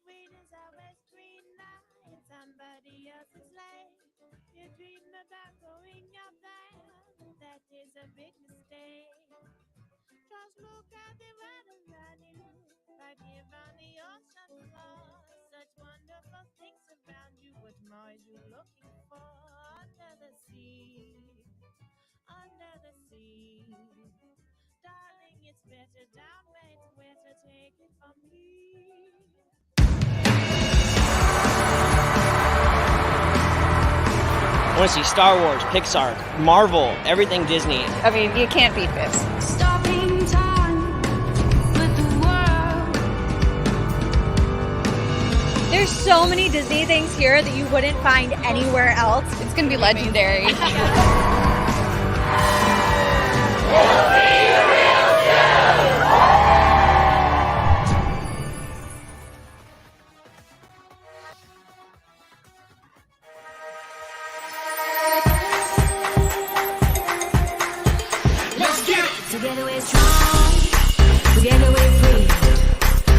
green is always green now. In somebody else's lane. You dream about going up there. That is a big mistake. Just look at the weather running right here on the ocean floor. Such wonderful things around you. What more are you looking for? Under the sea, under the sea. Darling, it's better down where it's wetter. Take it from me. I want to see Star Wars, Pixar, Marvel, everything Disney. I mean, you can't beat this. Stopping time with the world. There's so many Disney things here that you wouldn't find anywhere else. It's gonna be legendary. Together we're strong, together we're free.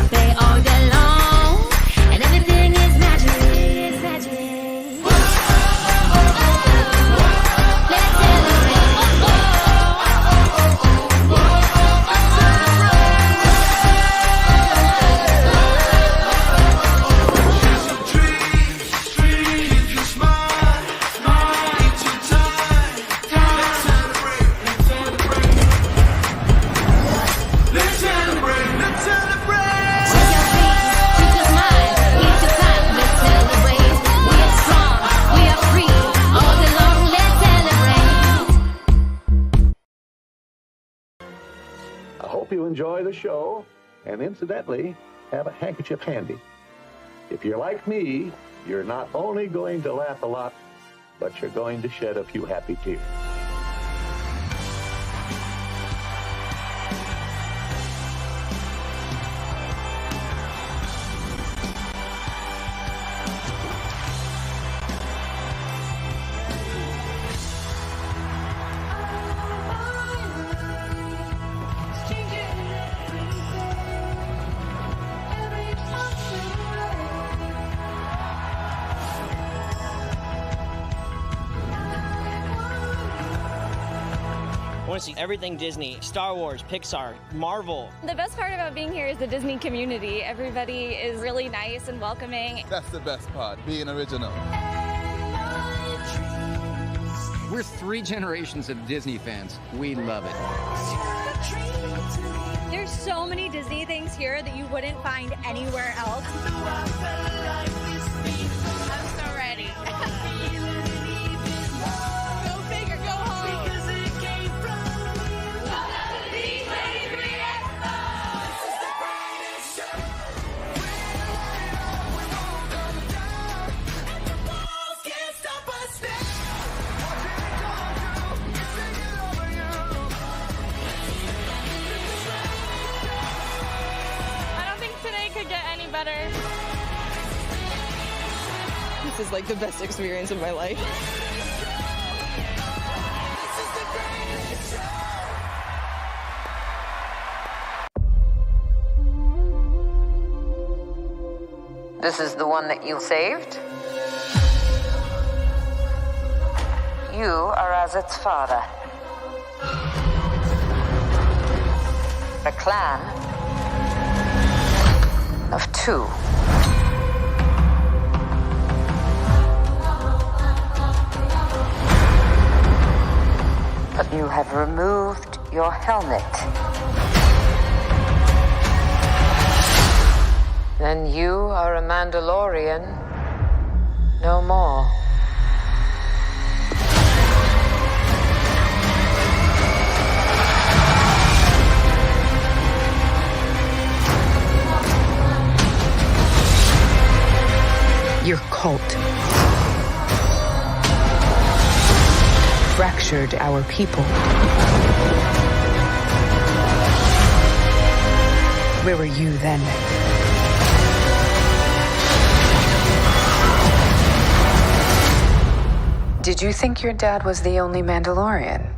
They all get along, and everything is magic. It's magic. Let's You enjoy the show, and incidentally, have a handkerchief handy. If you're like me, you're not only going to laugh a lot, but you're going to shed a few happy tears. I want to see everything Disney, Star Wars, Pixar, Marvel. The best part about being here is the Disney community. Everybody is really nice and welcoming. That's the best part, being original. We're 3 generations of Disney fans. We love it. There's so many Disney things here that you wouldn't find anywhere else. I'm so ready. Go big or go home. D23 EXPO. I don't think today could get any better. This is like the best experience of my life. This is the one that you saved? You are as its father. A clan of 2. But you have removed your helmet. Then you are a Mandalorian no more. Your cult fractured our people. Where were you then? Did you think your dad was the only Mandalorian?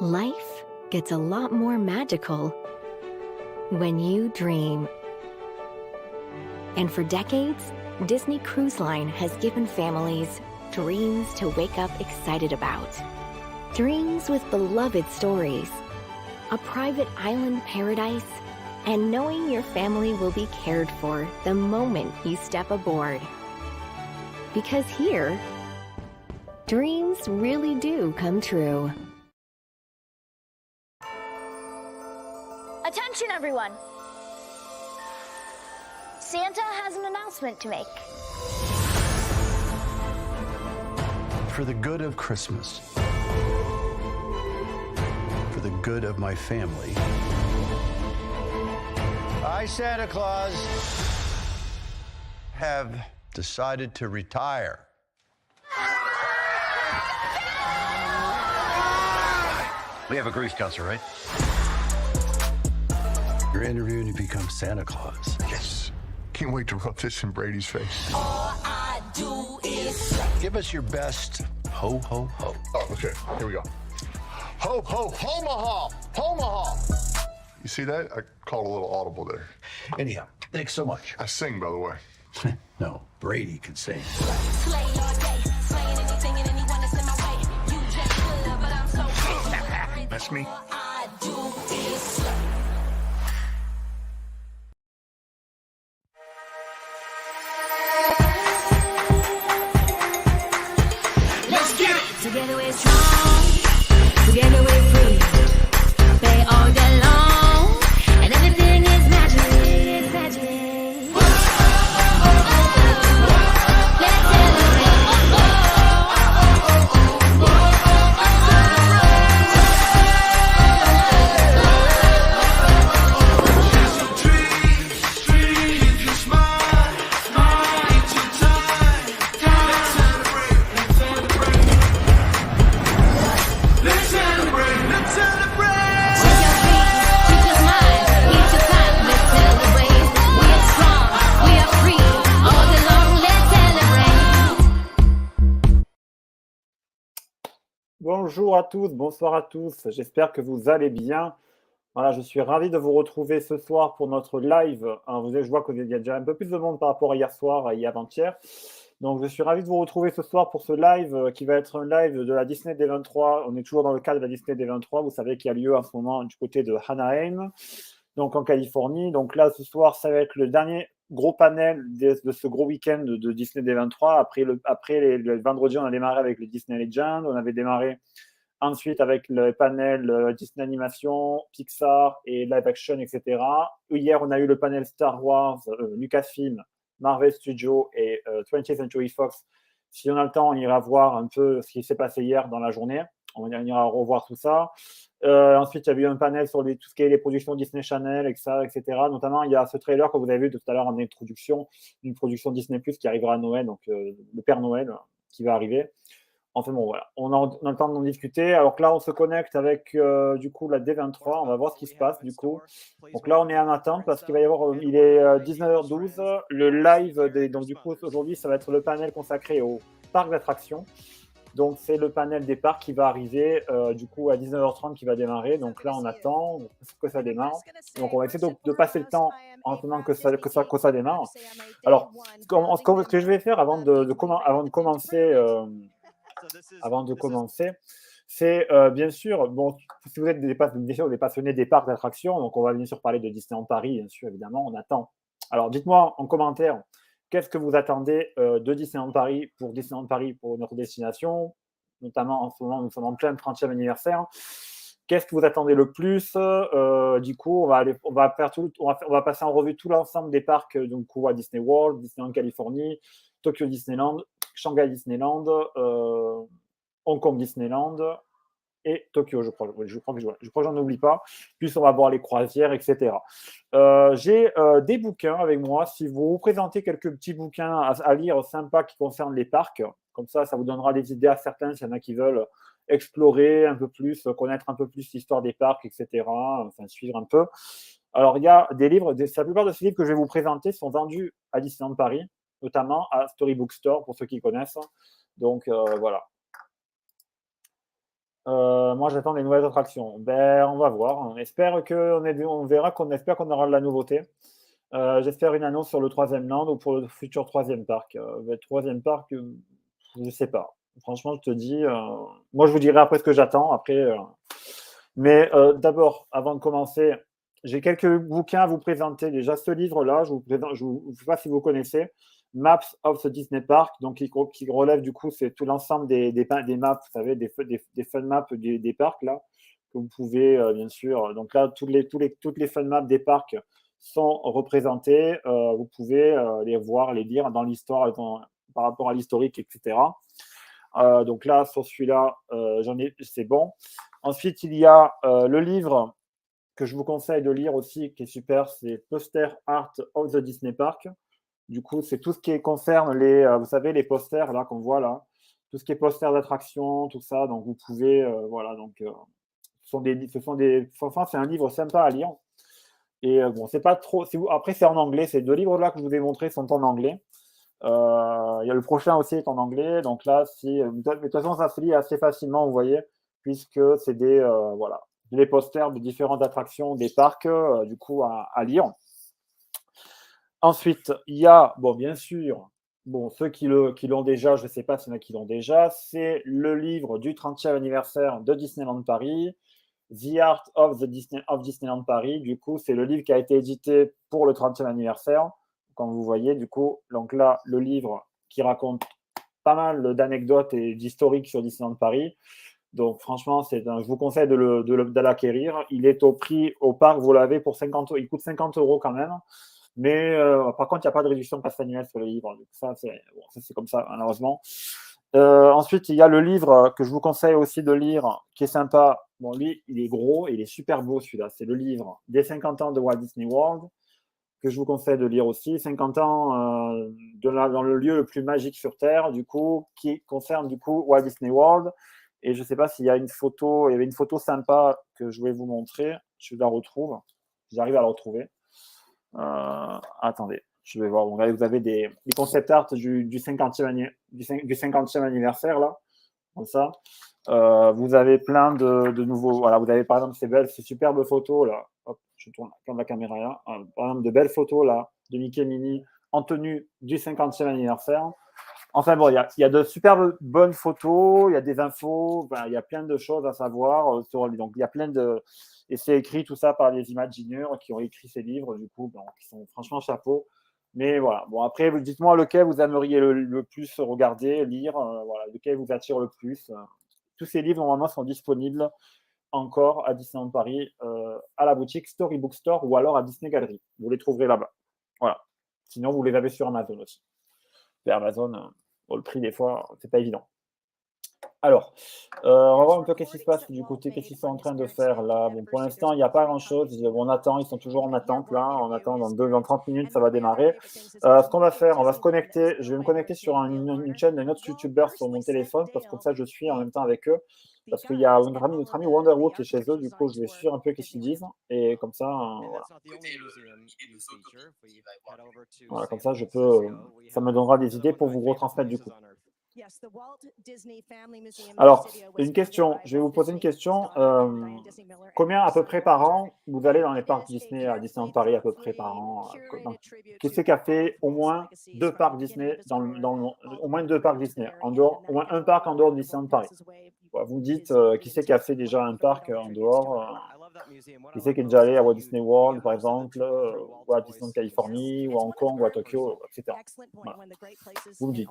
Life gets a lot more magical when you dream. And for decades, Disney Cruise Line has given families dreams to wake up excited about. Dreams with beloved stories, a private island paradise, and knowing your family will be cared for the moment you step aboard. Because here, dreams really do come true. Attention, everyone! Santa has an announcement to make. For the good of Christmas, for the good of my family, I, Santa Claus, have decided to retire. We have a grief counselor, right? You're interviewing to become Santa Claus. Yes. Can't wait to rub this in Brady's face. All I do is give us your best ho, ho, ho. Oh, okay. Here we go. Ho, ho, homaha! Homaha! You see that? I called a little audible there. Anyhow, thanks so much. I sing, by the way. No, Brady can sing. That's me. Together we're strong, together we're free. Play all day long, and everything is magic, magic. Let's Bonjour à tous, bonsoir à tous, j'espère que vous allez bien. Voilà, je suis ravi de vous retrouver ce soir pour notre live. Je vois qu'il y a déjà un peu plus de monde par rapport à hier soir et avant-hier. Donc, je suis ravi de vous retrouver ce soir pour ce live qui va être un live de la Disney D23. On est toujours dans le cadre de la Disney D23. Vous savez qu'il y a lieu en ce moment du côté de Anaheim, donc en Californie. Donc là, ce soir, ça va être le dernier gros panel de ce gros week-end de Disney D23. Après le vendredi, on a démarré avec le Disney Legend. On avait démarré ensuite avec le panel Disney Animation, Pixar et Live Action, etc. Hier, on a eu le panel Star Wars, Lucasfilm, Marvel Studios et 20th Century Fox. Si on a le temps, on ira voir un peu ce qui s'est passé hier dans la journée. On ira revoir tout ça. Ensuite, il y a eu un panel sur tout ce qui est les productions Disney Channel, etc. Notamment, il y a ce trailer que vous avez vu tout à l'heure en introduction, une production Disney Plus qui arrivera à Noël, donc le Père Noël qui va arriver. Enfin bon, voilà, on a le temps d'en discuter. Alors que là, on se connecte avec du coup la D23. On va voir ce qui se passe du coup. Donc là, on est en attente parce qu'il va y avoir, il est 19h12. Le live, donc du coup, aujourd'hui, ça va être le panel consacré au parc d'attractions. Donc, c'est le panel des parcs qui va arriver du coup à 19h30 qui va démarrer. Donc là, on attend que ça démarre. Donc, on va essayer de passer le temps en attendant que ça démarre. Alors, ce que je vais faire avant de commencer, c'est bien sûr, bon, si vous êtes des passionnés des parcs d'attractions, donc on va bien sûr parler de Disneyland Paris, bien sûr, évidemment, on attend. Alors, dites-moi en commentaire, qu'est-ce que vous attendez de Disneyland Paris pour notre destination, notamment en ce moment, nous sommes en plein 30e anniversaire. Qu'est-ce que vous attendez le plus du coup, on va passer en revue tout l'ensemble des parcs, donc Walt Disney World, Disneyland Californie, Tokyo Disneyland, Shanghai Disneyland, Hong Kong Disneyland et Tokyo, je crois que j'en oublie pas. Puis on va voir les croisières, etc. J'ai des bouquins avec moi. Si vous présentez quelques petits bouquins à lire sympas qui concernent les parcs, comme ça vous donnera des idées à certains s'il y en a qui veulent explorer un peu plus, connaître un peu plus l'histoire des parcs, etc. Enfin, suivre un peu. Alors, il y a des livres, la plupart de ces livres que je vais vous présenter sont vendus à Disneyland Paris, notamment à Storybook Store, pour ceux qui connaissent. Donc, voilà. Moi, j'attends des nouvelles attractions. Ben, on va voir. On espère on verra qu'on espère qu'on aura de la nouveauté. J'espère une annonce sur le 3e land ou pour le futur 3e parc. Le 3e parc, je ne sais pas. Franchement, je te dis, moi, je vous dirai après ce que j'attends. Mais d'abord, avant de commencer, j'ai quelques bouquins à vous présenter. Déjà, ce livre-là, je ne sais pas si vous connaissez, Maps of the Disney Park, donc qui relève du coup, c'est tout l'ensemble des maps, vous savez, des fun maps des parcs là, que vous pouvez bien sûr. Donc là, toutes les fun maps des parcs sont représentées. Vous pouvez les voir, les lire dans l'histoire, par rapport à l'historique, etc. Donc là, sur celui-là, c'est bon. Ensuite, il y a le livre que je vous conseille de lire aussi, qui est super, c'est Poster Art of the Disney Park. Du coup, c'est tout ce qui concerne vous savez, les posters là qu'on voit là, tout ce qui est posters d'attraction, tout ça. Donc vous pouvez, voilà. Donc enfin, c'est un livre sympa à lire. Et bon, c'est pas trop. Après, c'est en anglais. Ces 2 livres là que je vous ai montrés sont en anglais. Il y a le prochain aussi est en anglais. Donc là, mais de toute façon, ça se lit assez facilement, vous voyez, puisque c'est voilà, les posters de différentes attractions des parcs, du coup, à lire. Ensuite, il y a, bon, bien sûr, ceux qui l'ont déjà, je ne sais pas s'il y en a qui l'ont déjà, c'est le livre du 30e anniversaire de Disneyland Paris, The Art of Disneyland Paris. Du coup, c'est le livre qui a été édité pour le 30e anniversaire. Comme vous voyez, du coup, donc là, le livre qui raconte pas mal d'anecdotes et d'historiques sur Disneyland Paris. Donc, franchement, je vous conseille de l'acquérir. Il est au parc, vous l'avez pour 50 €. Il coûte 50 € quand même. Mais par contre, il n'y a pas de réduction de passe annuelle sur le livre. Donc ça, c'est comme ça, malheureusement. Ensuite, il y a le livre que je vous conseille aussi de lire, qui est sympa. Bon, lui, il est gros et il est super beau, celui-là. C'est le livre des 50 ans de Walt Disney World, que je vous conseille de lire aussi. 50 ans dans le lieu le plus magique sur Terre, du coup, qui concerne, du coup, Walt Disney World. Et je ne sais pas s'il y a il y avait une photo sympa que je vais vous montrer. Je la retrouve. J'arrive à la retrouver. Attendez, je vais voir. Vous avez des concept art du 50e anniversaire, là, comme ça. Vous avez plein de nouveaux. Voilà, vous avez par exemple ces superbes photos, là. Hop, je tourne la caméra là. Par exemple, de belles photos, là, de Mickey et Minnie en tenue du 50e anniversaire. Enfin bon, il y a de superbes bonnes photos, il y a des infos, il y a plein de choses à savoir. Donc, il y a plein de. Et c'est écrit tout ça par des imagineurs qui ont écrit ces livres, du coup, qui sont franchement chapeau. Mais voilà. Bon, après, dites-moi lequel vous aimeriez le plus regarder, lire, voilà, lequel vous attire le plus. Tous ces livres, normalement, sont disponibles encore à Disneyland Paris, à la boutique Storybook Store ou alors à Disney Gallery. Vous les trouverez là-bas. Voilà. Sinon, vous les avez sur Amazon aussi. Et Amazon, le prix, des fois, c'est pas évident. Alors, on va voir un peu qu'est-ce qui se passe du côté, qu'est-ce qu'ils sont en train de faire là. Bon, pour l'instant, il n'y a pas grand-chose. On attend, ils sont toujours en attente là. On attend dans 30 minutes, ça va démarrer. Ce qu'on va faire, on va se connecter. Je vais me connecter sur une chaîne d'un autre YouTuber sur mon téléphone parce que comme ça, je suis en même temps avec eux. Parce qu'il y a notre ami Wonderwood qui est chez eux. Du coup, je vais suivre un peu qu'est-ce qu'ils disent. Et comme ça, voilà. Voilà, comme ça, ça me donnera des idées pour vous retransmettre du coup. Alors, une question, je vais vous poser une question. Combien à peu près par an vous allez dans les parcs Disney à Disneyland Paris à peu près par an? Qui c'est qui a fait au moins 2 parcs Disney au moins 2 parcs Disney en dehors, au moins un parc en dehors de Disneyland Paris? Vous me dites qui c'est qui a fait déjà un parc en dehors? Qui c'est qui est déjà allé à Walt Disney World, par exemple, ou à Disneyland Californie, ou à Hong Kong, ou à Tokyo, etc. Voilà. Vous me dites.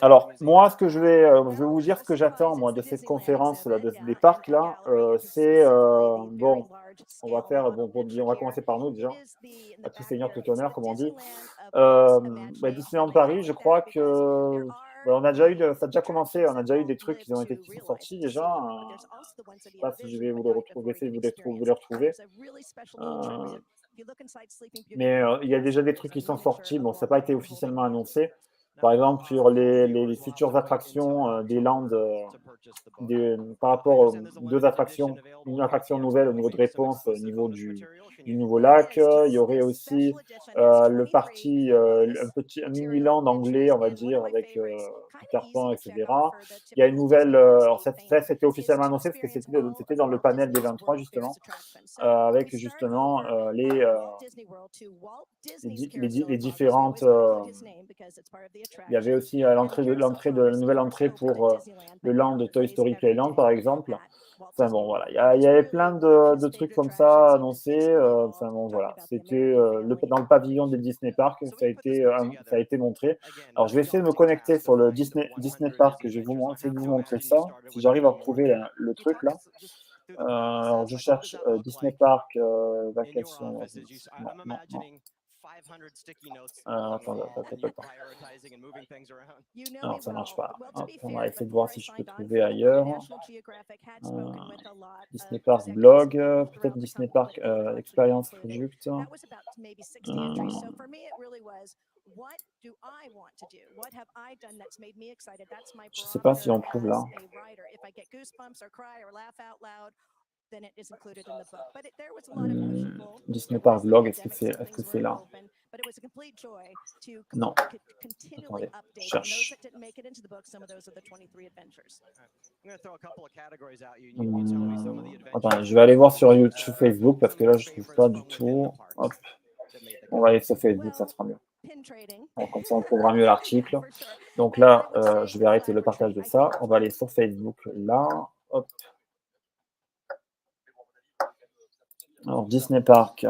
Alors, moi, ce que je vais vous dire ce que j'attends, moi, de cette conférence-là, des parcs, là, c'est, bon, on va commencer par nous, déjà, à tout seigneur, tout honneur, comme on dit. Disneyland Paris, je crois que on a déjà ça a déjà commencé, on a déjà eu des trucs qui sont sortis déjà. Je ne sais pas si je vais vous les retrouver, essayer de vous les retrouver. Mais il y a déjà des trucs qui sont sortis. Bon, ça n'a pas été officiellement annoncé. Par exemple, sur les futures attractions des landes, par rapport aux deux attractions, une attraction nouvelle au niveau de réponse, au niveau du nouveau lac. Il y aurait aussi le parti, un mini-land anglais, on va dire, avec Peter Pan, etc. Il y a une nouvelle, alors ça c'était officiellement annoncé parce que c'était dans le panel des 23, justement, avec justement les différentes. Il y avait aussi l'entrée de la nouvelle entrée pour le land de Toy Story Playland, par exemple. Enfin bon, voilà, il y avait plein de trucs comme ça annoncés. Enfin bon, voilà, c'était dans le pavillon des Disney Parks, ça a été montré. Alors, je vais essayer de me connecter sur le Disney Park. Je vais essayer de vous montrer ça, si j'arrive à retrouver le truc là. Alors, je cherche Disney Park vacation. Non. Attends. Non, ça marche pas. Hop, on va essayer de voir si je peux trouver ailleurs. Disney Park blog, peut-être Disney Park Expériences and Products. Je ne sais pas si on trouve là. Disney Park Vlog, est-ce que c'est là? Non. Attendez, je cherche. Attendez, je vais aller voir sur YouTube, Facebook, parce que là, je ne trouve pas du tout. Hop. On va aller sur Facebook, ça sera mieux. Bon, comme ça, on trouvera mieux l'article. Donc là, je vais arrêter le partage de ça. On va aller sur Facebook, là. Hop. Alors, Disney Park.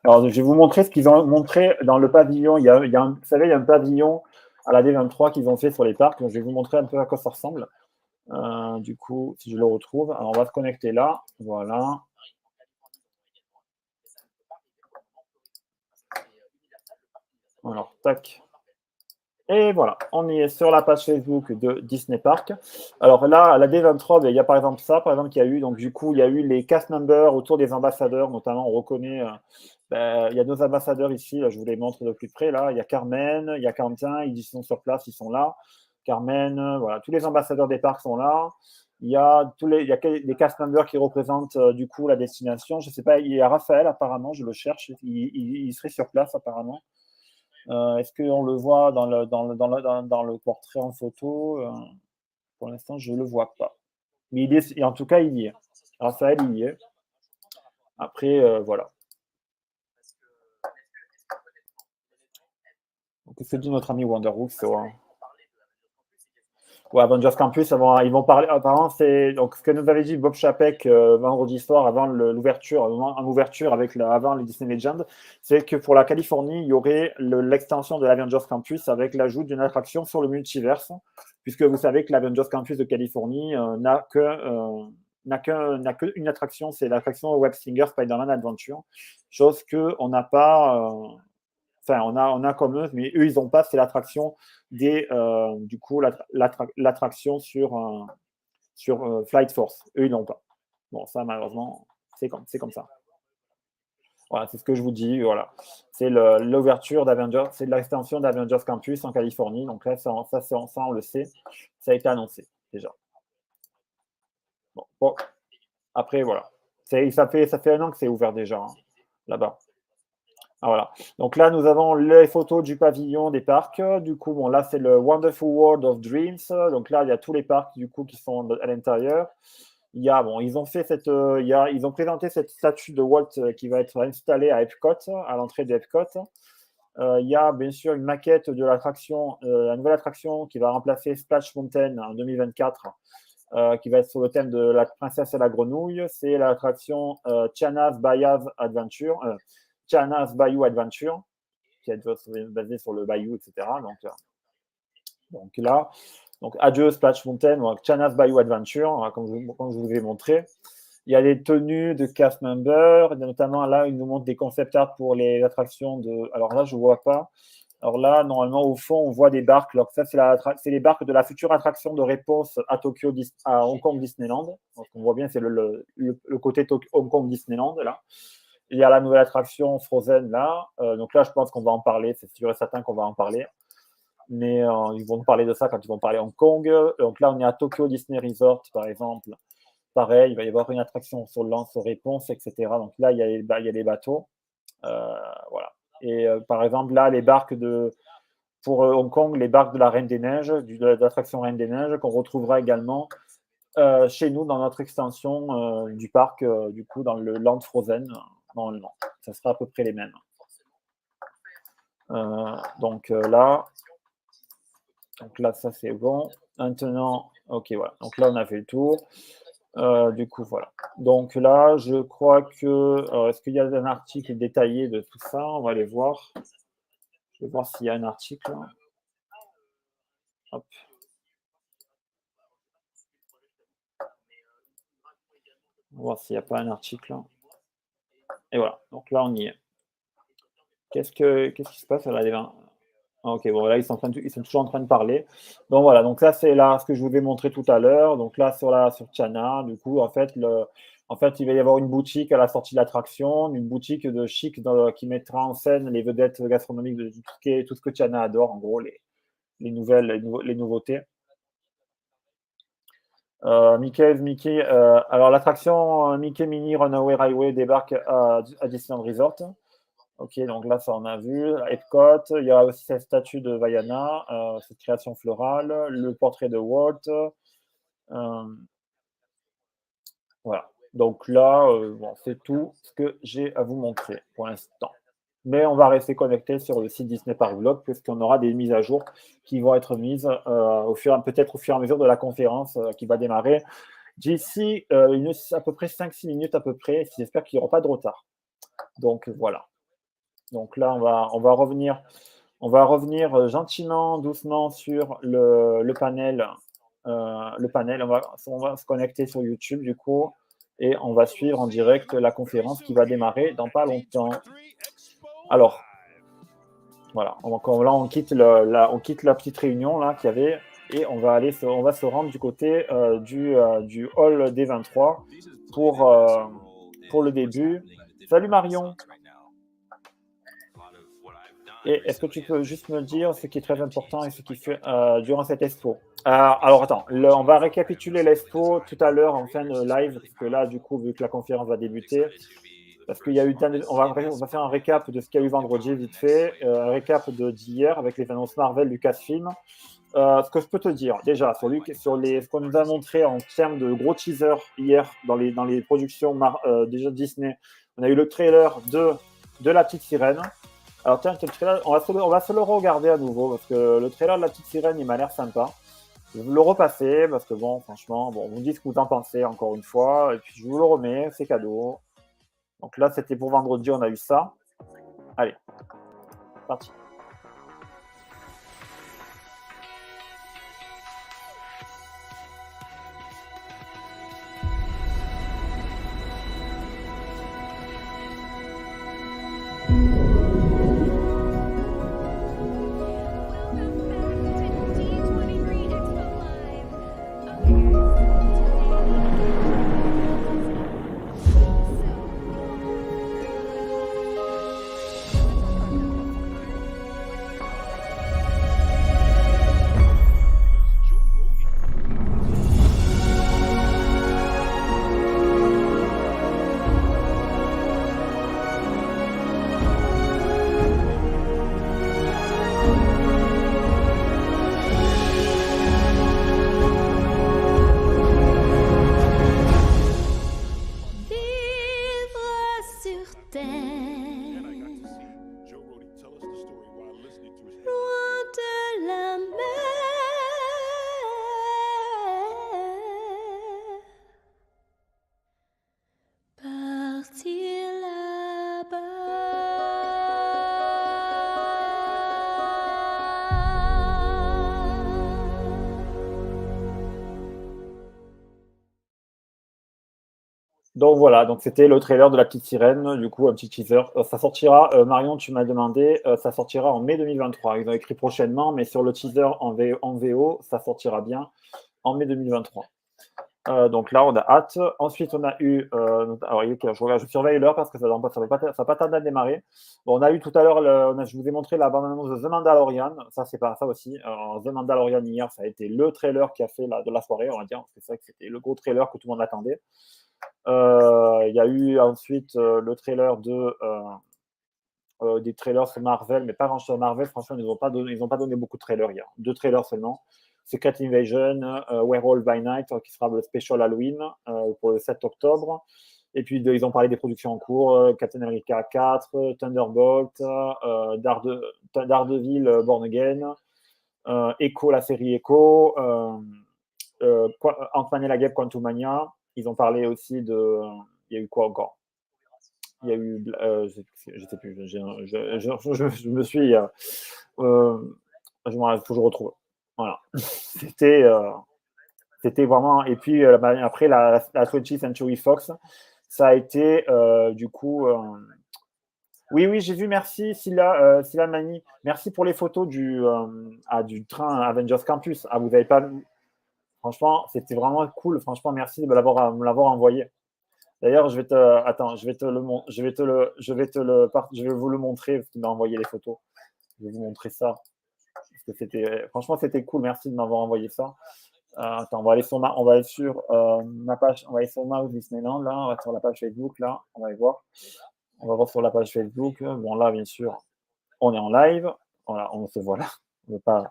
Alors, je vais vous montrer ce qu'ils ont montré dans le pavillon. Vous savez, il y a un pavillon à la D23 qu'ils ont fait sur les parcs. Donc, je vais vous montrer un peu à quoi ça ressemble. Du coup, si je le retrouve. Alors, on va se connecter là. Voilà. Alors, tac. Et voilà, on y est sur la page Facebook de Disney Park. Alors là, à la D23, il y a par exemple ça, par exemple, qu'il y a eu. Donc du coup, il y a eu les cast members autour des ambassadeurs, notamment on reconnaît, il y a deux ambassadeurs ici, là, je vous les montre de plus près. Là, il y a Carmen, il y a Quentin, ils sont sur place, ils sont là. Carmen, voilà, tous les ambassadeurs des parcs sont là. Il y a des cast members qui représentent du coup la destination. Je ne sais pas, il y a Raphaël apparemment, je le cherche, il serait sur place apparemment. Est-ce qu'on le voit dans le portrait en photo? Pour l'instant, je ne le vois pas. Mais en tout cas, il y est. Raphaël, il y est. Après, voilà. Qu'est-ce que dit notre ami Wonderwood? Ouais, Avengers Campus, ils vont parler. Apparemment, c'est donc ce que nous avait dit Bob Chapek vendredi soir avant l'ouverture, en ouverture avant les Disney Legends, c'est que pour la Californie, il y aurait l'extension de l'Avengers Campus avec l'ajout d'une attraction sur le multiverse, puisque vous savez que l'Avengers Campus de Californie n'a qu'une attraction, c'est l'attraction Web Slinger Spider-Man Adventure, chose qu'on n'a pas. Enfin, on a comme eux, mais eux, ils n'ont pas, c'est l'attraction du coup, l'attraction sur Flight Force. Eux, ils n'ont pas. Bon, ça, malheureusement, c'est comme ça. Voilà, c'est ce que je vous dis. Voilà. C'est l'ouverture d'Avengers, c'est l'extension d'Avengers Campus en Californie. Donc là, ça, on le sait. Ça a été annoncé, déjà. Bon. Après, voilà. Ça fait un an que c'est ouvert déjà, hein, là-bas. Ah, voilà. Donc là, nous avons les photos du pavillon des parcs. Du coup, bon, là, c'est le Wonderful World of Dreams. Donc là, il y a tous les parcs du coup qui sont à l'intérieur. Ils ont présenté cette statue de Walt qui va être installée à Epcot, à l'entrée d'Epcot. Il y a bien sûr une maquette de l'attraction, la nouvelle attraction qui va remplacer Splash Mountain en 2024, qui va être sur le thème de la princesse et la grenouille. C'est l'attraction Tiana's Bayou Adventure, qui est basée sur le bayou, etc. Donc là, adieu Splash Mountain, donc Tiana's Bayou Adventure, comme je vous ai montré. Il y a les tenues de cast members, notamment là, ils nous montrent des concept art pour les attractions de. Alors là, je ne vois pas. Alors là, normalement, au fond, on voit des barques. Alors ça, c'est les barques de la future attraction de réponse à Hong Kong Disneyland. Donc on voit bien, c'est le côté Hong Kong Disneyland, là. Il y a la nouvelle attraction Frozen là. Donc là, je pense qu'on va en parler. C'est sûr et certain qu'on va en parler. mais ils vont nous parler de ça quand ils vont parler Hong Kong. Donc là, on est à Tokyo Disney Resort, par exemple. Pareil, il va y avoir une attraction sur le lance-réponse, etc. Donc là, il y a les bateaux. Voilà. Et par exemple, là, les barques pour Hong Kong, les barques de la Reine des Neiges, de l'attraction Reine des Neiges, qu'on retrouvera également chez nous dans notre extension du parc, du coup, dans le Land Frozen, normalement. Ça sera à peu près les mêmes. Donc là, ça c'est bon. Maintenant, ok, voilà. Donc là, on a fait le tour. Du coup, voilà. Donc là, je crois que... Est-ce qu'il y a un article détaillé de tout ça? On va aller voir. Je vais voir s'il y a un article. Hop. On va voir s'il n'y a pas un article. Et voilà. Donc là, on y est. Qu'est-ce qui se passe là? Ok, bon, là, ils sont toujours en train de parler. Donc voilà, donc là, c'est là ce que je vous ai montré tout à l'heure. Donc là, sur Chana, du coup, en fait, il va y avoir une boutique à la sortie de l'attraction, une boutique de chic qui mettra en scène les vedettes gastronomiques de tout ce que Chana adore, en gros, les nouveautés. Mickey, alors l'attraction Mickey Mini Runaway Railway débarque à Disneyland Resort. Ok, donc là, ça on a vu. Epcot, il y a aussi cette statue de Vaiana, cette création florale, le portrait de Walt. Voilà. Donc là, bon, c'est tout ce que j'ai à vous montrer pour l'instant. Mais on va rester connecté sur le site Disney Park Blog, puisqu'on aura des mises à jour qui vont être mises peut-être au fur et à mesure de la conférence qui va démarrer d'ici à peu près 5-6 minutes à peu près. J'espère qu'il n'y aura pas de retard. Donc voilà. Donc là, on va revenir gentiment, doucement sur le panel. On va se connecter sur YouTube du coup et on va suivre en direct la conférence qui va démarrer dans pas longtemps. Alors, voilà. Là, on quitte la petite réunion là qu'il y avait et on va se rendre du côté du hall D23 pour le début. Salut Marion. Et est-ce que tu peux juste me dire ce qui est très important et ce qui fait durant cette expo? Alors attends, on va récapituler l'expo tout à l'heure en fin de live, parce que là, du coup, vu que la conférence va débuter, parce qu'il y a eu, on va faire un récap de ce qu'il y a eu vendredi vite fait, un récap d'hier avec les annonces Marvel, Lucasfilm. Ce que je peux te dire, déjà, sur ce qu'on nous a montré en termes de gros teasers hier dans les productions déjà Disney, on a eu le trailer de La Petite Sirène. Alors tiens, le trailer, on va se le regarder à nouveau parce que le trailer de La Petite Sirène, il m'a l'air sympa. Je vais vous le repasser parce que bon, franchement, vous me dites ce que vous en pensez encore une fois et puis je vous le remets, c'est cadeau. Donc là, c'était pour vendredi, on a eu ça. Allez, parti. Donc voilà, donc c'était le trailer de La Petite Sirène, du coup un petit teaser. Ça sortira, Marion, tu m'as demandé, ça sortira en mai 2023. Ils ont écrit prochainement, mais sur le teaser en VO, ça sortira bien en mai 2023. Donc là, on a hâte. Ensuite, on a eu... alors, je surveille l'heure parce que ça va pas tarder à démarrer. Bon, on a eu tout à l'heure, je vous ai montré la bande-annonce de The Mandalorian. Ça, c'est pas ça aussi. The Mandalorian, hier, ça a été le trailer qui a fait de la soirée, on va dire. C'est ça que c'était le gros trailer que tout le monde attendait. Il y a eu ensuite le trailer des trailers sur Marvel, mais pas grand-chose sur Marvel. Franchement, ils n'ont pas donné beaucoup de trailers hier. 2 trailers seulement. Secret Invasion, Werewolf by Night, qui sera le special Halloween pour le 7 octobre. Et puis, ils ont parlé des productions en cours, Captain America 4, Thunderbolt, Daredevil, Born Again, Echo, la série Echo, Ant-Man et la Guêpe, Quantumania. Ils ont parlé aussi de... Il y a eu quoi encore? Il y a eu... je ne sais plus. Je me suis... il faut que je retrouve. Voilà. C'était vraiment... Et puis, après, la 20th Century Fox, ça a été, du coup... Oui, j'ai vu, merci, Silla Mani. Merci pour les photos du train Avengers Campus. Ah, vous n'avez pas... Franchement, c'était vraiment cool. Franchement, merci de me l'avoir envoyé. D'ailleurs, je vais vous le montrer parce qu'il m'a envoyé les photos. Je vais vous montrer ça. Parce que franchement, c'était cool. Merci de m'avoir envoyé ça. Attends, on va aller sur ma page. On va aller sur Mouse Disneyland. Là, on va sur la page Facebook. Là, on va aller voir. On va voir sur la page Facebook. Bon, là, bien sûr, on est en live. Voilà, on se voit là. On ne veut pas.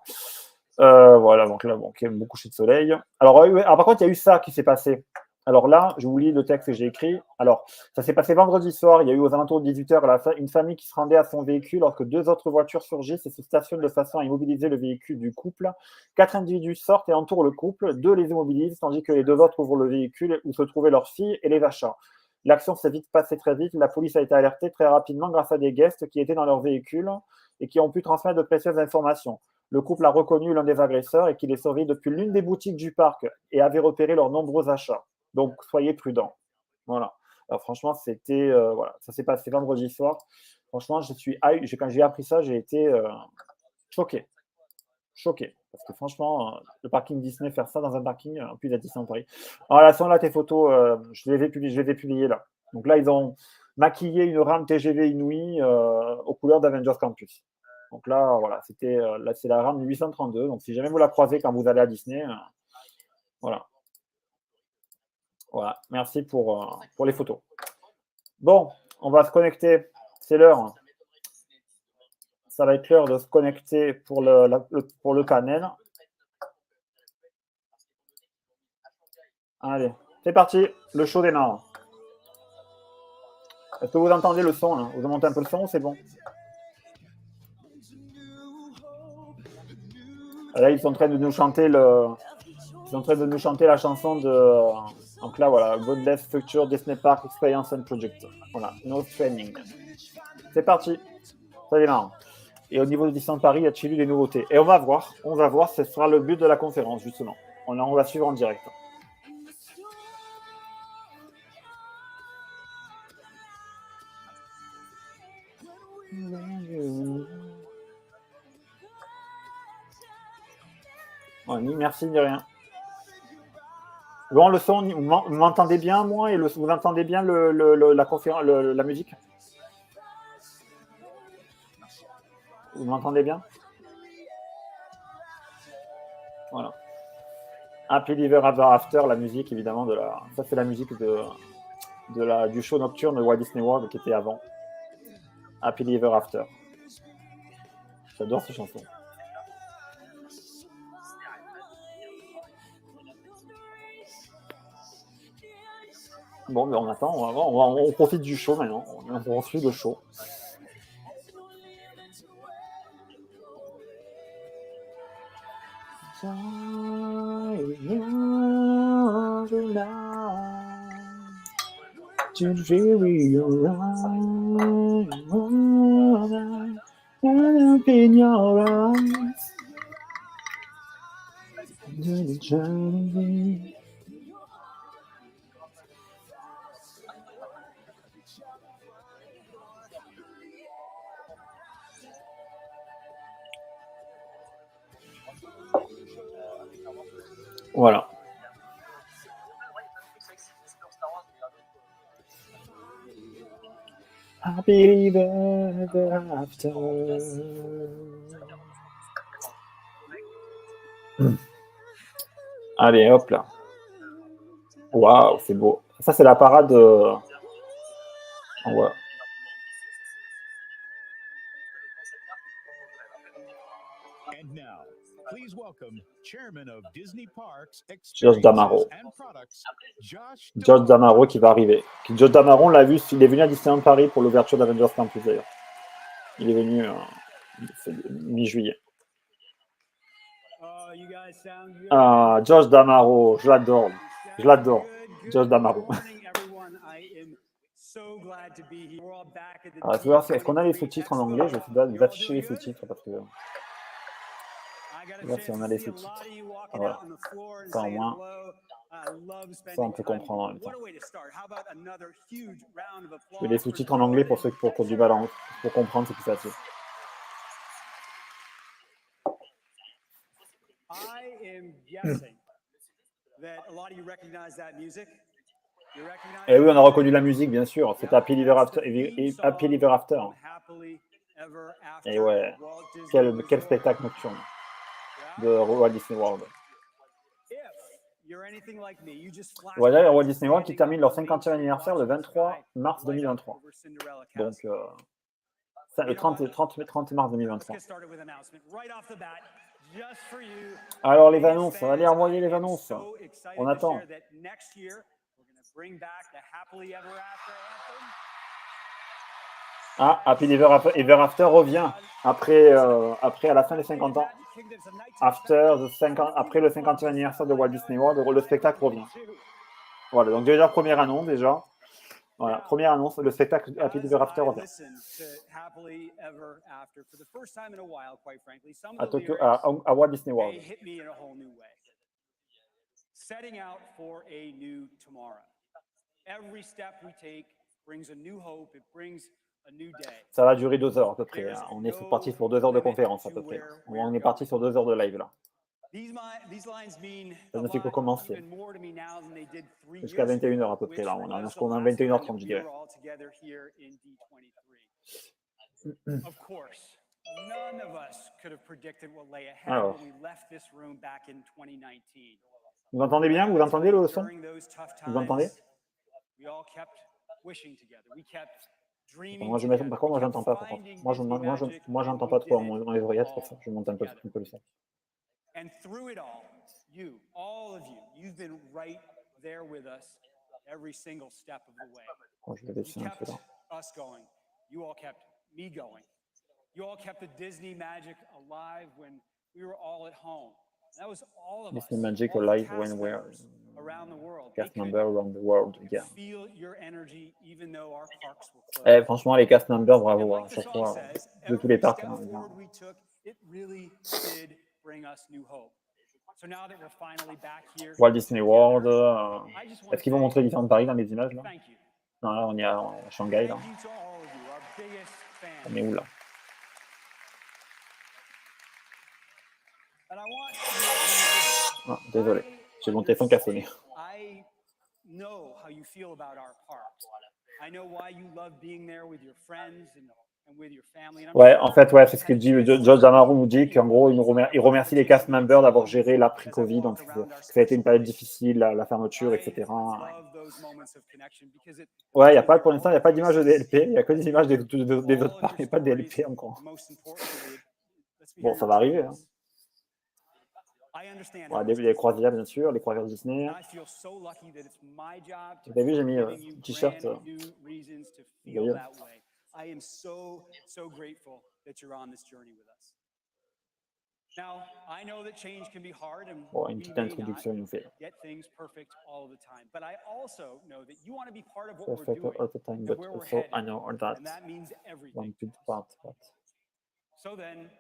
Voilà, donc là, bon, beau coucher de soleil. Alors, par contre, il y a eu ça qui s'est passé. Alors là, je vous lis le texte que j'ai écrit. Alors, ça s'est passé vendredi soir. Il y a eu aux alentours de 18h une famille qui se rendait à son véhicule alors que 2 autres voitures surgissent et se stationnent de façon à immobiliser le véhicule du couple. 4 individus sortent et entourent le couple. 2 les immobilisent, tandis que les 2 autres ouvrent le véhicule où se trouvaient leurs filles et les achats. L'action s'est vite passée très vite. La police a été alertée très rapidement grâce à des guests qui étaient dans leur véhicule et qui ont pu transmettre de précieuses informations. Le couple a reconnu l'un des agresseurs et qui les surveillait depuis l'une des boutiques du parc et avait repéré leurs nombreux achats. Donc, soyez prudents. Voilà. Alors, franchement, c'était... voilà. Ça s'est passé vendredi soir. Franchement, quand j'ai appris ça, j'ai été choqué. Choqué. Parce que franchement, le parking Disney, faire ça dans un parking, en plus à Disneyland Paris. Alors là, sont là tes photos, je les ai publiées là. Donc là, ils ont maquillé une rame TGV inouïe aux couleurs d'Avengers Campus. Donc là, voilà, là, c'est la rame 832. Donc si jamais vous la croisez quand vous allez à Disney, voilà. Voilà, merci pour les photos. Bon, on va se connecter. C'est l'heure. Ça va être l'heure de se connecter pour le panel. Allez, c'est parti. Le show démarre. Est-ce que vous entendez le son là? Vous montez un peu le son, c'est bon? Là, ils sont en train de nous chanter la chanson de... Donc là, voilà, Godless Future Disney Park Expériences and Products. Voilà, No Training. C'est parti. Ça démarre. Et au niveau de Disneyland Paris, il y a Chili des nouveautés. Et on va voir, ce sera le but de la conférence, justement. On va suivre en direct. Oui, merci de rien. Bon, le son, vous m'entendez bien, moi, et vous entendez bien la conférence, la musique? Vous m'entendez bien? Voilà. Happy Ever After, la musique, évidemment, ça c'est la musique du show nocturne de Walt Disney World qui était avant. Happy Ever After. J'adore ces chansons. Bon, mais on attend, on profite du show maintenant. On suit le show. Voilà. Happily ever after. Allez, hop là. Waouh, c'est beau. Ça, c'est la parade. Ouais. And now, please welcome Chairman of Disney Parks, Josh D'Amaro. and Products, Josh D'Amaro qui va arriver. Josh D'Amaro, on l'a vu, il est venu à Disneyland Paris pour l'ouverture d'Avengers Campus d'ailleurs. Il est venu mi-juillet. Ah, Josh D'Amaro, je l'adore. Je l'adore. Josh D'Amaro. Alors, est-ce qu'on a les sous-titres en anglais? Je vais essayer d'afficher les sous-titres parce que. Là, si on a les sous-titres. Ah, voilà. Ça, au moins, ça, on peut comprendre en même temps. Je mets les sous-titres en anglais pour ceux qui ont du balance. Pour comprendre, c'est plus facile. Et oui, on a reconnu la musique, bien sûr. C'est Happy Ever After. Et ouais, quel spectacle nocturne de Walt Disney World. Voilà, Walt Disney World qui termine leur 50e anniversaire le 23 mars 2023. Donc, le 30 mars 2023. Alors, les annonces, allez envoyer les annonces. On attend. Ah, Happy Ever After revient après à la fin des 50 ans. Après le 50e anniversaire de Walt Disney World, le spectacle revient. Voilà, donc déjà, première annonce, déjà. Voilà, première annonce, le spectacle Happy Ever After revient. À Tokyo, à Walt Disney World. Setting out for a new tomorrow. Every step we take brings a new hope, it brings a new day. Ça va durer 2 heures à peu près. On est parti pour 2 heures de conférence à peu près. On est parti sur 2 heures de live là. Ça ne fait que commencer. Jusqu'à 21h à peu près là. On a 21h30 je dirais. Alors. Vous entendez bien? Vous entendez le son? Vous entendez? Moi, par contre, moi, j'entends pas. Par contre. Moi, j'entends pas trop dans les oreillettes, pour ça. Je monte un peu le son. Oh, je vais baisser un peu là. Disney Magic Alive when we're cast member around the world. Yeah. Franchement, les cast members, bravo à chaque fois de tous les parcs. Hein, Walt Disney World. Est-ce qu'ils vont montrer Disneyland Paris dans les images là? Non, là on est à Shanghai là. On est où là? Ah, désolé, j'ai mon téléphone qui a sonné. Ouais, en fait, ouais, c'est ce que dit Josh D'Amaro nous dit qu'en gros, il remercie les cast members d'avoir géré l'après-Covid, donc ça a été une période difficile, la fermeture, etc. Ouais, pour l'instant, il n'y a pas d'image de DLP, il n'y a que des images des autres parcs, mais pas de DLP encore. Bon, ça va arriver. Hein. Ouais, les croisières, bien sûr, les croisières Disney. Vous avez vu, j'ai mis un t-shirt. I am so grateful that you're on this journey with us. Now, I know that change can be hard and une petite introduction nous fait. Get things perfect all the time, but I also know that you want to be part of what we're doing. All the time, but also I know that. And that means everything. Want to part. So then,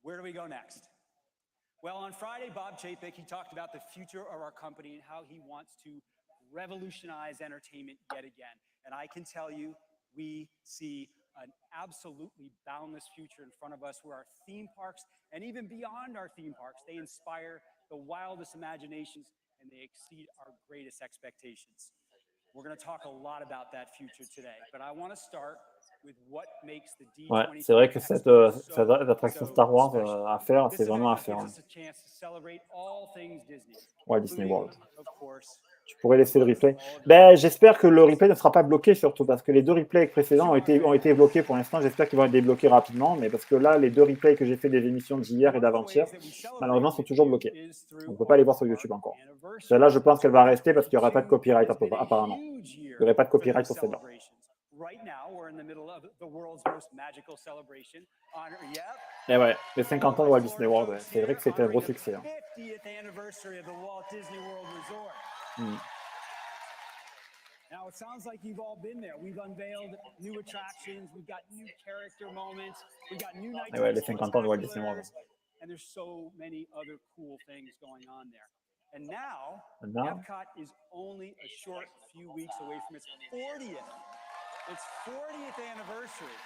where do we go next? Well, on Friday, Bob Chapek, he talked about the future of our company and how he wants to revolutionize entertainment yet again. And I can tell you, we see an absolutely boundless future in front of us where our theme parks, and even beyond our theme parks, they inspire the wildest imaginations and they exceed our greatest expectations. We're going to talk a lot about that future today, but I want to start with what makes the Ouais, D23 c'est vrai que cette EXPO attraction Star Wars à faire, c'est vraiment à faire. gives us a chance to celebrate all things Disney, Walt Disney World. of course. Tu pourrais laisser le replay. Ben, j'espère que le replay ne sera pas bloqué surtout parce que les 2 replays précédents ont été bloqués pour l'instant. J'espère qu'ils vont être débloqués rapidement, mais parce que là, les 2 replays que j'ai fait des émissions d'hier et d'avant-hier, malheureusement, sont toujours bloqués. On ne peut pas les voir sur YouTube encore. Celle-là, je pense qu'elle va rester parce qu'il n'y aura pas de copyright apparemment. Il n'y aurait pas de copyright pour celle-là. Et ouais, les 50 ans de Walt Disney World, ouais, c'est vrai que c'était un gros succès. Hein. Now it sounds like you've all been there. We've unveiled new attractions, we've got new character moments, we've got new nights. Ouais, les 50 ans de Walt Disney World. And there's so many other cool things going on there. And now, Epcot is only a short few weeks away from its 40th anniversary.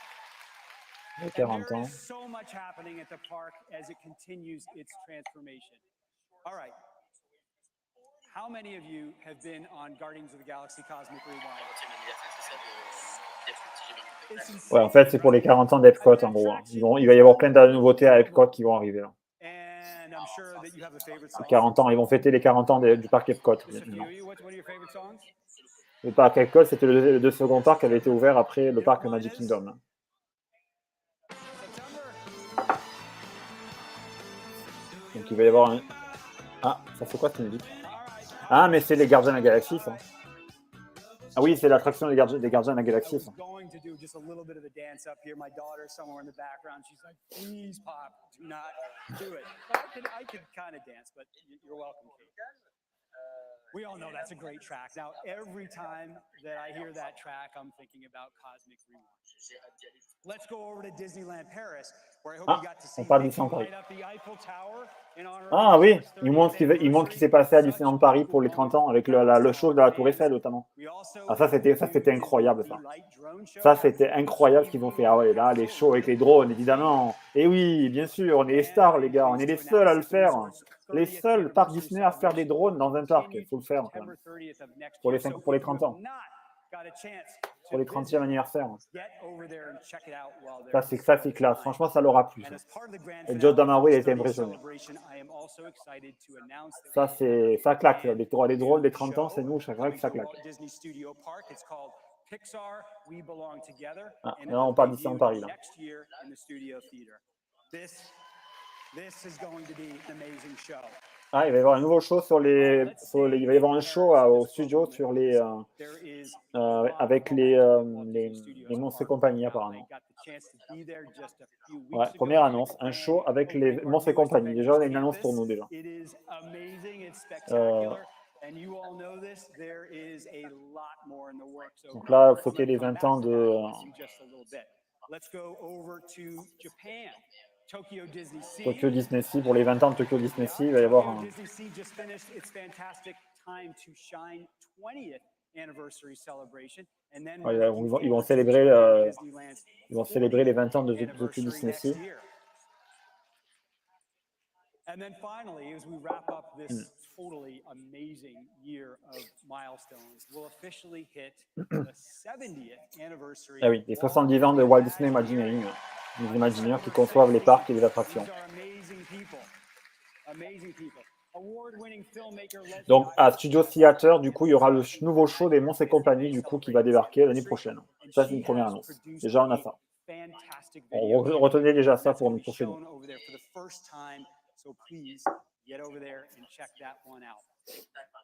Et 40 ans. And there is so much happening at the park as it continues its transformation. All right. How many of you have been on Guardians of the Galaxy Cosmic Rewind? Ouais, en fait, c'est pour les 40 ans d'Epcot, en gros. Hein. Il va y avoir plein de nouveautés à Epcot qui vont arriver. Là. 40 ans, ils vont fêter les 40 ans du parc Epcot. Le parc Epcot, c'était le second parc qui avait été ouvert après le parc Magic Kingdom. Donc il va y avoir un... Ah, ça fait quoi cette musique? Ah, mais c'est les Gardiens de la Galaxie, ça. Ah oui, c'est l'attraction des Gardiens de la Galaxie, ça. We all know that's a great track. Now, every time that I hear that track, I'm thinking about Cosmic Rewind. Let's go over to Disneyland Paris, where I hope you got to see Disneyland Paris. light up the Eiffel Tower in honor Ah oui, il montre ce qui s'est passé à Disneyland Paris pour les 30 ans, avec le show de la Tour Eiffel, notamment. Ah, ça, c'était incroyable, ça. Ça, c'était incroyable ce qu'ils ont fait. Ah ouais, là, les shows avec les drones, évidemment. Et oui, bien sûr, on est les stars, les gars. On est les seuls à le faire. Les seuls parcs Disney à faire des drones dans un parc. Il faut le faire, quand même. Pour les 30 ans. Pour les 30e anniversaires. Ça, c'est classe. Franchement, ça l'aura plu. Et Joe D'Amaro, il a été impressionné. Ça claque. Les drones des 30 ans, c'est nous, chaque fois que ça claque. Ah, là, on parle d'ici en Paris, là. Ah, il va y avoir un nouveau show il va y avoir un show au studio sur avec les monstres et compagnie, apparemment. Ouais, première annonce, un show avec les monstres et compagnie. Déjà, on a une annonce pour nous, déjà. Donc là, fêter les 20 ans de... Tokyo Disney Sea, pour les 20 ans de Tokyo Disney Sea, il va y avoir un... Ouais, ils vont célébrer les 20 ans de Tokyo Disney Sea. And then finally, as we wrap up this totally amazing year of milestones, we'll officially hit the 70th anniversary. Ah oui, les 70 ans de Walt Disney Imagineering, les Imagineers qui conçoivent les parcs et les attractions. Donc à Studio Theater, du coup, il y aura le nouveau show des Monstres et compagnie, du coup, qui va débarquer l'année prochaine. Ça, c'est une première annonce. Déjà, on a ça. On retenait déjà ça pour chez nous. So please get over there and check that one out.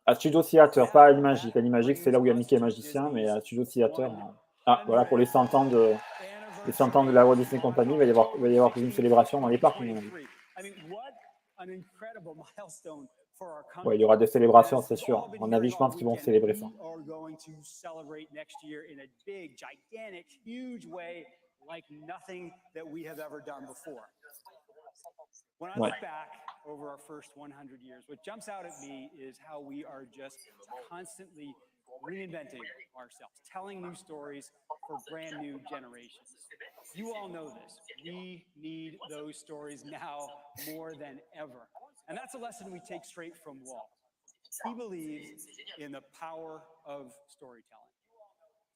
À Studio Theater, pas à l'Imagique. À l'Imagique, c'est là où il y a Mickey Magicien, mais à Studio Theater. Ah, voilà, pour les 100 ans de la Walt Disney Company, il va y avoir une célébration dans les parcs. Ouais, il y aura des célébrations, c'est sûr. À mon avis, je pense qu'ils vont célébrer ça. When I look back over our first 100 years, what jumps out at me is how we are just constantly reinventing ourselves, telling new stories for brand new generations. You all know this. We need those stories now more than ever. And that's a lesson we take straight from Walt. He believes in the power of storytelling.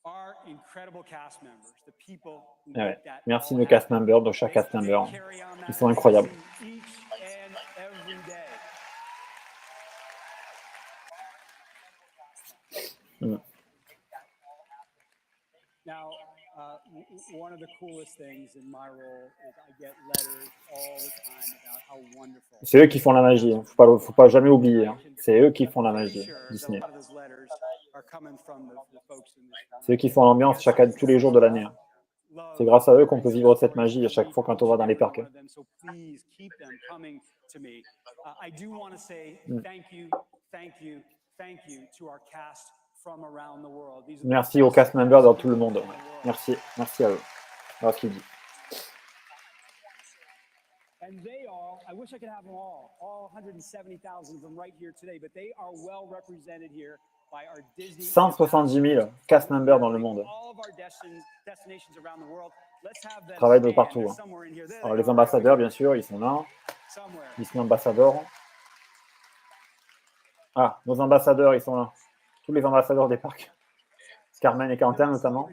Our incredible cast members, the people who make that Merci all nos cast happen, members, donc chaque cast member. carry on that Ils sont incroyables. legacy each and every day. Now, one of the coolest things in my role is I get letters all the time about how wonderful. C'est eux qui font la magie, hein. Faut pas jamais oublier. Hein. C'est eux qui font la magie, Disney. C'est eux qui font l'ambiance tous les jours de l'année. Hein. C'est grâce à eux qu'on peut vivre cette magie à chaque fois quand on va dans les parcs. Hein. I do want to say thank you to our cast from around the world. Merci aux cast members dans tout le monde. Merci à eux. Voilà ce qu'il dit. And they all, I wish I could have them all 170,000 of them right here today, but they are well represented here by our Disney. 170 000 cast members dans le monde. Ils travaillent de partout. Hein. Alors, les ambassadeurs, bien sûr, ils sont là. Disney ambassadeurs. Ah, nos ambassadeurs, ils sont là. Tous les ambassadeurs des parcs. Carmen et Quentin, notamment.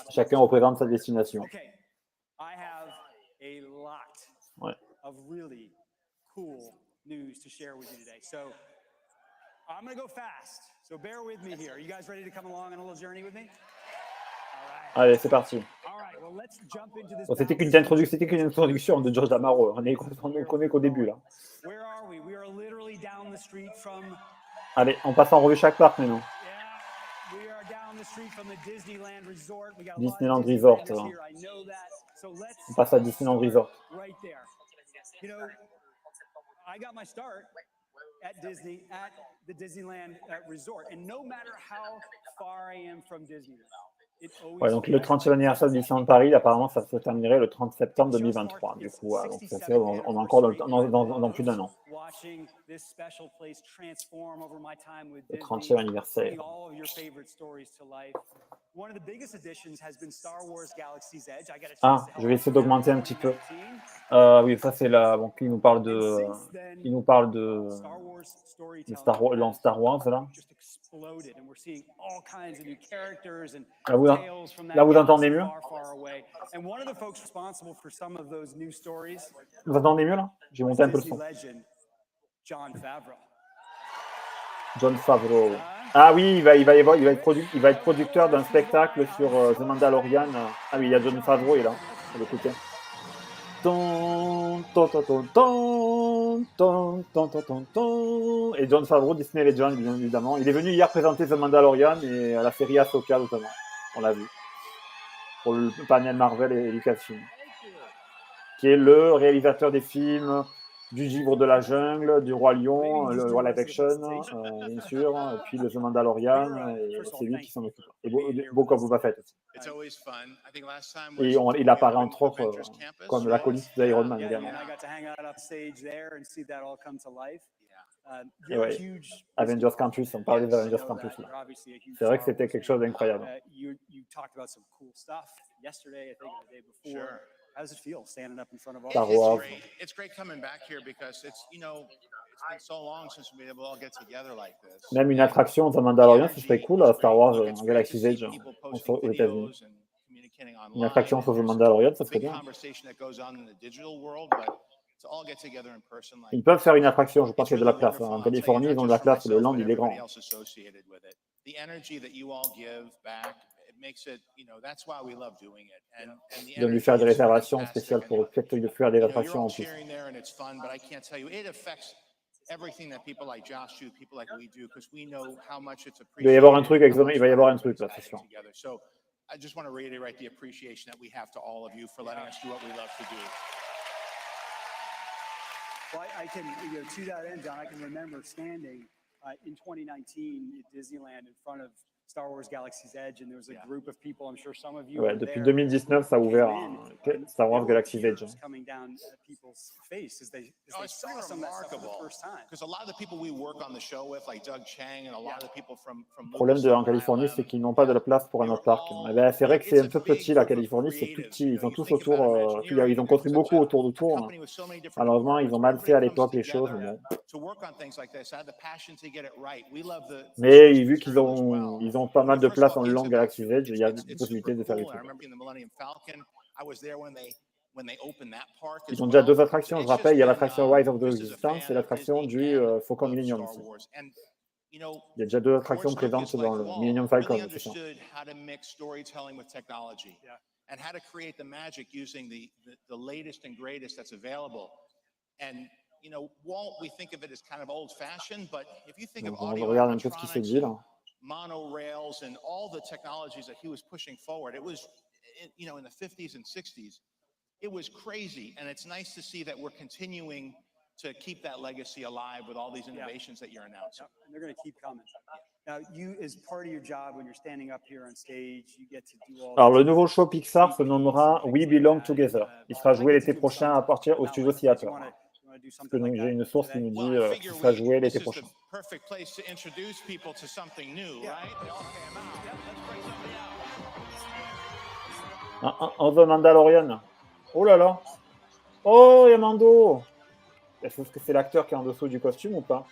Chacun représente sa destination. Ouais. Of really cool news to share with you today. So I'm going to go fast. So bear with me here. Are you guys ready to come along on a little journey with me? Allez, c'est parti. Bon, c'était qu'une introduction de George Amaro. On est qu'au début, là. Allez, on passe en revue chaque parc maintenant. Disneyland Resort. On passe à Disneyland Resort. You know, I got my start at Disney, at the Disneyland Resort, and no matter how far I am from Disneyland, ouais, donc le 30e anniversaire de Disneyland Paris, apparemment, ça se terminerait le 30 septembre 2023. Du coup, donc ça fait, on est encore dans plus d'un an. Le 30e anniversaire. Ah, je vais essayer d'augmenter un petit peu. Oui, ça c'est là. Donc il nous parle de Star Wars là. Là vous entendez mieux? Vous entendez mieux là? J'ai monté un peu le son. John Favreau. Ah oui, il va être producteur d'un spectacle sur The Mandalorian. Ah oui, il y a John Favreau, il est là. On va l'écouter. Et John Favreau, Disney Legend, bien évidemment. Il est venu hier présenter The Mandalorian et la série Ahsoka notamment. On l'a vu. Pour le panel Marvel et Lucasfilm. Qui est le réalisateur des films du Livre de la Jungle, du Roi Lion, le Roi Live Action, bien sûr, et puis le The Mandalorian, et c'est lui qui s'en occupe. Et Book of Boba Fett aussi. Et il apparaît entre autres comme l'acolyte d'Iron Man également. Et ouais, Avengers Campus, on parlait d'Avengers Campus là. C'est vrai que c'était quelque chose d'incroyable. How does it feel standing up in front of all? Star Wars. It's great coming back here because it's been so long since we've been able to all get together like this. Même une attraction The Mandalorian, ce serait cool, Star Wars Galaxy's Edge aux États-Unis. Une attraction sur The Mandalorian, ça serait bien. Ils peuvent faire une attraction, je pense qu'il y a de la place. En Californie, ils ont de la place, le land, il est grand. De lui faire des réservations spéciales pour peut-être lui faire des attractions en plus. Il va y avoir un truc avec il va y avoir un truc là, c'est sûr. I just want to reiterate the appreciation that we have to all of you for letting us do what we love to do. Well, I can, to that end, John, I can remember standing in 2019 at Disneyland in front of Star Wars Galaxy's Edge, and there was a group of people, I'm sure some of you Ouais, were depuis there, 2019, ça a ouvert Star Wars Galaxy's Edge. coming down people's face as they It's saw pretty some of that stuff for the remarkable first time. because a lot of the people we work on the show with, like Doug Chang and a lot of the people from Le problème en Californie, c'est qu'ils n'ont pas de la place pour un autre parc. Eh ben, c'est vrai que c'est un peu petit, la Californie, c'est tout petit. Ils ont tous autour, ils ont construit beaucoup autour du tour. Malheureusement, ils ont mal fait à l'époque les choses. Bon. Mais vu qu'ils ont pas mal de place dans le long Galaxy's Edge, il y a une possibilité de faire des trucs. Ils ont déjà 2 attractions, je rappelle, il y a l'attraction Rise of the Resistance et l'attraction du Faucon Millennium. Il y a déjà 2 attractions présentes dans le Millennium Falcon. C'est ça. And how to create the magic using the latest and greatest that's available. And you know, Walt, we think of it as kind of old-fashioned, but if you think of audio animatronics, monorails, and all the technologies that he was pushing forward, it was, you know, in the 50s and 60s, it was crazy. And it's nice to see that we're continuing to keep that legacy alive with all these innovations that you're announcing. And they're going to keep coming. Now, you, as part of your job, when you're standing up here on stage, you get to do all. Alors, le nouveau show Pixar se nommera We Belong Together. Il sera joué l'été prochain à partir au studio Seattle. Parce que j'ai une source qui nous dit qu'il sera joué l'été prochain. Perfect place to introduce people to something new, right? On the Mandalorian. Oh là là. Oh, il y a Mando. Est-ce que c'est l'acteur qui est en dessous du costume ou pas?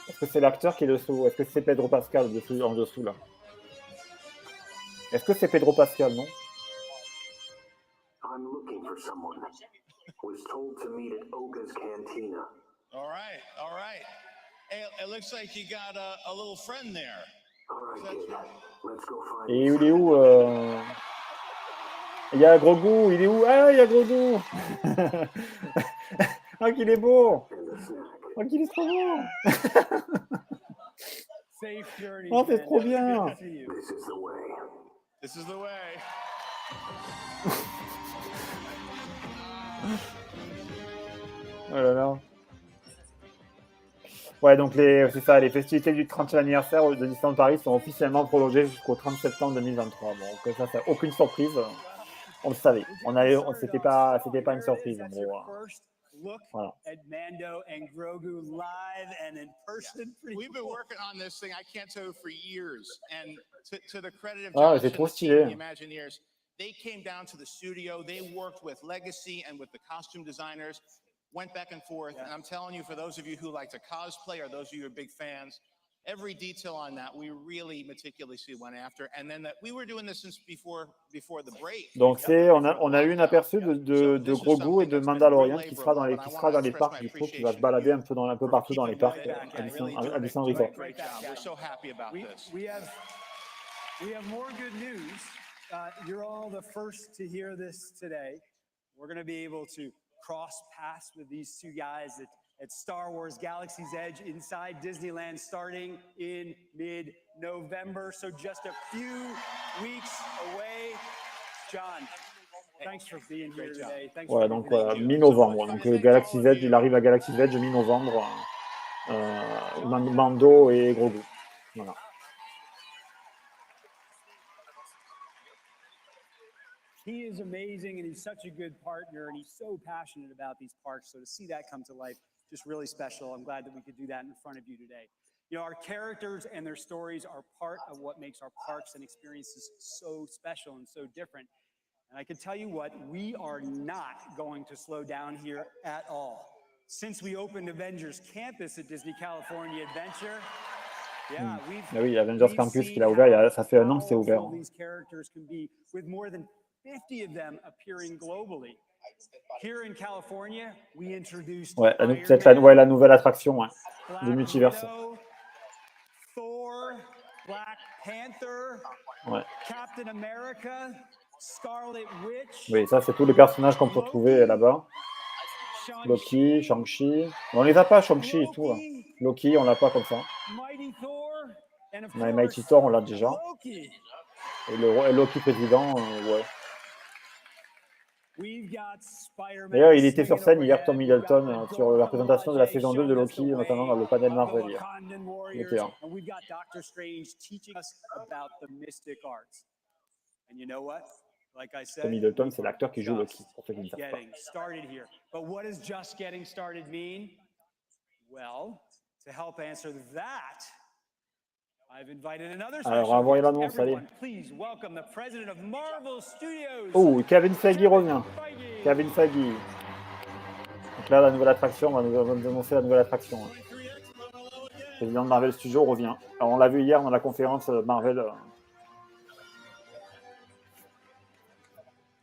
Est-ce que c'est l'acteur qui est dessous? Est-ce que c'est Pedro Pascal en dessous là? Est-ce que c'est Pedro Pascal, non? I'm looking for someone. Was told to meet at Oga's Cantina. All right. Hey, it looks like you got a little friend there. All right, kid. Let's go find. Et il est où Il y a Grogu, il est où? Ah, il y a Grogu. Ah, qu'il est beau. Oh, qu'il est trop beau. Oh, c'est trop bien. This is the way. Oh là là. Ouais, donc c'est ça, les festivités du 30e anniversaire de Disneyland Paris sont officiellement prolongées jusqu'au 30 septembre 2023. Donc ça, c'est aucune surprise. On le savait. C'était pas une surprise en gros. Voilà. We've been working on this thing, I can't tell you, for years. And to the credit of Ah, Josh c'est trop and the team, the stylé. Imagineers, they came down to the studio, they worked with Legacy and with the costume designers, went back and forth. And I'm telling you, for those of you who like to cosplay or those of you who are big fans, every detail on that we really meticulously went after. And then we were doing this since before the break. Donc on a eu un aperçu de Grogu et de Mandalorian qui sera dans les parcs du coup, qui va se balader un peu partout dans les parcs à Disneyland Resort. We're so happy about this. We have more good news. You're all the first to hear this today. We're going to be able to cross paths with these two guys at Star Wars Galaxy's Edge inside Disneyland starting in mid-November. So just a few weeks away. John, thanks for being here today. Thanks Ouais, donc mi-novembre. Donc Galaxy's Edge, il arrive à Galaxy's Edge mi-novembre. Mando et Grogu. Voilà. He is amazing, and he's such a good partner, and he's so passionate about these parks. So to see that come to life, just really special. I'm glad that we could do that in front of you today. You know, our characters and their stories are part of what makes our parks and experiences so special and so different. And I can tell you what, we are not going to slow down here at all. Since we opened Avengers Campus at Disney California Adventure, yeah, Ah oui, Avengers Campus qu'il a ouvert, ça fait un an que c'est ouvert. these characters can be, with more than 50 of them appearing globally. Here in California, we introduced Ouais, peut-être la nouvelle attraction du multiverse. Thor, Black Panther, Ouais. Captain America, Scarlet Witch. Oui, ça c'est tous les personnages qu'on peut retrouver là-bas. Loki, Shang-Chi. On les a pas, Shang-Chi et tout. Là. Loki, on l'a pas comme ça. Mighty Thor, and of Mighty Thor, on l'a déjà. Loki. Et le Loki président, ouais. D'ailleurs, il était sur scène hier, Tom Middleton, sur la présentation de la saison 2 de Loki, notamment dans le panel Marvel hier. Il était là. Tom Middleton, c'est l'acteur qui joue Loki, pour ceux qui ne savent pas. But what does just getting started mean? Well, to help answer that, I've invited another special Alors, envoyez l'annonce, allez. Please welcome the president of Marvel Studios. Oh, Kevin Feige revient. Kevin Feige. Donc là, la nouvelle attraction, on va nous annoncer la nouvelle attraction. Le président de Marvel Studios revient. Alors, on l'a vu hier dans la conférence Marvel.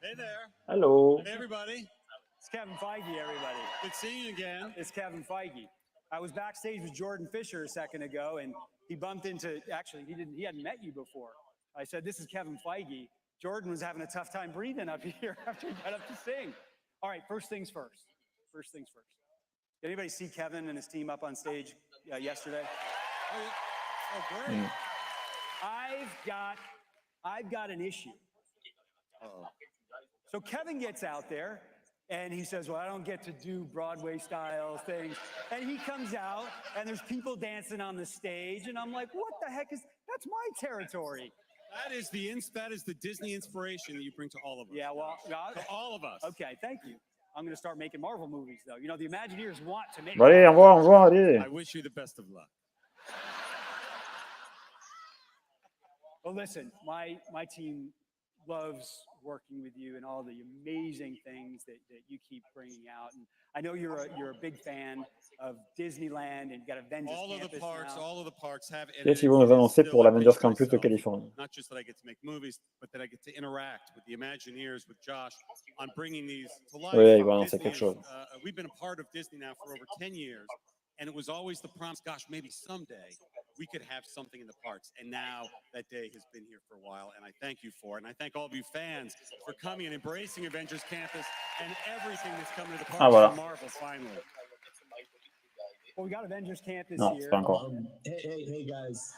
Hey there. Hello. Hey everybody. It's Kevin Feige, everybody. Good seeing you again. It's Kevin Feige. I was backstage with Jordan Fisher a second ago, and he bumped into, actually, he hadn't met you before. I said, this is Kevin Feige. Jordan was having a tough time breathing up here after he got up to sing. All right, first things first. First things first. Did anybody see Kevin and his team up on stage yesterday? Oh, great. I've got an issue. Uh-oh. So Kevin gets out there, and he says, well, I don't get to do Broadway-style things. And he comes out, and there's people dancing on the stage, and I'm like, what the heck is, that's my territory. That is the Disney inspiration that you bring to all of us. Yeah, well, to all of us. Okay, thank you. I'm going to start making Marvel movies, though. You know, the Imagineers want to make... Allez, envoie, allez. I wish you the best of luck. Well, listen, my team loves working with you and all the amazing things that you keep bringing out. And I know you're a big fan of Disneyland, and you've got Avengers Campus now. All of the parks have... Qu'est-ce qu'ils vont nous annoncer pour l'Avengers Campus de Californie? Not just that I get to make movies, but that I get to interact with the Imagineers, with Josh, on bringing these to life. Oui, ils vont annoncer quelque chose. We've been a part of Disney now for over 10 years, and it was always the promise, gosh, maybe someday we could have something in the parks. And now that day has been here for a while, and I thank you for it. And I thank all of you fans for coming and embracing Avengers Campus and everything that's coming to the parks voilà. from Marvel, finally. Well, we got Avengers Campus non, here. c'est pas encore. Hey guys.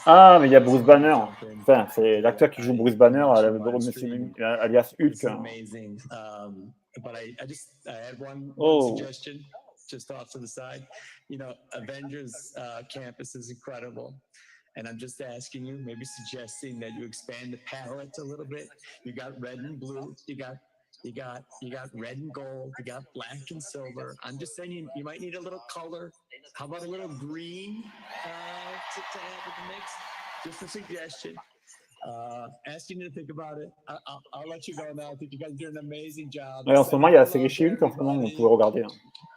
Ah, mais il y a Bruce Banner. Enfin, c'est l'acteur qui joue Bruce Banner, alias Hulk. Amazing. But I had one suggestion. Just off to the side, you know, Avengers Campus is incredible, and I'm just asking you, maybe suggesting that you expand the palette a little bit. You got red and blue, you got red and gold, you got black and silver. I'm just saying you might need a little color. How about a little green to add to the mix? Just a suggestion. Asking you to think about it. I'll let you go now. I think you guys are doing an amazing job. Ouais, en ce moment, il y a la série She-Hulk, en ce moment, vous pouvez regarder. Hein.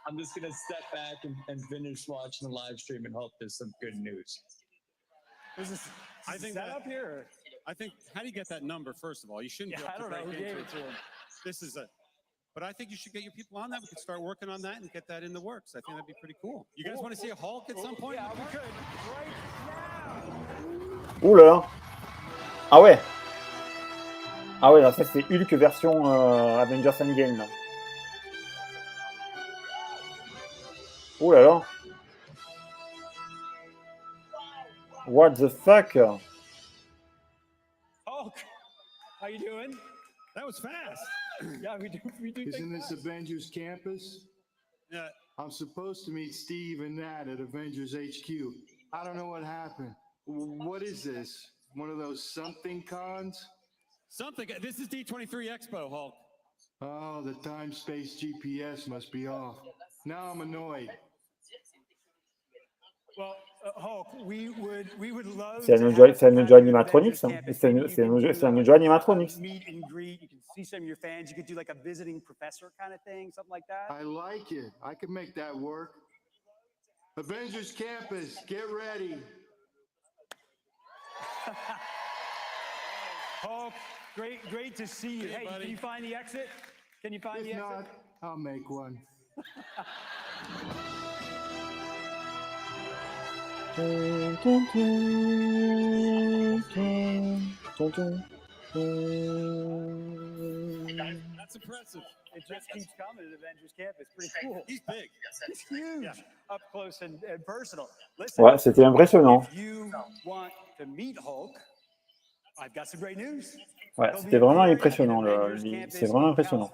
I'm just going to step back and finish watching the live stream and hope there's some good news. I think that up here. I think, how do you get that number, first of all? You shouldn't be able to break into it. This is but I think you should get your people on that. We could start working on that and get that in the works. I think that'd be pretty cool. You guys want to see a Hulk at some point? Yeah, we could. Right now. Ouh là là. Ah ouais. Ah ouais, là, ça c'est Hulk version Avengers Endgame. Là. Ouh là là. What the fuck? Hulk, how you doing? That was fast. Yeah, we do. Isn't this Avengers Campus? Yeah. I'm supposed to meet Steve and Nat at Avengers HQ. I don't know what happened. What is this? One of those something cons? Something. This is D23 EXPO, Hulk. Oh, the time-space GPS must be off. Now I'm annoyed. Well, Hulk, we would love. C'est un jeu animatronics. Hein. C'est un jeu animatronics. Meet and greet. You can see some of your fans. You could do like a visiting professor kind of thing, something like that. I like it. I could make that work. Avengers Campus, get ready. Hulk, great to see you. Hey, can you find the exit? Can you find the exit? If not, I'll make one. That's impressive. It just keeps coming at Avengers Campus. Pretty cool. He's big. He's huge. Yeah. Up close and personal. Listen, Ouais, c'était impressionnant. if you want to meet Hulk, I've got some great news. Ouais, c'était vraiment impressionnant. C'est vraiment impressionnant.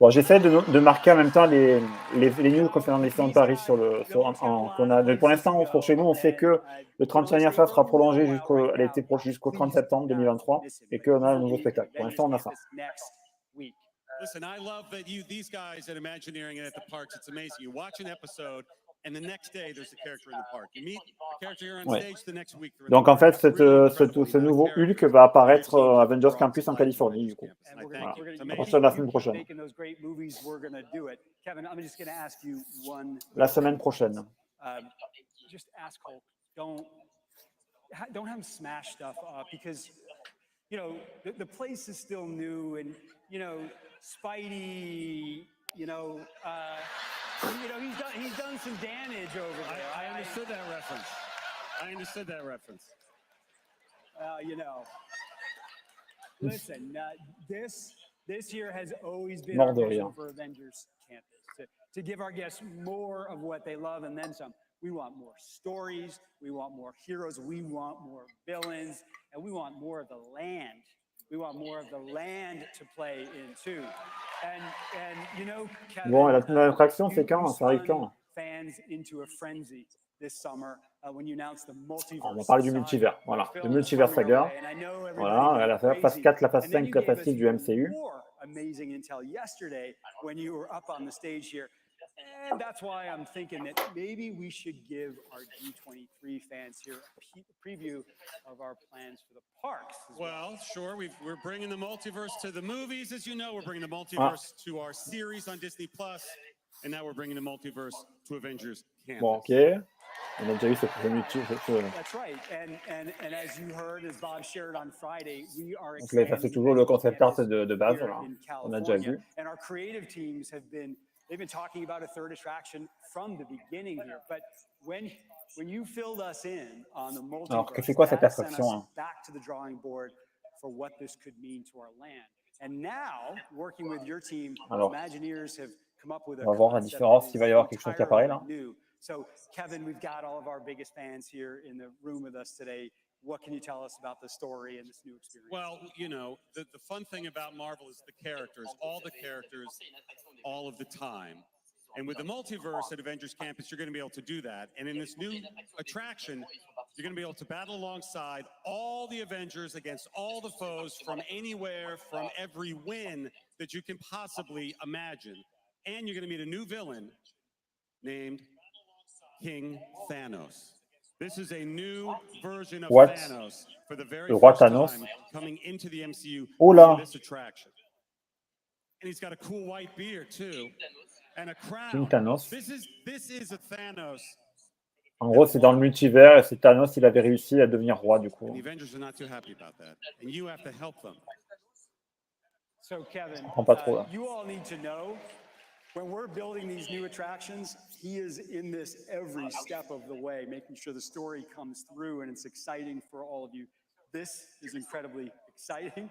Bon, j'essaie de marquer en même temps les news concernant Disneyland Paris qu'on a. Pour l'instant, pour chez nous, on sait que le 30e anniversaire sera prolongé jusqu'au 30 septembre 2023 et qu'on a un nouveau spectacle. Pour l'instant, on a ça. Listen, I love that these guys at Imagineering and at the parks, it's amazing. You watch an episode, and the next day there's a character in the park. You meet a character here on stage, the next week. Donc en fait, ce nouveau Hulk va apparaître à Avengers Campus en Californie, du coup. Voilà. À partir de la semaine prochaine. La semaine prochaine. Just ask Hulk, don't have him smash stuff up because, you know, the place is still new and, you know, Spidey, he's done some damage over there. I understood that reference. Listen, this year has always been Mort our de mission rire. for Avengers Campus to give our guests more of what they love and then some. We want more stories, we want more heroes, we want more villains, and we want more of the land. We want more of the land to play in too. And you know, Kevin, Bon, la attraction, c'est quand? Ça arrive quand? Fans into a frenzy this summer when you announced the multiverse. On va parler du multivers, voilà. Le multivers saga. Voilà, la phase 4, la phase 5, la phase 6 du MCU. Amazing intel yesterday when you were up on the stage here. And that's why I'm thinking that maybe we should give our D23 fans here a preview of our plans for the parks. Well, sure. We're bringing the multiverse to the movies, as you know. We're bringing the multiverse to our series on Disney Plus, and now we're bringing the multiverse to Avengers Campus. Bon, ok. On a déjà eu ce multivers. That's right. And as you heard, as Bob shared on Friday, we are. Donc là, c'est toujours le concept art de base, voilà. On a déjà vu. And our creative teams they've been talking about a third attraction from the beginning here, but when you filled us in on the multiverse, alors, c'est quoi cette that sent attraction, us hein? back to the drawing board for what this could mean to our land. And now, working with your team, Alors, Imagineers have come up with a on va voir la différence, s'il va y avoir quelque chose qui apparaît là. new. So, Kevin, we've got all of our biggest fans here in the room with us today. What can you tell us about the story and this new experience? Well, you know, the fun thing about Marvel is the characters, all the characters, all of the time. And with the multiverse at Avengers Campus, you're going to be able to do that. And in this new attraction, you're going to be able to battle alongside all the Avengers against all the foes from anywhere, from every win that you can possibly imagine. And you're going to meet a new villain named King Thanos. This is a new version of Thanos for the very first time coming into the MCU for this attraction. And he's got a cool white beard too. And a crown. King Thanos. This is a Thanos. En gros, c'est dans le multivers et c'est Thanos, il avait réussi à devenir roi du coup. And the Avengers are not too happy about that. And you have to help them. So Kevin, you all need to know when we're building these new attractions, he is in this every step of the way, making sure the story comes through and it's exciting for all of you. This is incredibly exciting.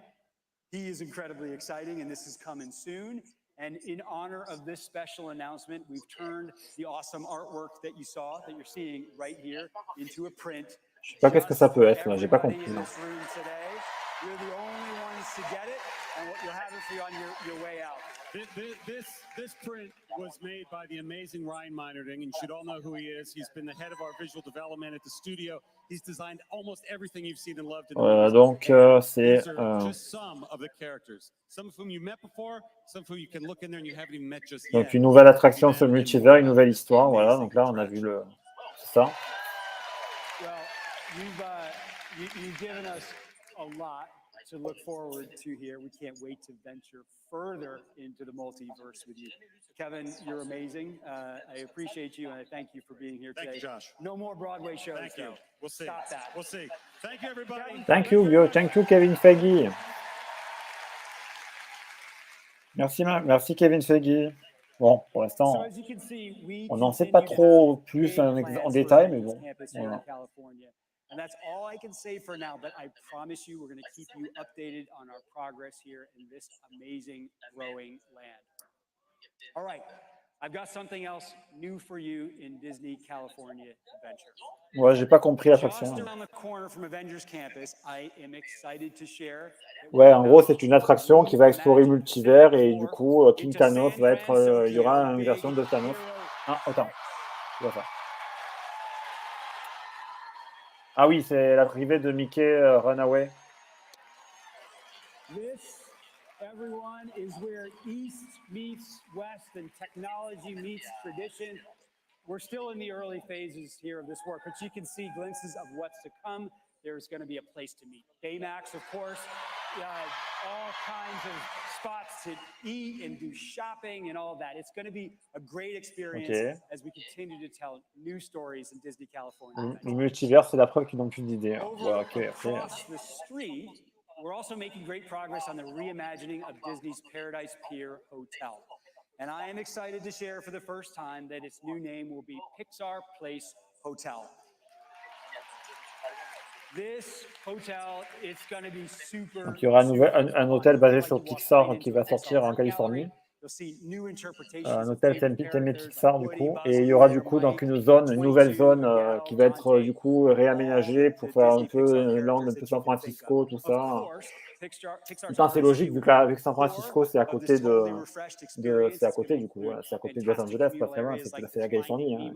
He is incredibly exciting, and this is coming soon. And in honor of this special announcement, we've turned the awesome artwork that you saw, that you're seeing right here, into a print. Je sais pas qu'est-ce que ça peut être, là, j'ai pas compris. You're the only ones to get it, and you'll have it for you on your way out. This print was made by the amazing Ryan Meinerding, and you should all know who he is. He's been the head of our visual development at the studio. He's designed almost everything you've seen and loved. Donc c'est just some of the characters, some of whom you met before, some of whom you can look in there and you haven't even met just yet. donc une nouvelle attraction sur le multivers, une nouvelle histoire, voilà. Donc là, on a vu ça. Well, you've given us a lot to look forward to here. We can't wait to venture further into the multiverse with you. Kevin, you're amazing. I appreciate you, and I thank you for being here today. Thank you, Josh. No more Broadway shows. Thank you. We'll see. Stop that. We'll see. Thank you, everybody. Thank you, Kevin Feige. Merci Kevin Feige. Bon, pour l'instant, on n'en sait pas trop plus en détail, mais bon. Voilà. And that's all I can say for now, but I promise you we're going to keep you updated on our progress here in this amazing growing land. All right, I've got something else new for you in Disney California Adventure. Ouais, j'ai pas compris l'attraction. Just around the corner from Avengers Campus, I am excited to share. Ouais, en gros, c'est une attraction qui va explorer le multivers et du coup, King Thanos va être. Il y aura une version de Thanos. Ah, attends. Je vois ça. Ah oui, c'est l'arrivée de Mickey Runaway. This, everyone, is where East meets West and technology meets tradition. We're still in the early phases here of this work, but you can see glimpses of what's to come. There's going to be a place to meet Baymax, of course, all kinds of spots to eat and do shopping and all of that. It's going to be a great experience as we continue to tell new stories in Disney California. Le multivers, c'est la preuve qu'ils n'ont plus d'idées. Ouais, Across the street, we're also making great progress on the reimagining of Disney's Paradise Pier Hotel. And I am excited to share for the first time that its new name will be Pixar Place Hotel. This hotel, it's going to be super. Donc il y aura un hôtel basé sur Pixar qui va sortir en Californie. Un hôtel thème Pixar du coup. Et il y aura du coup donc une nouvelle zone qui va être du coup réaménagée pour faire un peu land, un peu San Francisco, tout ça. C'est logique vu que San Francisco c'est à côté c'est à côté du coup, c'est à côté de Los Angeles, pas très loin, c'est la Californie. Hein,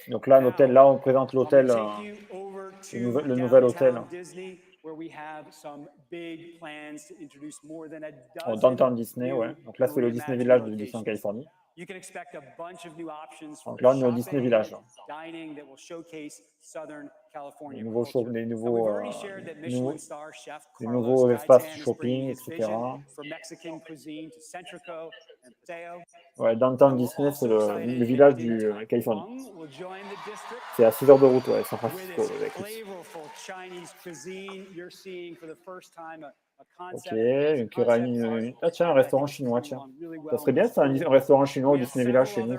donc là, l'hôtel, là, on présente l'hôtel, le nouvel hôtel. Au Downtown Disney, ouais. Donc là, c'est le Disney Village de Disneyland Californie. Donc là, on est au Disney Village. Les nouveaux espaces shopping, etc. Ouais, Downtown Disney, c'est le village du Californie. C'est à 6 heures de route, ouais, San Francisco. Ok, donc il y aura ah tiens, un restaurant chinois, tiens. Ça serait bien ça, un restaurant chinois au Disney Village chez nous.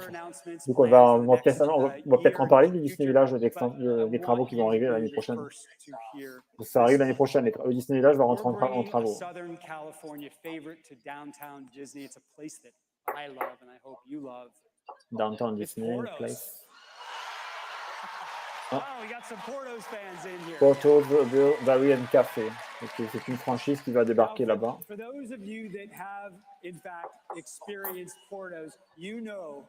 Donc on va peut-être en parler du Disney Village, des travaux qui vont arriver l'année prochaine. Ça arrive l'année prochaine, le Disney Village va rentrer en travaux. Downtown Disney Place. Portos Variant Café. Okay, c'est une franchise qui va débarquer là-bas. For those of you that have, in fact, experienced Portos, you know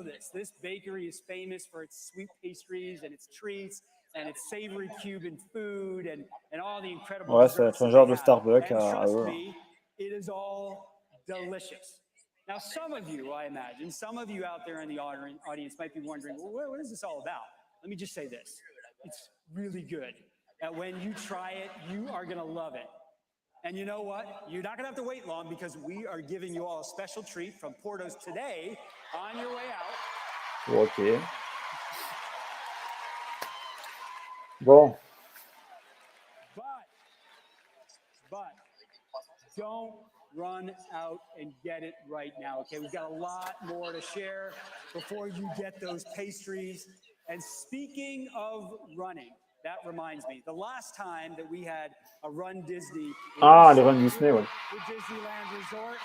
this. This bakery is famous for its sweet pastries and its treats and its savory Cuban food and all the incredible. Ouais, c'est un genre de Starbucks à eux. It is all delicious. Now, some of you, I imagine, some of you out there in the audience might be wondering, well, what is this all about? Let me just say this. It's really good. And when you try it, you are going to love it. And you know what? You're not going to have to wait long because we are giving you all a special treat from Portos today on your way out. Ok. Bon. But don't run out and get it right now, okay? We've got a lot more to share before you get those pastries. And speaking of running, that reminds me, the last time that we had a Run Disney. Ah, les Run Disney, ouais. Disneyland Resort.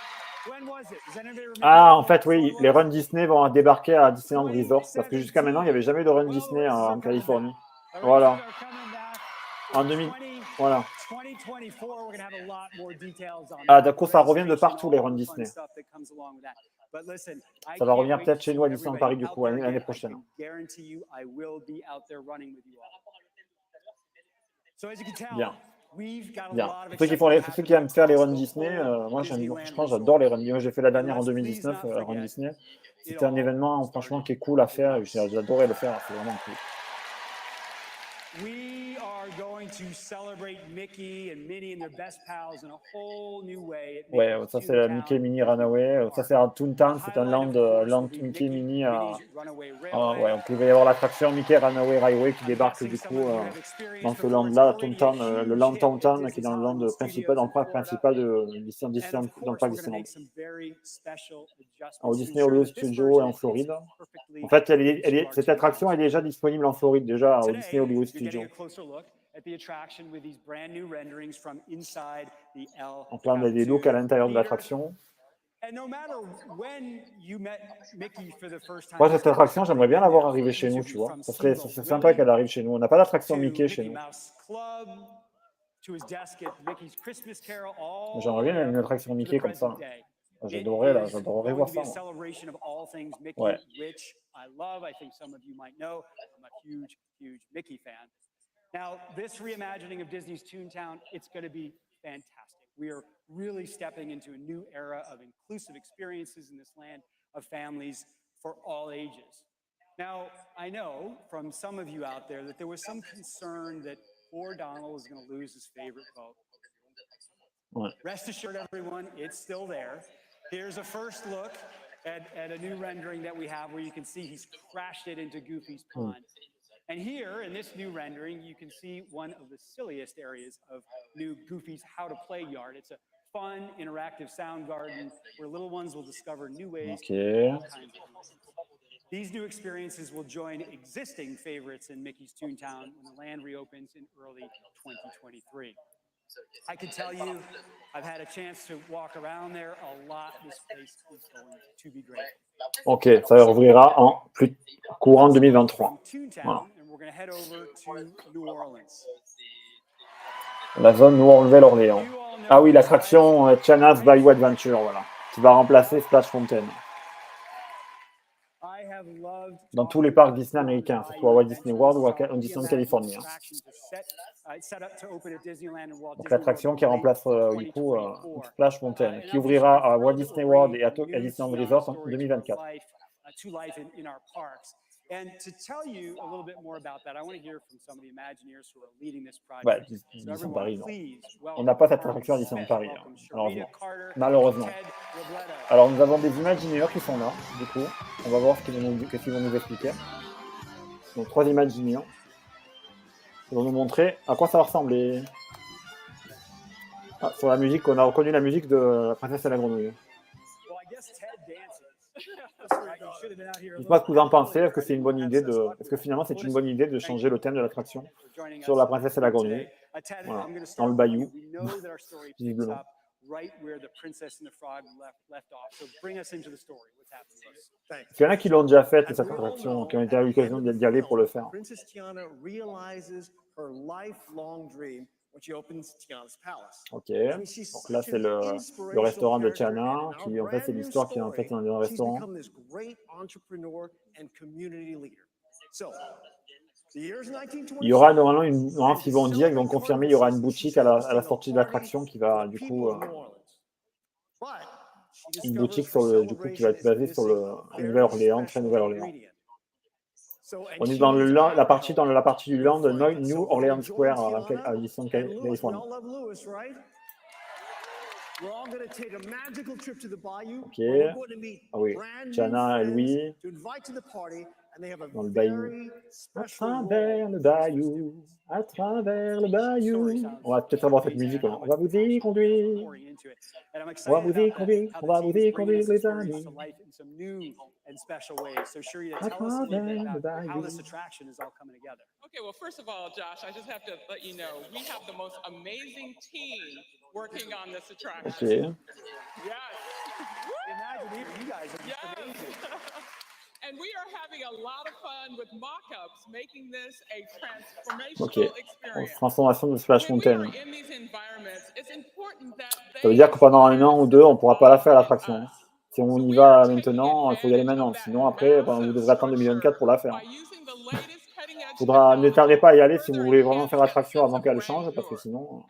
When was it? Does anybody remember? Ah, en fait, oui, les Run Disney vont débarquer à Disneyland Resort parce que jusqu'à maintenant, il n'y avait jamais de Run Disney en Californie. Voilà. En 2000, voilà. Ah, d'accord, ça revient de partout, les Run Disney. Ça va revenir peut-être chez nous à Disneyland Paris, du coup, l'année prochaine. Bien. Bien. Pour ceux qui aiment faire les Run Disney, moi, je pense j'adore les Run Disney. Moi, j'ai fait la dernière en 2019, Run Disney. C'était un événement, franchement, qui est cool à faire. J'adorais le faire, c'est vraiment cool. We are going to celebrate Mickey and Minnie and their best pals in a whole new way. Ouais, ça c'est Mickey Minnie Runaway. Ça c'est à Toontown, c'est un land Mickey Minnie. Ouais, donc il va y avoir l'attraction Mickey Runaway Railway qui débarque du coup dans ce land-là, Toontown, le land Toontown qui est dans le land principal, dans le parc principal de Disneyland, dans le parc Disneyland. Au Disney Hollywood Studios et en Floride. En fait, cette attraction est déjà disponible en Floride, déjà au Disney Hollywood Studios. at the attraction with these brand new renderings from inside the L. Donc là, on a des looks à l'intérieur de l'attraction. And no matter when you met Mickey for the first time, Moi, cette attraction, j'aimerais bien la voir arriver chez nous, tu vois. Ça serait sympa qu'elle arrive chez nous. On n'a pas d'attraction Mickey chez nous. J'aimerais bien une attraction Mickey comme ça. J'adorerais voir ça. Ouais. Now, this reimagining of Disney's Toontown, it's going to be fantastic. We are really stepping into a new era of inclusive experiences in this land of families for all ages. Now, I know from some of you out there that there was some concern that poor Donald was going to lose his favorite boat. Ouais. Rest assured, everyone, it's still there. Here's a first look at a new rendering that we have where you can see he's crashed it into Goofy's pond. And here, in this new rendering, you can see one of the silliest areas of new Goofy's How to Play yard. It's a fun, interactive sound garden where little ones will discover new ways to do all kinds of things. These new experiences will join existing favorites in Mickey's Toontown when the land reopens in early 2023. I can tell you, I've had a chance to walk around there a lot. This place is going to be great. Ok, ça rouvrira en courant 2023. Voilà. La zone Nouvelle-Orléans. Ah oui, l'attraction Chana's Bayou Adventure, voilà, qui va remplacer Splash Mountain. Dans tous les parcs Disney américains, que ce soit Walt Disney World ou à Disneyland Californie. Donc l'attraction qui remplace du coup Splash Mountain, qui ouvrira à Walt Disney World et à Disneyland Resort en 2024. And to tell you a little bit more about that, I want to hear from some of the Imagineers who are leading this project. Ouais, Disneyland Paris, non. On n'a pas cette attraction à Disneyland Paris, malheureusement. Alors, nous avons des Imagineers qui sont là, du coup. On va voir ce qu'ils vont nous expliquer. Donc, 3 Imagineers. Ils vont nous montrer à quoi ça va ressembler. Ah, sur la musique, on a reconnu la musique de La Princesse et la Grenouille. Dites-moi ce que vous en pensez. Est-ce que c'est une bonne idée Est-ce que finalement c'est une bonne idée de changer le thème de l'attraction sur La Princesse et la Grenouille, voilà, dans le bayou, visiblement. Il y en a qui l'ont déjà fait, cette attraction, qui ont été à l'occasion d'y aller pour le faire. Ok, donc là c'est le restaurant de Tiana, qui en fait c'est l'histoire qui est en fait dans un restaurant. Il y aura normalement s'ils vont dire, ils vont confirmer, il y aura une boutique à la sortie de l'attraction qui va du coup une boutique qui va être basée sur le Nouvelle-Orléans, très Nouvelle-Orléans. On est dans la partie du land de New Orleans Square à Disneyland Californie. Ok. Ah oui. Tiana et Louis dans le bayou. À travers le bayou. À travers le bayou. On va peut-être avoir cette musique. On va vous y conduire. On va vous y conduire. On va vous y conduire, les amis. À travers le bayou. Okay, well, first of all, Josh, I just have to let you know we have the most amazing team working on this attraction. Okay. Yes. You guys are just amazing. And we are having a lot of fun with mock-ups, making this a transformational experience. Transformation de Splash Mountain. Ça veut dire que pendant 1 an ou 2, on ne pourra pas la faire l'attraction. Si on y va maintenant, il faut y aller maintenant. Sinon, après, vous devrez attendre 2024 pour la faire. Ne tardez pas à y aller si vous voulez vraiment faire l'attraction avant qu'elle change, parce que sinon...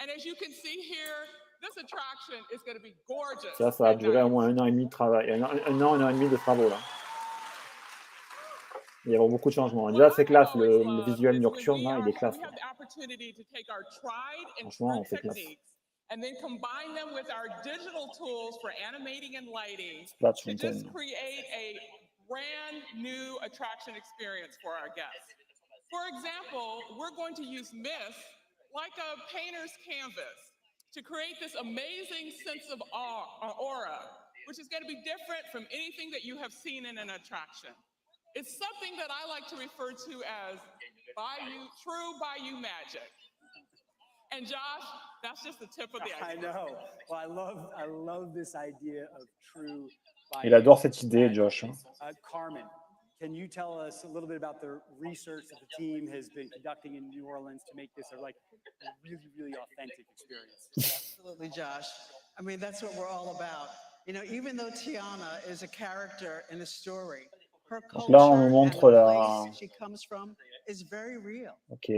Ça va durer au moins 1 an et demi de travail. 1 an et demi de travaux, là. Il y aura beaucoup de changements. Déjà, c'est classe. Le visuel nocturne, là, il est classe. Franchement, c'est classe. And then combine them with our digital tools for animating and lighting to just create a brand new attraction experience for our guests. For example, we're going to use myth like a painter's canvas to create this amazing sense of aura, which is going to be different from anything that you have seen in an attraction. It's something that I like to refer to as true Bayou magic. And Josh, that's just the tip of the I iceberg. know. Well, I love this idea of true. Il adore cette idée, Josh. Carmen, can you tell us a little bit about the research that the team has been conducting in New Orleans to make this a really, really authentic experience? Absolutely, Josh. I mean, that's what we're all about. You know, even though Tiana is a character in the story, her Donc là, on culture nous and montre the la... place she comes from is very real. Ok.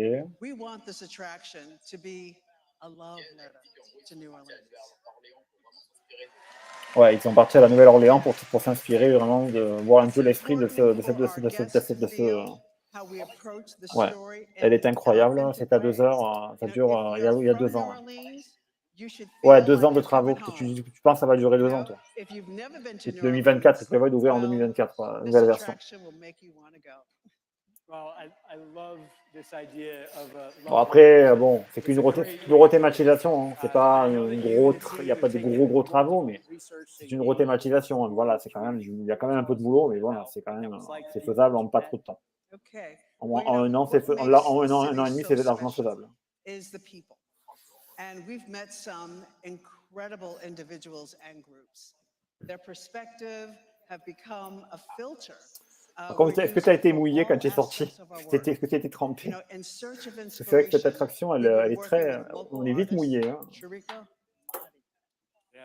We want this attraction to be a love letter to New Orleans. Ouais, ils sont partis à la Nouvelle-Orléans pour s'inspirer vraiment de voir un peu l'esprit de ce. Ouais, elle est incroyable. C'est à 2 heures. Ça dure. Il y a 2 ans. Ouais, 2 ans de travaux. Tu penses que ça va durer 2 ans, toi. Et 2024, ils prévoient d'ouvrir en 2024, nouvelle version. Bon, après, bon, c'est qu'une rethématisation. Hein. C'est pas il n'y a pas de gros travaux, mais c'est une rethématisation. Hein. Voilà, c'est quand même, il y a quand même un peu de boulot, mais voilà, c'est quand même, c'est faisable en pas trop de temps. En un an, un an et demi, c'est largement faisable. And we've met some incredible individuals and groups. Their perspective have become a filter. Est-ce que tu as été mouillé quand tu es sorti? Est-ce que tu as été trempé? C'est vrai que cette attraction, elle est très... On est vite mouillé. Hein.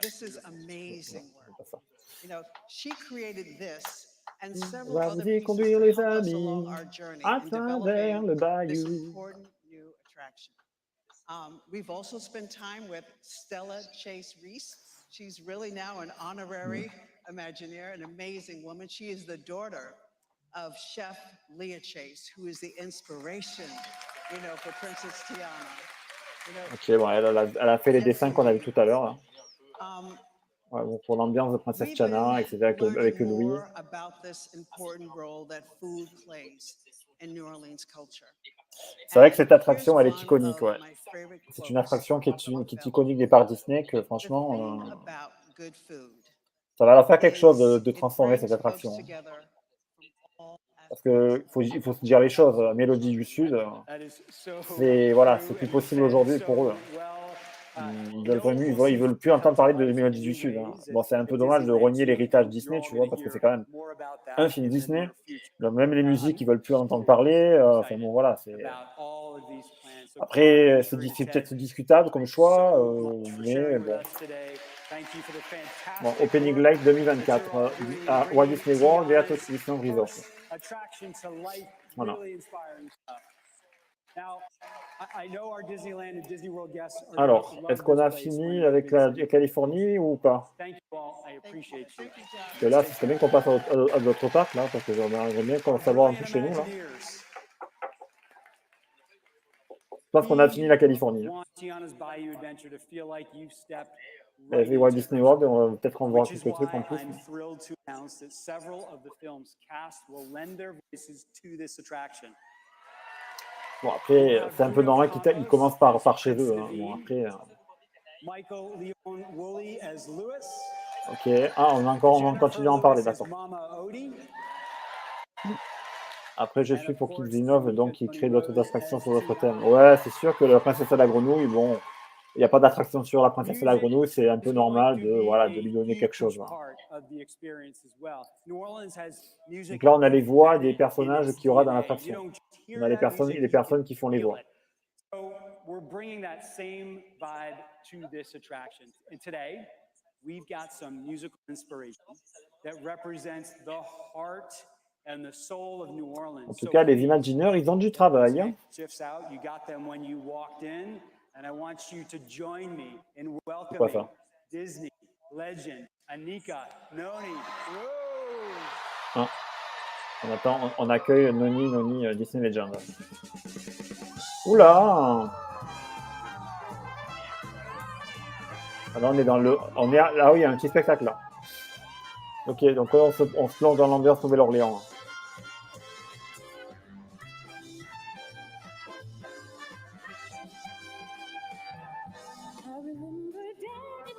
This is amazing work. You know, she created this and several other pieces to help us along our journey in developing this important new attraction. We've also spent time with Stella Chase Reese. She's really now an honorary Imagineer, an amazing woman. She is the daughter of Chef Leah Chase, who is the inspiration, you know, for Princess Tiana. You know, ok, bon, elle a fait les dessins qu'on a vus tout à l'heure. Ouais, bon, pour l'ambiance de Princesse Tiana, etc., avec Louis. C'est vrai que cette attraction, elle est iconique, ouais. C'est une attraction qui est iconique des parcs Disney, que franchement, ça va leur faire quelque chose de transformer cette attraction. Parce qu'il faut se dire les choses, Mélodie du Sud, c'est plus possible aujourd'hui pour eux. Ils veulent plus entendre parler de Mélodie du Sud. Hein. Bon, c'est un peu dommage de renier l'héritage Disney, tu vois, parce que c'est quand même un film Disney. Donc, même les musiques, ils veulent plus entendre parler. Enfin bon, voilà. Après, c'est peut-être discutable comme choix, mais bon. Bon, Opening Light 2024 à Walt Disney World et à Toutes, Disneyland Resort. Voilà. Alors, est-ce qu'on a fini avec la Californie ou pas? Parce que là, ce serait bien qu'on passe à d'autres parcs, là, parce que j'aimerais bien qu'on savoir un peu chez nous, là. Je pense qu'on a fini la Californie. Et Walt Disney World, on va peut-être en voir quelques trucs en plus. Bon, après, c'est un peu normal qu'ils commencent par chez eux. Hein. Bon, après. Ok. Ah, on va continuer à en parler, d'accord. Après, je suis pour qu'ils innovent, donc qu'ils créent d'autres attractions sur d'autres thèmes. Ouais, c'est sûr que la princesse à la grenouille, bon, il n'y a pas d'attraction sur la princesse à la grenouille, c'est un peu normal de lui donner quelque chose. Voilà. Donc là, on a les voix des personnages qu'il y aura dans l'attraction. On a les personnes qui font les voix. We're bringing that same vibe to this attraction. And today, we've got some musical inspiration that represents the heart and the soul of New Orleans. En tout cas, les imagineurs, ils ont du travail. Hein. You got them when you walked in, and I want you to join me in welcoming Disney legend Anika Noni. Ah. On accueille Noni Disney Legend. Oula! Alors là, oui, il y a un petit spectacle là. Ok, donc on se plonge dans l'ambiance Nouvelle-Orléans.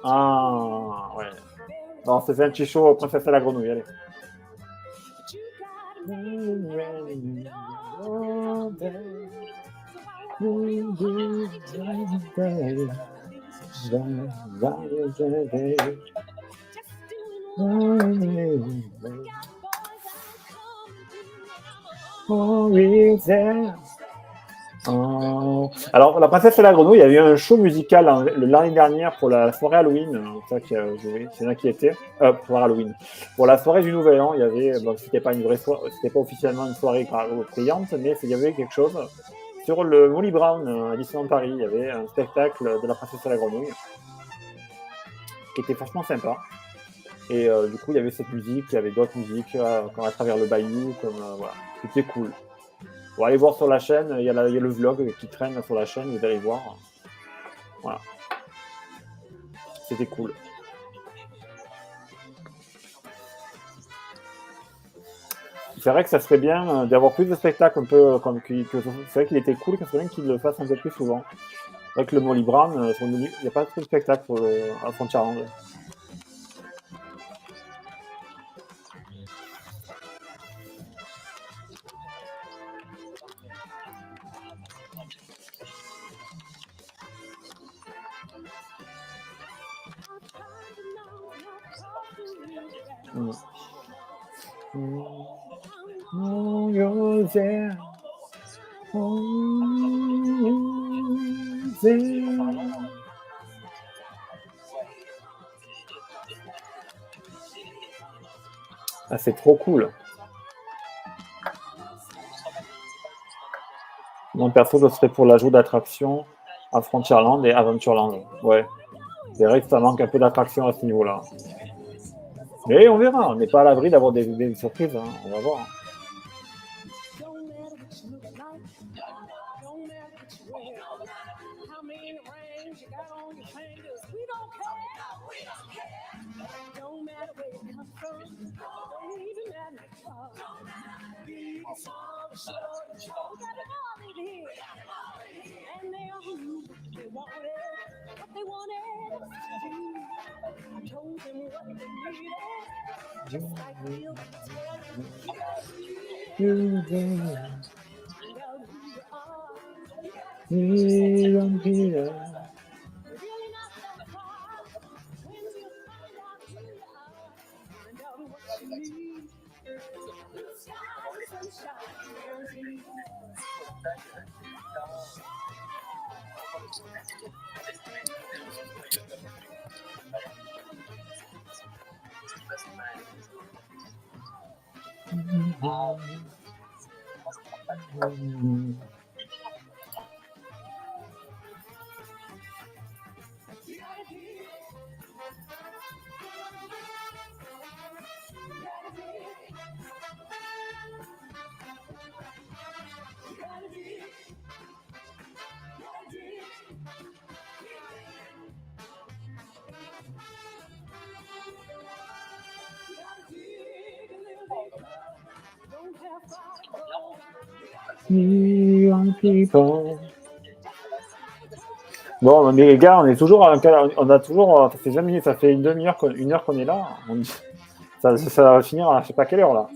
Ah, ouais. Bon, on se fait un petit show Princesse à la grenouille, allez. Alors, La Princesse et la Grenouille, il y a eu un show musical l'année dernière pour la soirée Halloween. C'est ça qui a joué, c'est là qui était. Pour Halloween. Pour la soirée du Nouvel An, il y avait, bon, c'était pas une vraie soirée, c'était pas officiellement une soirée payante, mais il y avait quelque chose. Sur le Molly Brown à Disneyland Paris, il y avait un spectacle de La Princesse et la Grenouille qui était franchement sympa. Et du coup, il y avait cette musique, il y avait d'autres musiques, comme à travers le bayou, voilà. C'était cool. Bon, allez voir sur la chaîne, il y a le vlog qui traîne sur la chaîne, vous allez voir. Voilà. C'était cool. C'est vrai que ça serait bien d'avoir plus de spectacles un peu comme c'est vrai qu'il était cool, que c'est bien qu'il le fasse un peu plus souvent. C'est vrai que le Molly Brown, il n'y a pas trop de spectacles à Frontierland. Oh, you're there. Oh, there. Ah, c'est trop cool. Mon perso, ce serait pour l'ajout d'attractions à Frontierland et Adventureland. Ouais. C'est vrai que ça manque un peu d'attraction à ce niveau-là. Mais on verra, on n'est pas à l'abri d'avoir des surprises, hein. On va voir. Bon, mais les gars, on est toujours on a toujours, ça fait 20 minutes, ça fait une demi-heure, une heure qu'on est là. Ça va finir à je sais pas quelle heure là.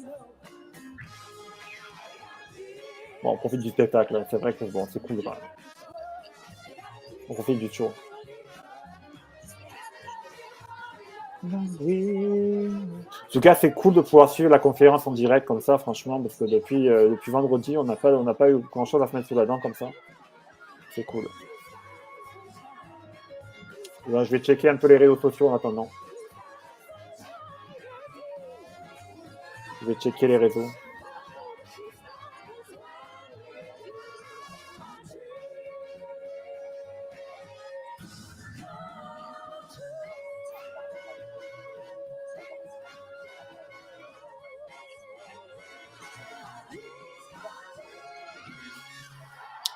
Bon, on profite du spectacle, c'est vrai que bon, c'est cool quand même. On profite du show. En tout cas, c'est cool de pouvoir suivre la conférence en direct comme ça, franchement, parce que depuis vendredi, on n'a pas eu grand-chose à se mettre sous la dent comme ça. C'est cool. Là, je vais checker un peu les réseaux sociaux en attendant. Je vais checker les réseaux.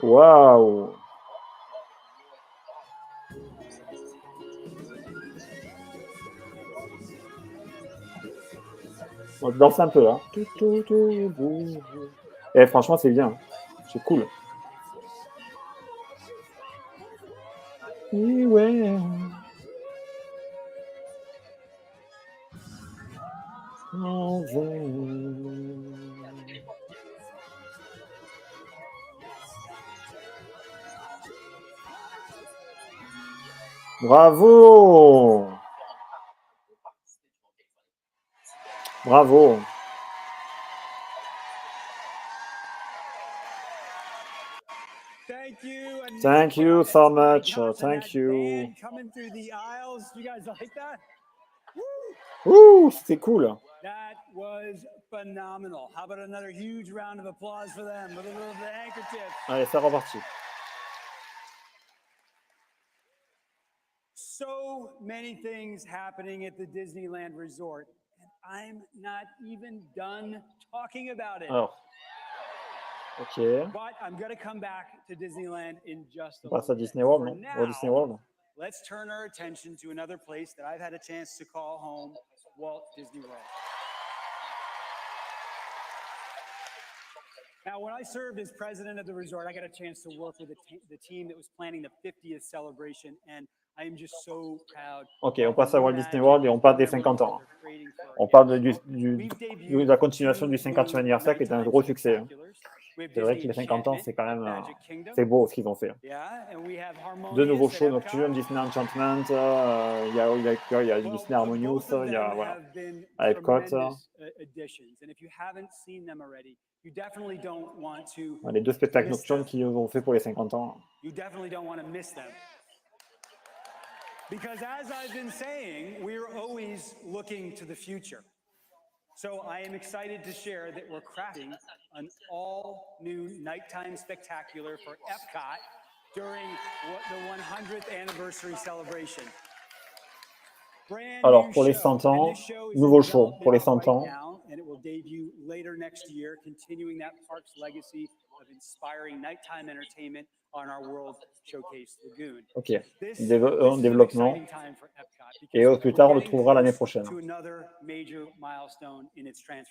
Waouh! On danse un peu, hein. Et franchement, c'est bien. C'est cool. Oui, ouais. Bravo! Bravo! Thank you so much. Thank you. Coming through the aisles. You guys like that? Ouh, c'était cool. That was phenomenal. How about another huge round of applause for them with a little bit of handkerchief. Allez, c'est reparti. So many things happening at the Disneyland Resort, and I'm not even done talking about it. Alors. Ok. But I'm going to come back to Disneyland in just a On passe à little Disney bit. World, For non? now, Walt Disney World. let's turn our attention to another place that I've had a chance to call home, Walt Disney World. Now, when I served as president of the resort, I got a chance to work with the team that was planning the 50th celebration, and I am just so proud. Ok, on passe à Walt Disney World et on parle des 50 ans. On parle de la continuation du 50e anniversaire qui est un gros succès. Hein. C'est vrai que les 50 ans, c'est quand même c'est beau ce qu'ils ont fait. De nouveaux shows nocturnes, Disney Enchantment, il y a Disney Harmonious, il y a voilà, à Epcot. Les deux spectacles nocturnes qu'ils ont fait pour les 50 ans. Because as I've been saying, we're always looking to the future. So I am excited to share that we're crafting an all-new nighttime spectacular for Epcot during the 100th anniversary celebration. Alors, pour les 100 ans, nouveau show pour les 100 ans. And it will debut later next year, continuing that park's legacy of inspiring nighttime entertainment on our World Showcase Lagoon. Ok, en développement. Et plus tard, on le trouvera l'année prochaine.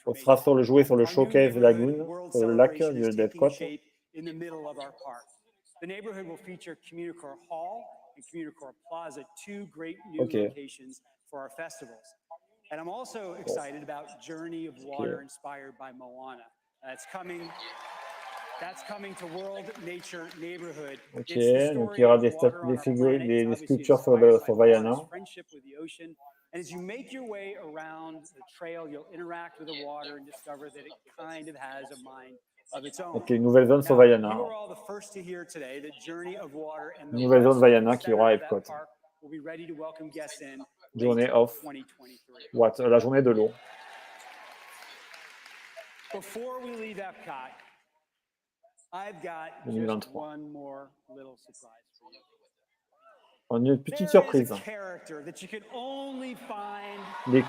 On sera sur le jouet sur le Showcase Lagoon, sur le lac d'Epcot. The neighborhood will feature Communicore Hall and Communicore Plaza, two great new locations for our festivals. And I'm also excited about Journey of Water inspired by Moana. That's coming to World Nature Neighborhood. Ok, donc il y aura des sculptures sur Vaiana. And as you make your way around the trail, you'll interact with the water and discover that it kind of has a mind of its own. Ok, une nouvelle zone sur Vaiana. You are all the first to hear today that Journey of Water and the nouvelle zone Vaiana qui aura à Epcot. Will be ready to welcome guests in Journée off. What? La journée de l'eau. Before we leave Epcot, I've got just one more little surprise for you. Une petite surprise. Des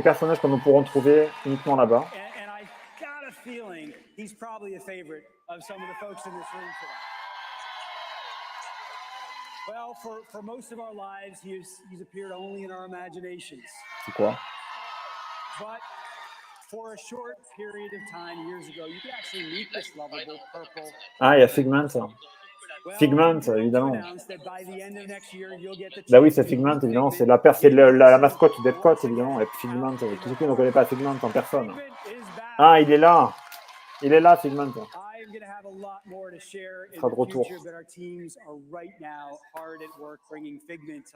personnages que nous pourrons trouver uniquement là-bas. And I got a feeling he's probably a favorite of some of the folks in this room today. Well, for most of our lives, he's appeared only in our imaginations. C'est quoi? But for a short period of time, years ago, you could actually meet this lovable purple. Ah, il y a Figment. Figment, évidemment. Bah oui, c'est Figment, évidemment. C'est la mascotte d'Epcot, évidemment. Et Figment, qui ne connaît pas Figment en personne. Ah, il est là. Il est là, Figment. Il sera de retour.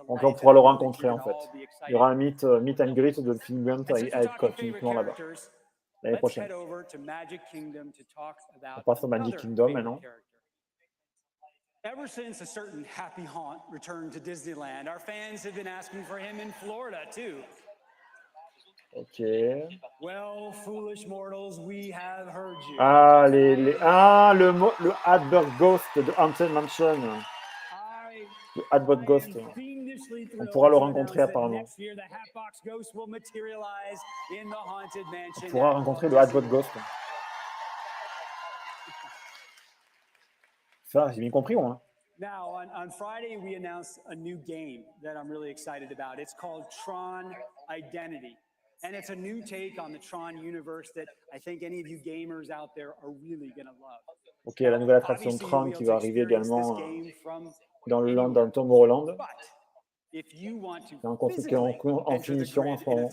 Donc on pourra le rencontrer, en fait. Il y aura un meet and greet de Figment à Epcot, uniquement là-bas. L'année prochaine. On passe au Magic Kingdom maintenant. Ever since a certain happy haunt returned to Disneyland, our fans have been asking for him in Florida too. Ok. Well, foolish mortals, we have heard you. Ah, le Hadberg Ghost de Haunted Mansion. Le Hadberg Ghost. On pourra le rencontrer apparemment. On pourra rencontrer le Hadberg Ghost. Ça, j'ai bien compris, moi. Now, on Friday, we announced a new game that I'm really excited about. It's called Tron Identity. And it's a new take on the Tron universe that I think any of you gamers out there are really going to love. Ok, la nouvelle attraction Tron qui va arriver également dans le land, dans le Tomorrowland. C'est en construction, en finition en ce moment.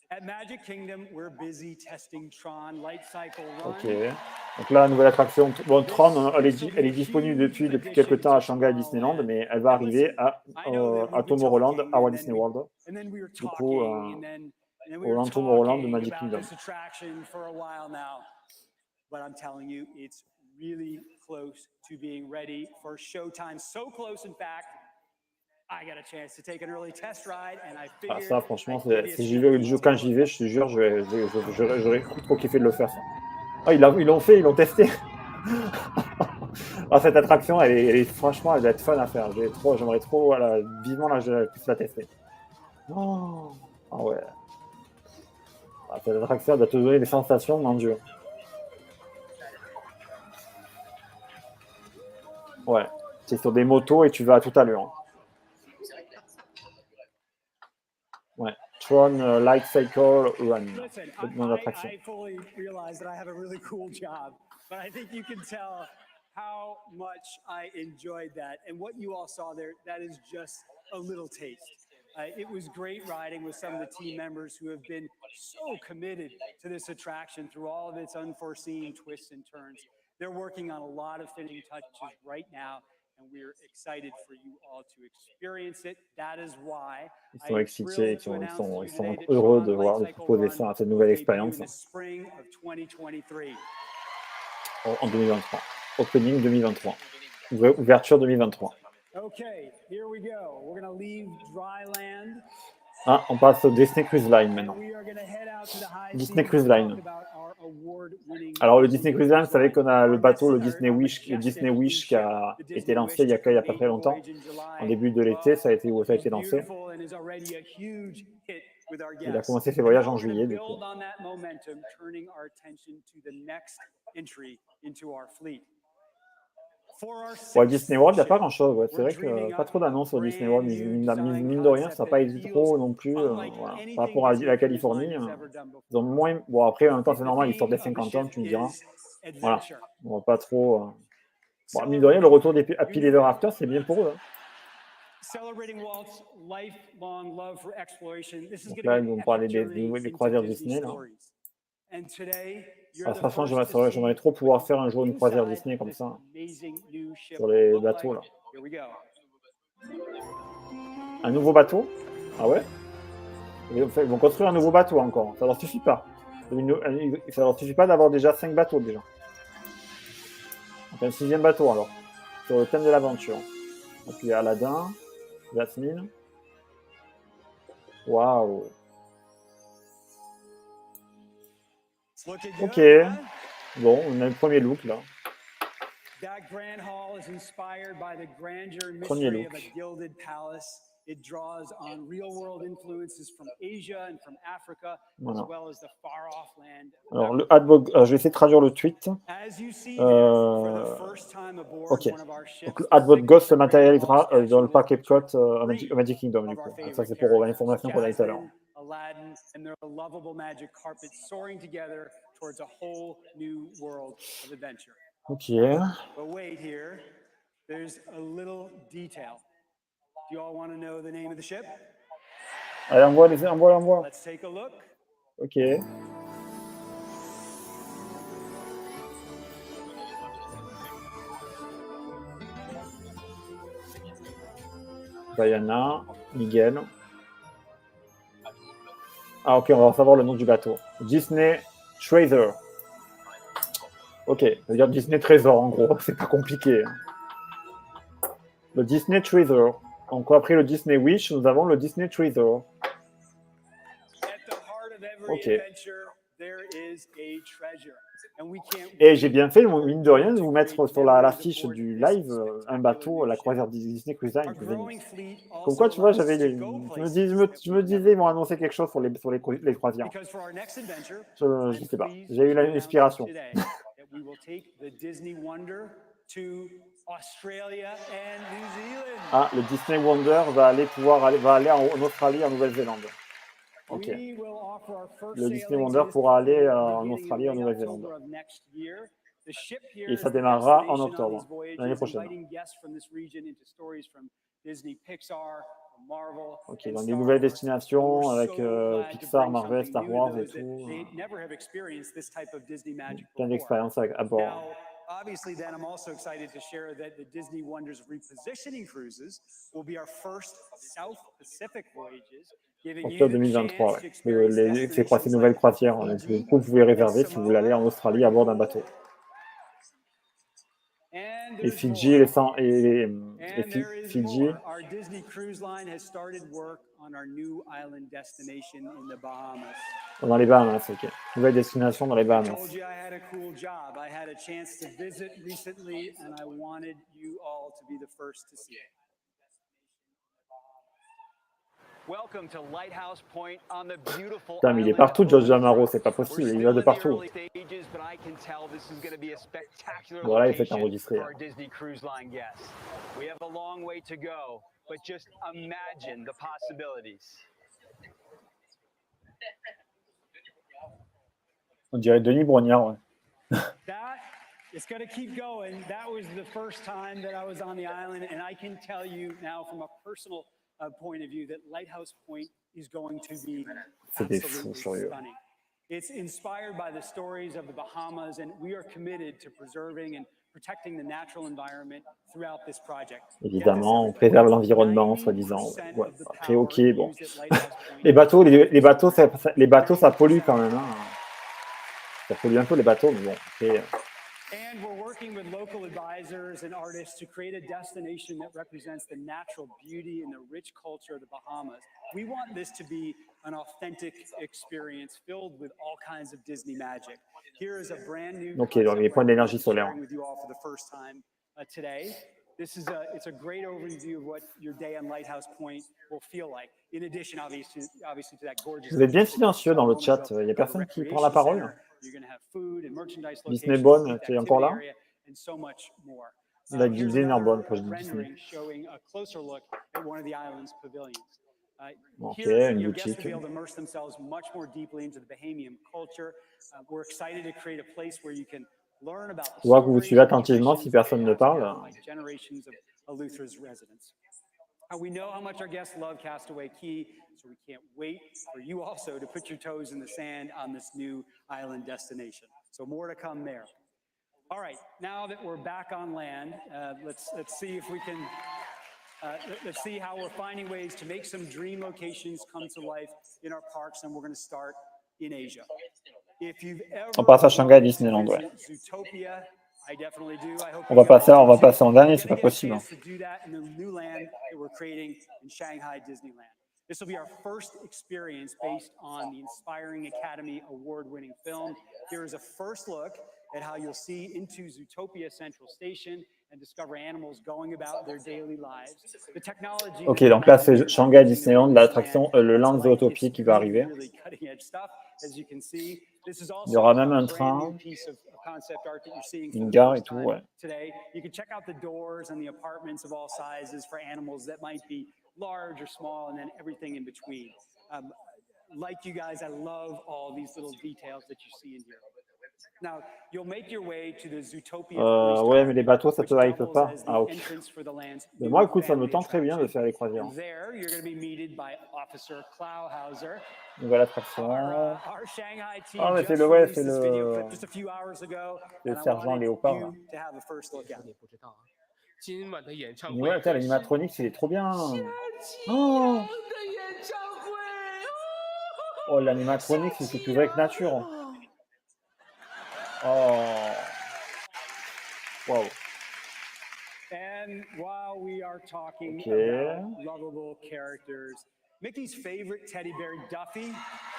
At Magic Kingdom, we're busy testing Tron Light Cycle Run. Ok. Donc là, nouvelle attraction. Bon, Tron, elle est disponible depuis quelques temps à Shanghai Disneyland, mais elle va arriver à Tomorrowland, à Walt Disney World. Du coup, au Tomorrowland de Magic Kingdom. But I'm telling you, it's really close to being ready for showtime. So close, in fact, I got a chance to take an early test ride, and I figured. Ah, ça, franchement, si j'y vais, quand j'y vais, je te jure, j'aurais trop kiffé de le faire. Ça. Ah, ils l'ont fait, ils l'ont testé. Ah, cette attraction, elle est franchement, elle va être fun à faire. J'aimerais trop, voilà, vivement là, je puisse la tester. Oh, ah ouais. Ah, cette attraction, elle doit te donner des sensations, mon Dieu. Ouais, c'est sur des motos et tu vas à toute allure. Ouais, Tron Light Cycle Run. Listen, I fully realize that I have a really cool job, but I think you can tell how much I enjoyed that. And what you all saw there, that is just a little taste. It was great riding with some of the team members who have been so committed to this attraction through all of its unforeseen twists and turns. They're working on a lot of finishing touches right now, and we're excited for you all to experience it. That is why ils sont excités, ils sont heureux de proposer ça, cette nouvelle expérience en 2023. Opening 2023. Ouverture 2023. Okay, here we go. We're going to leave Dryland. Ah, on passe au Disney Cruise Line maintenant. Disney Cruise Line. Alors le Disney Cruise Line, vous savez qu'on a le bateau, le Disney Wish qui a été lancé il y a pas très longtemps. En début de l'été, ça a été lancé. Il a commencé ses voyages en juillet, du coup. Pour Disney World, il n'y a pas grand-chose. Ouais. C'est vrai que pas trop d'annonces sur Disney World. Mine de rien, ça n'a pas été trop non plus. Voilà. Par rapport à la Californie, ils ont moins. Bon, après, en même temps, c'est normal, ils sortent des 50 ans, tu me diras. Voilà. On va pas trop. Bon, mine de rien, le retour des Happy Ever After, c'est bien pour eux. Hein. Donc là, ils vont parler des croisières Disney. Là. Alors, franchement, j'aimerais trop pouvoir faire un jour une croisière Disney comme ça, sur les bateaux là. Un nouveau bateau? Ah ouais? Ils vont construire un nouveau bateau encore. Ça leur suffit pas. Ça leur suffit pas d'avoir déjà 5 bateaux déjà. Donc un 6e bateau alors, sur le thème de l'aventure. Donc il y a Aladdin, Jasmine. Waouh! Ok, bon, on a le premier look là. Premier look. Voilà. Alors, le Hadboard, je vais essayer de traduire le tweet. Ok. Donc, le Hadboard Ghost se matérialisera dans le parc Epcot au Magic Kingdom, du coup. Donc, ça, c'est pour l'information qu'on a eu tout à l'heure. Aladdin and their lovable magic carpet soaring together towards a whole new world of adventure. Okay. But wait here, there's a little detail. Do you all want to know the name of the ship? Allez, envoie. Let's take a look. Ok. Diana, Miguel. Ah ok, on va savoir le nom du bateau. Disney Treasure. Ok, ça veut dire Disney Trésor en gros, c'est pas compliqué. Le Disney Treasure. Donc après le Disney Wish, nous avons le Disney Treasure. Ok. Et j'ai bien fait, mine de rien, de vous mettre sur l'affiche du live un bateau, la croisière Disney Cruise Line. Comme quoi, tu vois, je me disais, ils vont annoncer quelque chose sur les croisières. Je sais pas, j'ai eu l'inspiration. Ah, le Disney Wonder va aller en Australie, en Nouvelle-Zélande. Ok. Le Disney Wonder pourra aller en Australie, en Nouvelle-Zélande. Et ça démarrera en octobre, l'année prochaine. Ok, dans des nouvelles destinations avec Pixar, Marvel, Star Wars et tout. Plein d'expériences à bord. Obviously, then I'm also excited to share that the Disney Wonders repositioning cruises will be our first South Pacific voyages, giving you Octobre the 2023, chance to experience ces nouvelles croisières. Donc, du coup, vous pouvez réserver si vous voulez aller en Australie à bord d'un bateau. Et Fidji et Fidji. Our Disney Cruise Line has started work on our new island destination in the Bahamas. Dans les Bahamas, ok. Nouvelle destination dans les I Bahamas. told you I had a cool job. I had a chance to visit recently, and I wanted you all to be the first to see it. Welcome to Lighthouse Point on the beautiful Putain, mais il est partout, George Amaro, c'est pas possible, il va de partout. Voilà, il fait enregistrer. We have a long way to go, but just imagine the possibilities. On dirait Denis Brognard, ouais. That it's going to keep going. That was the first time that I was on the island, and I can tell you now from a personal point of view that Lighthouse Point is going to be absolutely stunning. It's inspired by the stories of the Bahamas, and we are committed to preserving and protecting the natural environment throughout this project. Évidemment, on préserve l'environnement, soi-disant. Ouais. Après, ok, bon. Les bateaux, ça pollue quand même. Hein. Ça pollue un peu les bateaux, mais bon. Après, And we're working with local advisors and artists to create a destination that represents the natural beauty and the rich culture of the Bahamas. We want this to be an authentic experience filled with all kinds of Disney magic. Here is a brand new ok, donc les points d'énergie solaire. with you all for the first time today. It's a great overview of what your day on Lighthouse Point will feel like. In addition, obviously to that gorgeous. Vous êtes bien silencieux dans le chat. Il n'y a personne qui prend la parole. Disney Bonne, tu es encore là? Il a dit Disney Bonne, quand je dis Disney. Ok, une boutique. Je vois que vous suivez attentivement si personne ne parle. We know how much our guests love Castaway Cay, so we can't wait for you also to put your toes in the sand on this new island destination. So more to come there. All right, now that we're back on land, let's see if we can. Let's see how we're finding ways to make some dream locations come to life in our parks, and we're going to start in Asia. If you've ever On passe à Shanghai Disneyland, ouais. Zootopia, I definitely do. I hope on va passer en dernier, c'est pas possible. To do that in the new land that we're creating in Shanghai Disneyland. This will be our first experience based on the inspiring Academy Award-winning film. Here is a first look at how you'll see into Zootopia Central Station and discover animals going about their daily lives. The technology. Ok, donc là c'est Shanghai Disneyland, l'attraction, le land Zootopia qui va arriver. Il y aura même un train, une gare et tout, ouais. Today, you can check out the doors and the apartments of all sizes for animals that might be large or small, and then everything in between. Like you guys, I love all these little details that you see in here. Now, you'll make your way to the Zootopia. Ouais, mais les bateaux, ça te hype pas. Ah, ok. Mais moi, écoute, ça me tente très bien de faire les croisières. There, you're going to be meted by Officer Klauhauser. Nouvelle attraction. Our Shanghai team Ah, mais c'est le, ouais, c'est le sergent Léopard. Ouais, attends, l'animatronique, il est trop bien. Oh, oh l'animatronique, c'est plus vrai que nature. Oh. Wow. And while we are talking about lovable characters, Mickey's favorite teddy bear, Duffy.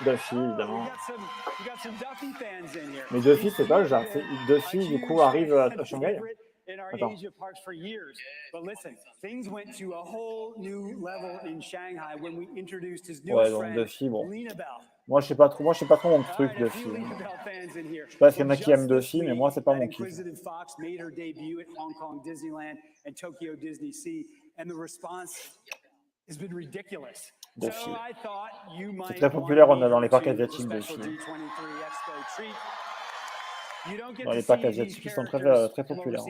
Duffy, évidemment. You got some Duffy fans in here. Mais Duffy, c'est pas le genre. Duffy, du coup, arrive à Shanghai. In our Asia parks for years. But listen, things went to a whole new level in Shanghai when we introduced his new friend, Duffy, bon. Lena Bell. Moi, je sais pas trop mon truc, Duffy. Je sais pas s'il y en a qui aiment Duffy, mais moi, c'est pas mon kiff. Fox made her debut at Hong Kong Disneyland and Tokyo Disney Sea, and the response has been ridiculous. Duffy. So c'est très populaire dans les parcs asiatiques, Duffy. D23 EXPO treat Dans les parcs asiatiques, ils sont très populaires.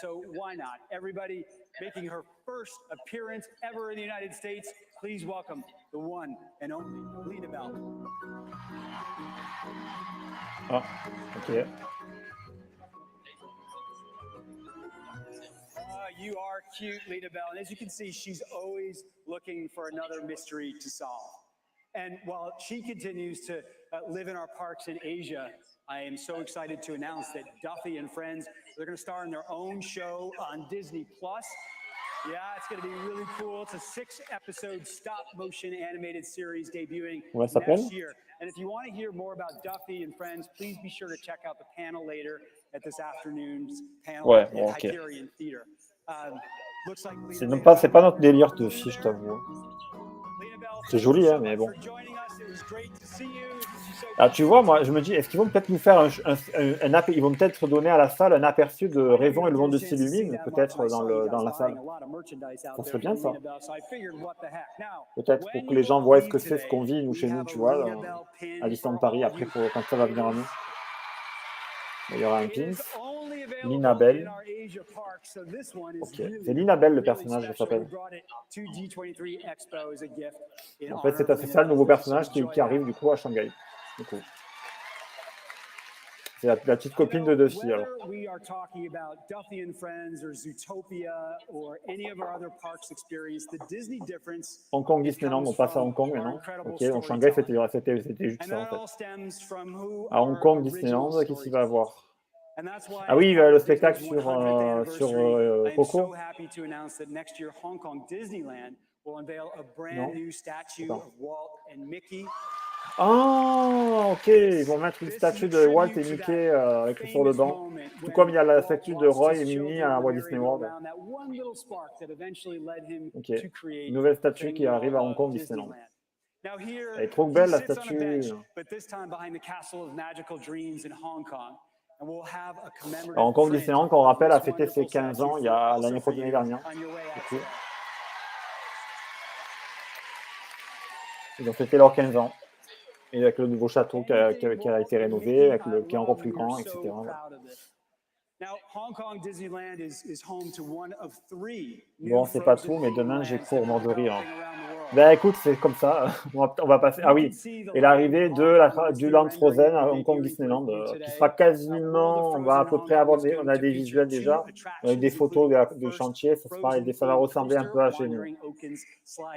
So why not? Everybody making her first appearance ever in the United States. Please welcome the one and only Lena Bell. Ah, ok. You are cute, Lena Bell. And as you can see, she's always looking for another mystery to solve. And while she continues to live in our parks in Asia, I am so excited to announce that Duffy and Friends, they're going to star in their own show on Disney+. Yeah, it's going to be really cool. It's a 6-episode stop-motion animated series debuting next year. And if you want to hear more about Duffy and Friends, please be sure to check out the panel later at this afternoon's panel at Hyperion Theater. C'est pas notre délire de filles, je t'avoue. C'est joli, hein, mais bon. Ah, tu vois, moi, je me dis, est-ce qu'ils vont peut-être nous faire ils vont peut-être donner à la salle un aperçu de Raison et le monde s'illumine, peut-être dans la salle. Ça serait bien, ça. Peut-être pour que les gens voient ce que c'est, ce qu'on vit, nous, chez nous, tu vois, à Disneyland Paris, après, quand ça va venir à nous. Il y aura un pins. Lina Bell. Ok, c'est Lina Bell le personnage, je s'appelle. En fait, c'est ça le nouveau personnage qui arrive du coup à Shanghai. C'est la petite copine de Duffy. Alors. Hong Kong Disneyland, on passe à Hong Kong maintenant. Ok, donc Shanghai c'était juste ça en fait. À Hong Kong Disneyland, qu'est-ce qu'il va avoir? Ah oui, le spectacle sur Coco. Non. Ah, ok, ils vont mettre une statue de Walt et Mickey écrit sur le banc, tout comme il y a la statue de Roy et Minnie à Walt Disney World. Ok, une nouvelle statue qui arrive à Hong Kong Disneyland. Elle est trop belle la statue. Alors, Hong Kong Disneyland, qu'on rappelle, a fêté ses 15 ans l'année dernière. Ils ont fêté leurs 15 ans. Et avec le nouveau château qui a été rénové, qui est encore plus grand, etc. Bon, c'est pas tout, mais demain, j'ai cours mort de rire. Ben écoute, c'est comme ça. On va passer. Ah oui, et l'arrivée du Land Frozen à Hong Kong Disneyland, qui sera quasiment. On va à peu près avoir on a des visuels déjà, avec des photos de chantier. Ça va ressembler un peu à chez nous.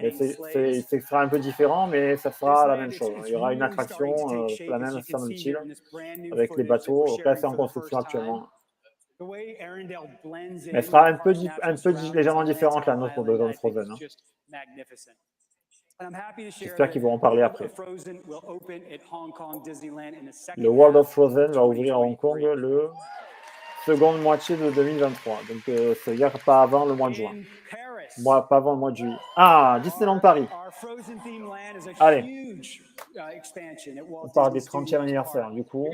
Mais ce sera un peu différent, mais ça sera la même chose. Il y aura une attraction, la même semble-t-il, avec les bateaux. Donc là, c'est en construction actuellement. Mais elle sera un peu légèrement différente la nôtre de Land Frozen. J'espère qu'ils vont en parler après. Le World of Frozen va ouvrir à Hong Kong le seconde moitié de 2023. Donc, c'est-à-dire pas avant le mois de juin. Pas avant le mois de juillet. Ah, Disneyland Paris. Allez. On parle des 30e anniversaire, du coup.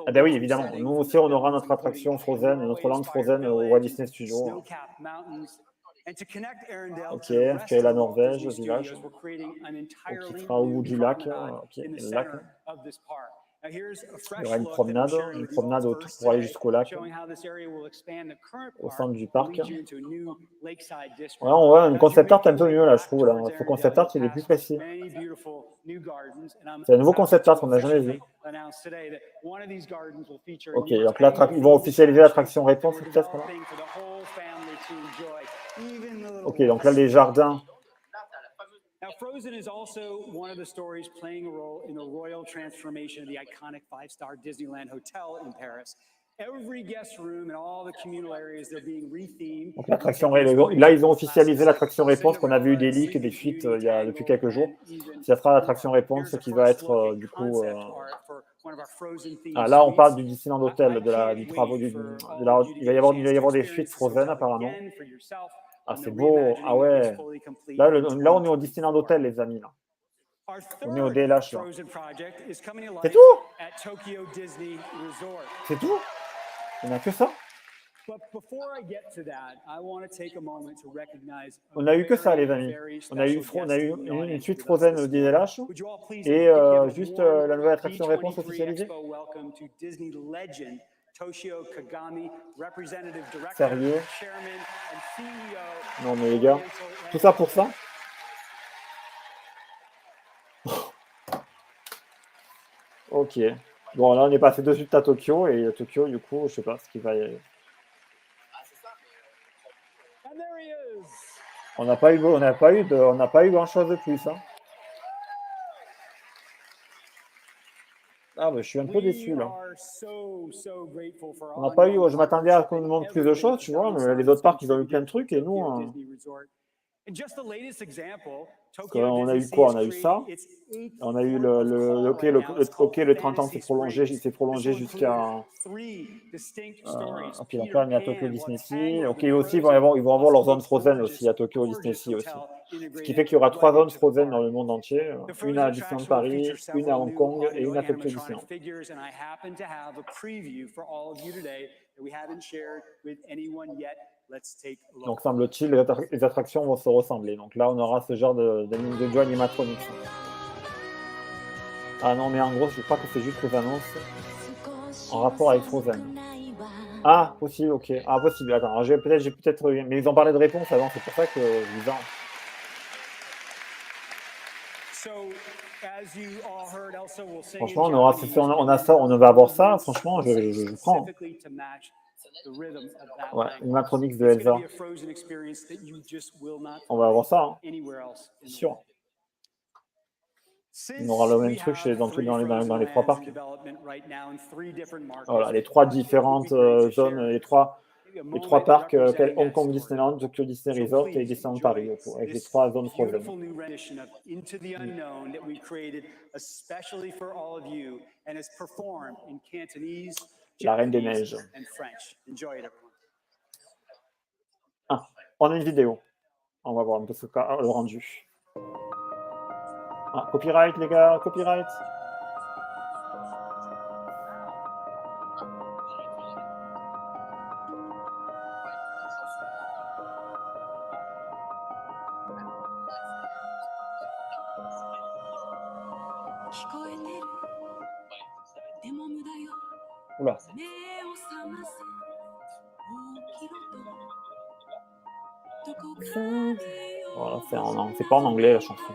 Ah ben oui, évidemment. Nous aussi, on aura notre attraction Frozen, notre Land Frozen au Walt Disney Studio. Ok, c'est la Norvège, le village. Qui sera au bout du lac. Ok, le lac. Il y aura une promenade autour pour aller jusqu'au lac, au centre du parc. Ouais, on voit un concept art un peu mieux là, je trouve. Là. Ce concept art, il est plus précis. C'est un nouveau concept art qu'on n'a jamais vu. Ok, donc là, ils vont officialiser l'attraction réponse peut-être là. Ok, donc là, les jardins. Now, Frozen is also one of the stories playing a role in the royal transformation of the iconic 5-star Disneyland Hotel in Paris. Every guest room and all the communal areas, they're being rethemed. Donc l'attraction, là, ils ont officialisé l'attraction réponse qu'on a vu des leaks et des fuites depuis quelques jours. Ça sera l'attraction réponse qui va être du coup. Ah, là, on parle du Disneyland Hotel, du travaux il va y avoir des fuites Frozen apparemment. Ah, c'est beau. Ah ouais. Là, on est au Disneyland Hotel, les amis. Là. On est au DLH. Là. C'est tout? C'est tout? Il n'y en a que ça? On a eu que ça, les amis. On a eu une suite Frozen au Disneyland et juste la nouvelle attraction réponse officialisée. Sérieux? Non mais les gars, tout ça pour ça? Ok. Bon là on est passé de suite à Tokyo et Tokyo du coup je sais pas ce qui va y aller. On n'a pas eu grand chose de plus. Hein. Ah bah, je suis un peu déçu là. On n'a pas eu. Je m'attendais à qu'on nous montre plus de choses, tu vois. Mais les autres parcs ils ont eu plein de trucs et nous. On a eu quoi? On a eu ça. On a eu le 30 ans s'est prolongé jusqu'à. Puis après on est à Tokyo Disney Sea. Ok, aussi ils vont avoir leur zone Frozen aussi à Tokyo Disney Sea aussi. Ce qui fait qu'il y aura 3 zones Frozen dans le monde entier. Une à Disneyland Paris, une à Hong Kong et une à Tokyo Disneyland. Donc semble-t-il, les attractions vont se ressembler. Donc là, on aura ce genre de jeu animatronique. Ah non, mais en gros, je crois que c'est juste les annonces en rapport avec Frozen. Ah, possible, ok. Ah, possible. Attends, j'ai peut-être... Mais ils ont parlé de réponse avant, c'est pour ça que je disais... Franchement, on va avoir ça. Franchement, je prends. Ouais, une Matronics de Elsa. On va avoir ça, hein. C'est sûr. On aura le même truc dans les 3 parcs. Voilà, les 3 différentes zones, les trois parcs, Hong Kong Disneyland, Tokyo Disney Resort et Disneyland Paris, avec les 3 zones Frozen. La Reine des Neiges. Ah, on a une vidéo. On va voir un peu le rendu. Ah, copyright, les gars, copyright. Oula. Voilà, c'est pas en anglais la chanson.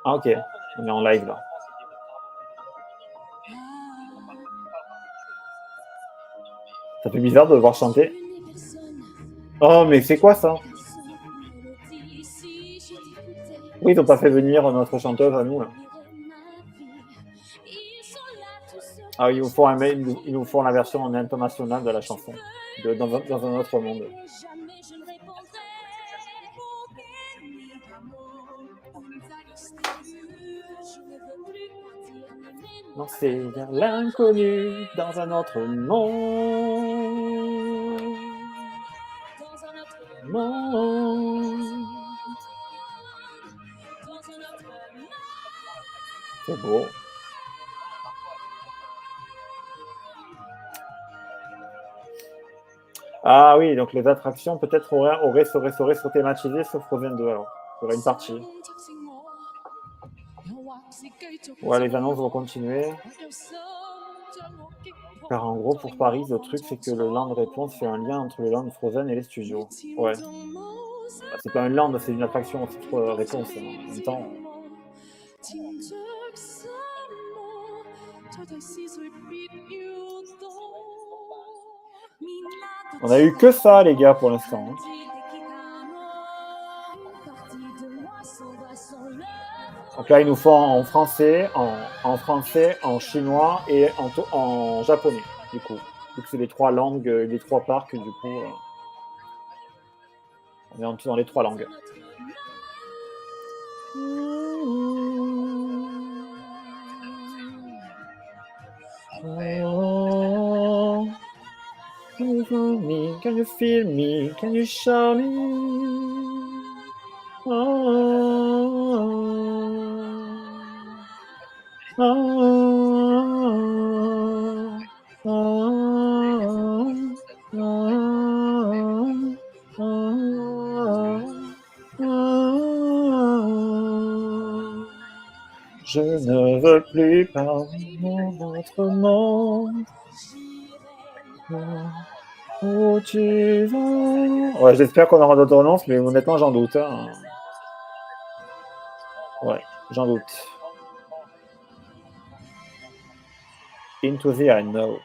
Ah ok, on est en live là. Ça fait bizarre de devoir chanter. Oh mais c'est quoi ça? Oui, ils n'ont pas fait venir notre chanteuse à nous là. Ah, ils nous font la version internationale de la chanson, dans un autre monde. Non, c'est l'inconnu dans un autre monde. C'est beau. Ah oui, donc les attractions peut-être seraient thématisées sur Frozen 2 alors. Il y aurait une partie. Ouais, les annonces vont continuer. Car en gros, pour Paris, le truc, c'est que le land réponse fait un lien entre le land Frozen et les studios. Ouais. Bah, c'est pas un land, c'est une attraction aussi réponse en même temps. On a eu que ça, les gars, pour l'instant. Donc là, ils nous font en français, en chinois et en japonais, du coup. Vu que c'est les 3 langues, les 3 parcs, du coup, on est dans les 3 langues. Oh, can you feel me? Can you feel me? Can you show me? Oh, oh, Je ne veux plus parler notre monde. Où tu vas? Ouais, j'espère qu'on aura d'autres annonces, mais honnêtement, j'en doute. Hein. Ouais, j'en doute. Into the I know.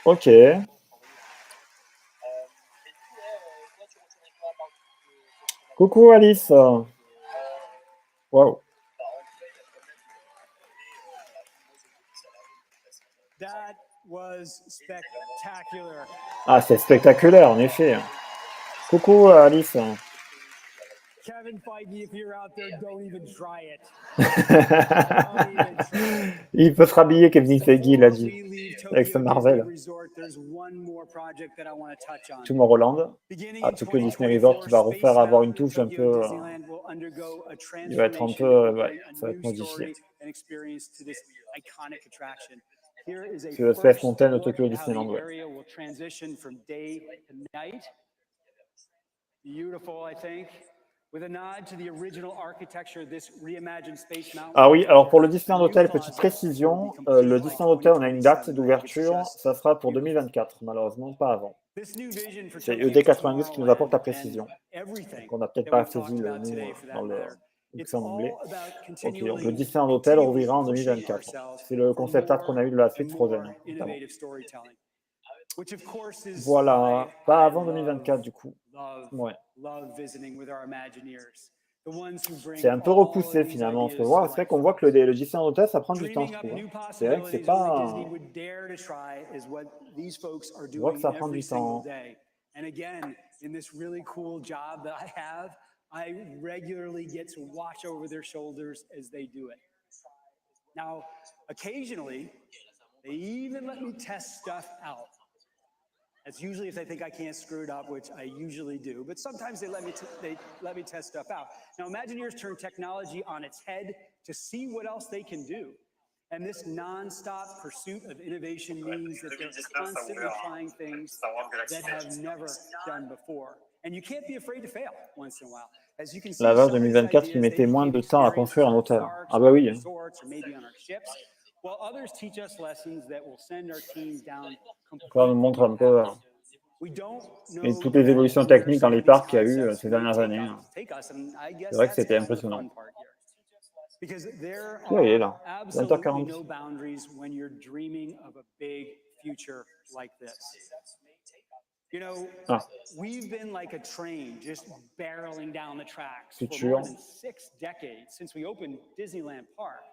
Ok. Coucou Alice. Wow. That was spectacular. Ah, c'est spectaculaire, en effet. Coucou Alice. Kevin Feige, if you're out there, don't even try it. Il peut se rhabiller, Kevin Feige, il a dit, avec ce Marvel. Tomorrowland, à Tokyo Disney Resort, qui va refaire avoir une touche un peu... il va être un peu... ouais, ça va être modifié. C'est le Space Mountain de Tokyo Disneyland, ouais. Beautiful, I think. With a nod to the original architecture, this reimagined Space Mountain. Ah oui, alors pour le Disneyland Hotel, petite précision, le Disneyland Hotel, on a une date d'ouverture, ça sera pour 2024, malheureusement pas avant. C'est ED92 qui nous apporte la précision. Donc on n'a peut-être pas saisi le nom dans le c'est en anglais. Ok, donc le Disneyland Hotel rouvrira en 2024. C'est le concept art qu'on a eu de la suite Frozen, notamment. Voilà, pas avant 2024 du coup. Ouais. C'est un peu repoussé finalement. C'est vrai qu'on voit que le Disneyland Hotel, ça prend du temps, je trouve. C'est vrai que c'est pas... Je vois que ça prend du temps. I regularly get to watch over their shoulders as they do it. Now, occasionally, they even let me test stuff out. That's usually if they think I can't screw it up, which I usually do. But sometimes they let me test stuff out. Now, Imagineers turn technology on its head to see what else they can do. And this nonstop pursuit of innovation means that they're constantly trying things that have never done before. And you can't be afraid to fail once in a while. As you can see, La vache 2024 qui mettait moins de temps à construire un hôtel. Ah bah oui. While others teach us lessons that will send our teams down. On nous montre un peu et toutes les évolutions techniques dans les parcs qu'il y a eu ces dernières années. C'est vrai que c'était impressionnant. Oui, il est là. 20h40. You know, we've been like a train just barreling down the tracks for more than 6 decades since we opened Disneyland Park.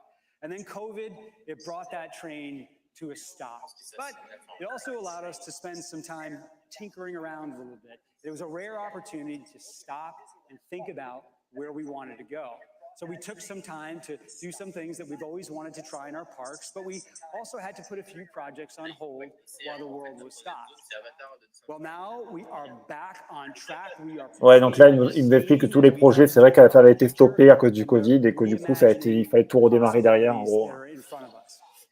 And then COVID, it brought that train to a stop. But it also allowed us to spend some time tinkering around a little bit. It was a rare opportunity to stop and think about where we wanted to go. So we took some time to do some things that we've always wanted to try in our parks, but we also had to put a few projects on hold while the world was stopped. Well, now we are back on track. Ouais, donc là, il nous explique que tous les projets, c'est vrai que ça avait été stoppé à cause du Covid et que du coup, il fallait tout redémarrer derrière, en gros.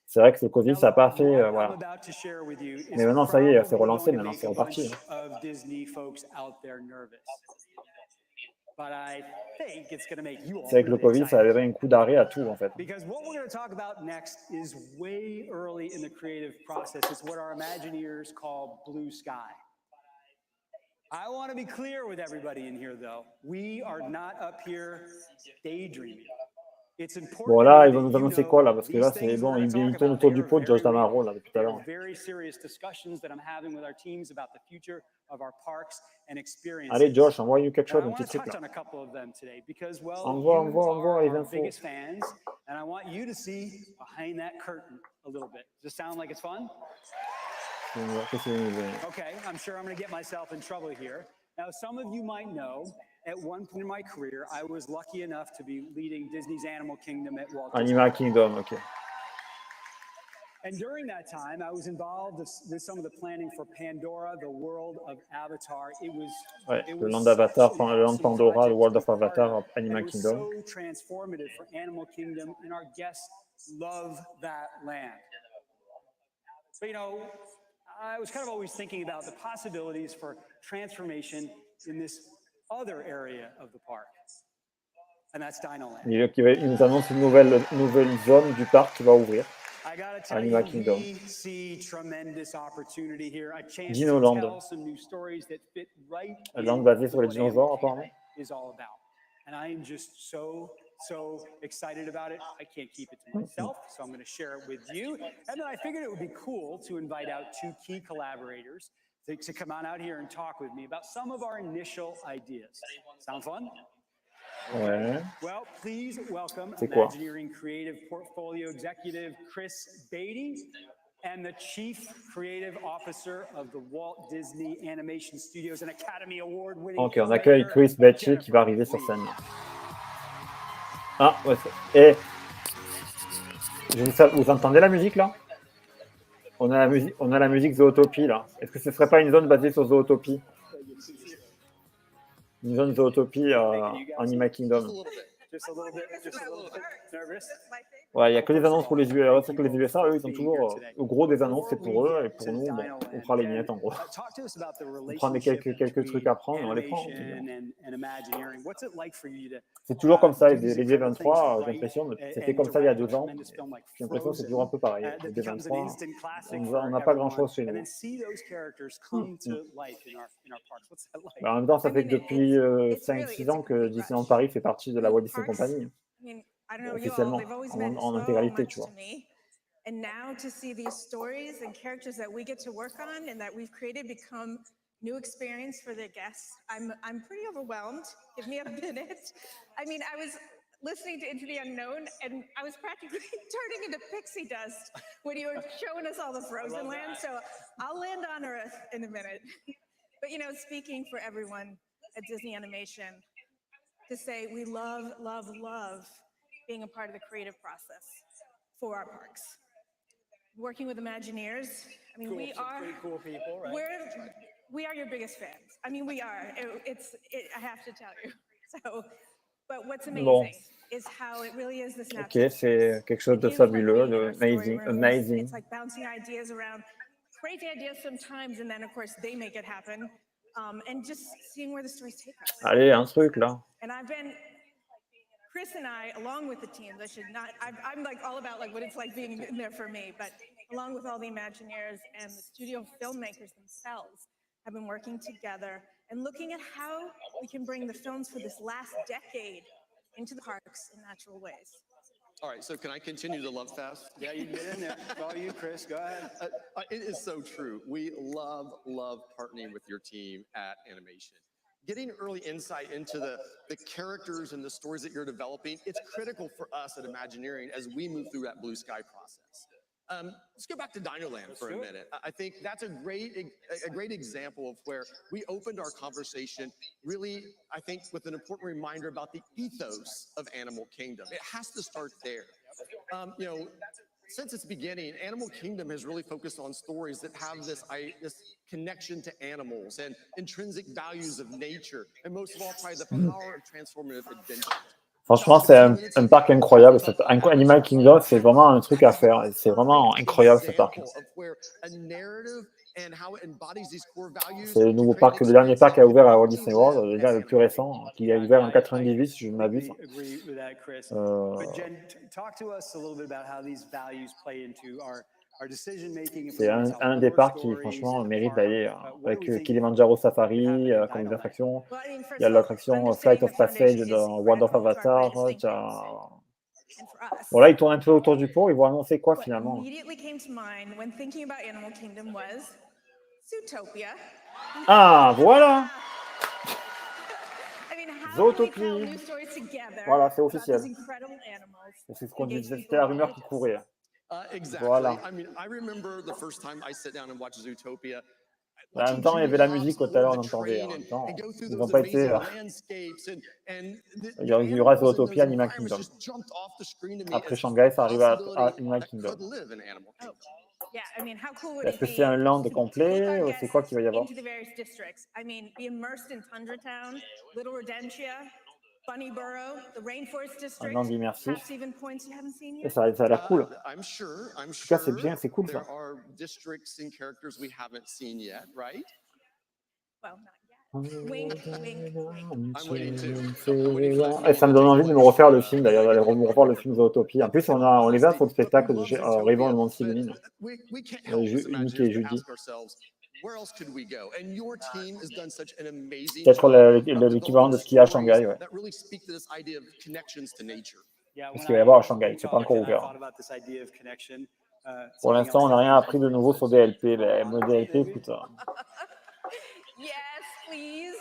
C'est vrai que le Covid, ça n'a pas fait... voilà. Mais maintenant, ça y est, c'est relancé, maintenant, c'est reparti. C'est avec le Covid, ça avait donné un coup d'arrêt à tout, en fait. Because what we're going to talk about next is way early in the creative process. It's what our Imagineers call blue sky. I want to be clear with everybody in here, though. We are not up here daydreaming. Bon, là, il va nous annoncer quoi, là? Parce que là, c'est bon, il tourne autour du pot de Josh Damaro, là, depuis tout à l'heure. Allez, Josh, envoie-nous quelque chose, un petit truc, là. Envoie les infos. Okay, I'm sure I'm going to get myself in trouble here. Now, some of you might know, at one point in my career, I was lucky enough to be leading Disney's Animal Kingdom at Walt Disney. Animal Kingdom, ok. And during that time, I was involved with some of the planning for Pandora, the world of Avatar. Ouais, le land d'Avatar, le land Pandora, le World of Avatar, Animal Kingdom. So transformative for Animal Kingdom, and our guests love that land. But I was kind of always thinking about the possibilities for transformation in this other area of the park. And that's Dinoland. Il nous annonce une nouvelle zone du parc qui va ouvrir. Animal Kingdom. Dinoland. Un land basé sur les dinosaures, apparemment. And I am just so excited about it. I can't keep it to myself, so I'm going to share it with you. And then I figured it would be cool to invite out two key collaborators to come on out here and talk with me about some of our initial ideas. Sound fun? Ouais. Well, please welcome C'est quoi? Imagineering Creative Portfolio Executive Chris Beatty and the Chief Creative Officer of the Walt Disney Animation Studios and Academy Award-winning. Ok, on accueille Chris Beatty qui va arriver sur scène. Ah, ouais. Et vous entendez la musique là? On a la musique Zootopie là. Est-ce que ce serait pas une zone basée sur Zootopie? Une zone Zootopie Animal Kingdom. Ouais, il n'y a que des annonces pour les USA. C'est que les USA, eux, ils sont toujours au gros des annonces, c'est pour eux. Et pour nous, bon, on fera les miettes en gros. On prend quelques trucs à prendre et on les prend. C'est toujours comme ça, les D23, j'ai l'impression, c'était comme ça il y a 2 ans. J'ai l'impression que c'est toujours un peu pareil. Les D23, on n'a pas grand-chose chez nous. En même temps, ça fait que depuis 5-6 ans que Disneyland Paris fait partie de la Walt Disney Company. Officiellement, en intégralité, tu vois. And now to see these stories and characters that we get to work on and that we've created become new experience for the guests, I'm pretty overwhelmed. Give me a minute. I mean, I was listening to Into the Unknown and I was practically turning into pixie dust when you were showing us all the Frozen land. So I'll land on Earth in a minute. But speaking for everyone at Disney Animation, to say we love being a part of the creative process for our parks. Working with Imagineers, I mean, we are pretty cool people, right? We are your biggest fans. I mean, we are. I have to tell you. So, but what's amazing is how it really is this natural. Ok, c'est quelque chose de fabuleux, de amazing. It's like bouncing ideas around, crazy ideas sometimes, and then of course they make it happen. And just seeing where the stories take us. Allez, un truc là. And Chris and I, along with the teams, I'm like all about like what it's like being in there for me, but along with all the Imagineers and the studio filmmakers themselves, have been working together and looking at how we can bring the films for this last decade into the parks in natural ways. All right, so can I continue the love fest? Yeah, you get in there. It's all you, Chris. Go ahead. It is so true. We love partnering with your team at Animation. Getting early insight into the characters and the stories that you're developing, it's critical for us at Imagineering as we move through that blue sky process. Let's go back to Dinoland for a minute. I think that's a great example of where we opened our conversation really, I think, with an important reminder about the ethos of Animal Kingdom. It has to start there. Since its beginning, Animal Kingdom has really focused on stories that have this connection to animals and intrinsic values of nature, and most of all, probably the power of transformative adventure. Franchement, c'est un parc incroyable. Animal Kingdom, c'est vraiment un truc à faire. C'est vraiment incroyable ce parc. C'est le nouveau parc, le dernier parc a ouvert à Walt Disney World, le plus récent, qui a ouvert en 98, si je ne m'abuse. C'est un des parcs qui, franchement, mérite d'aller avec Kilimanjaro Safari comme des attractions. Il y a l'attraction Flight of Passage dans World of Avatar. Voilà, ils tournent un peu autour du pot. Ils vont annoncer quoi finalement? Ah, voilà! Zootopie. Voilà, c'est officiel. C'est ce qu'on disait, c'était la rumeur qui courait. Exactly. Voilà. I mean, I remember the first time I sat down and watched Zootopia. En même temps, il y avait la musique tout à l'heure, on entendait. En même temps, ils n'ont pas été. Il y aura Zootopia, Animal Kingdom. Après Shanghai, ça arrive à Animal Kingdom. Yeah, I mean, how cool would Est-ce it que be c'est un land to complet take our ou c'est quoi qu'il va y avoir? into the various districts? I mean, be immersed in Tundra Town, Little Rodentia, Bunny Burrow, the Rainforest Un District, land immersif. perhaps even points you haven't seen Et yet. ça a l'air cool. I'm sure. En tout cas, c'est bien, c'est cool ça. There are districts and characters we haven't seen yet, right? Well, not yet. Wink, wink, wink. I'm waiting too. Et ça me donne envie de me refaire le film d'ailleurs, d'aller me revoir le film Zootopie. En plus, on les a sur le spectacle de Rêvons le monde s'illumine. We can't help but Mickey et imagine Judy. ask ourselves, where else could we go? And your team has done such an amazing Peut-être job l'équivalent de ce qu'il y a à Shanghai. Ouais. that really speak to this idea of connections to nature. Parce qu'il va y avoir à Shanghai, c'est pas encore ouvert. Pour l'instant, on n'a rien appris de nouveau sur DLP. Moi, DLP, écoute. Yes, please.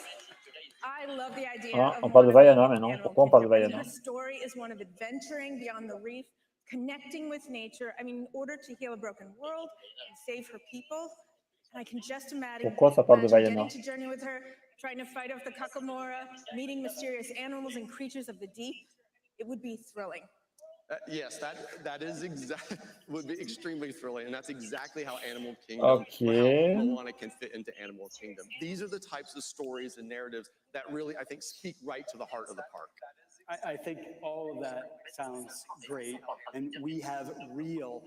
I love the idea Ah, of on parle de Monomoy Vaiana maintenant. Animal Pourquoi on parle de Kingdom. Vaiana? Her story is one of adventuring beyond the reef, connecting with nature. I mean, in order to heal a broken world and save her people. And I can just imagine Pourquoi ça parle de getting Vaiana? to journey with her, trying to fight off the Kakamora, meeting mysterious animals and creatures of the deep. It would be thrilling. Yes, that is would be extremely thrilling, and that's exactly how Animal Kingdom, or how Moana can fit into Animal Kingdom. These are the types of stories and narratives that really, I think, speak right to the heart of the park. I think all of that sounds great, and we have real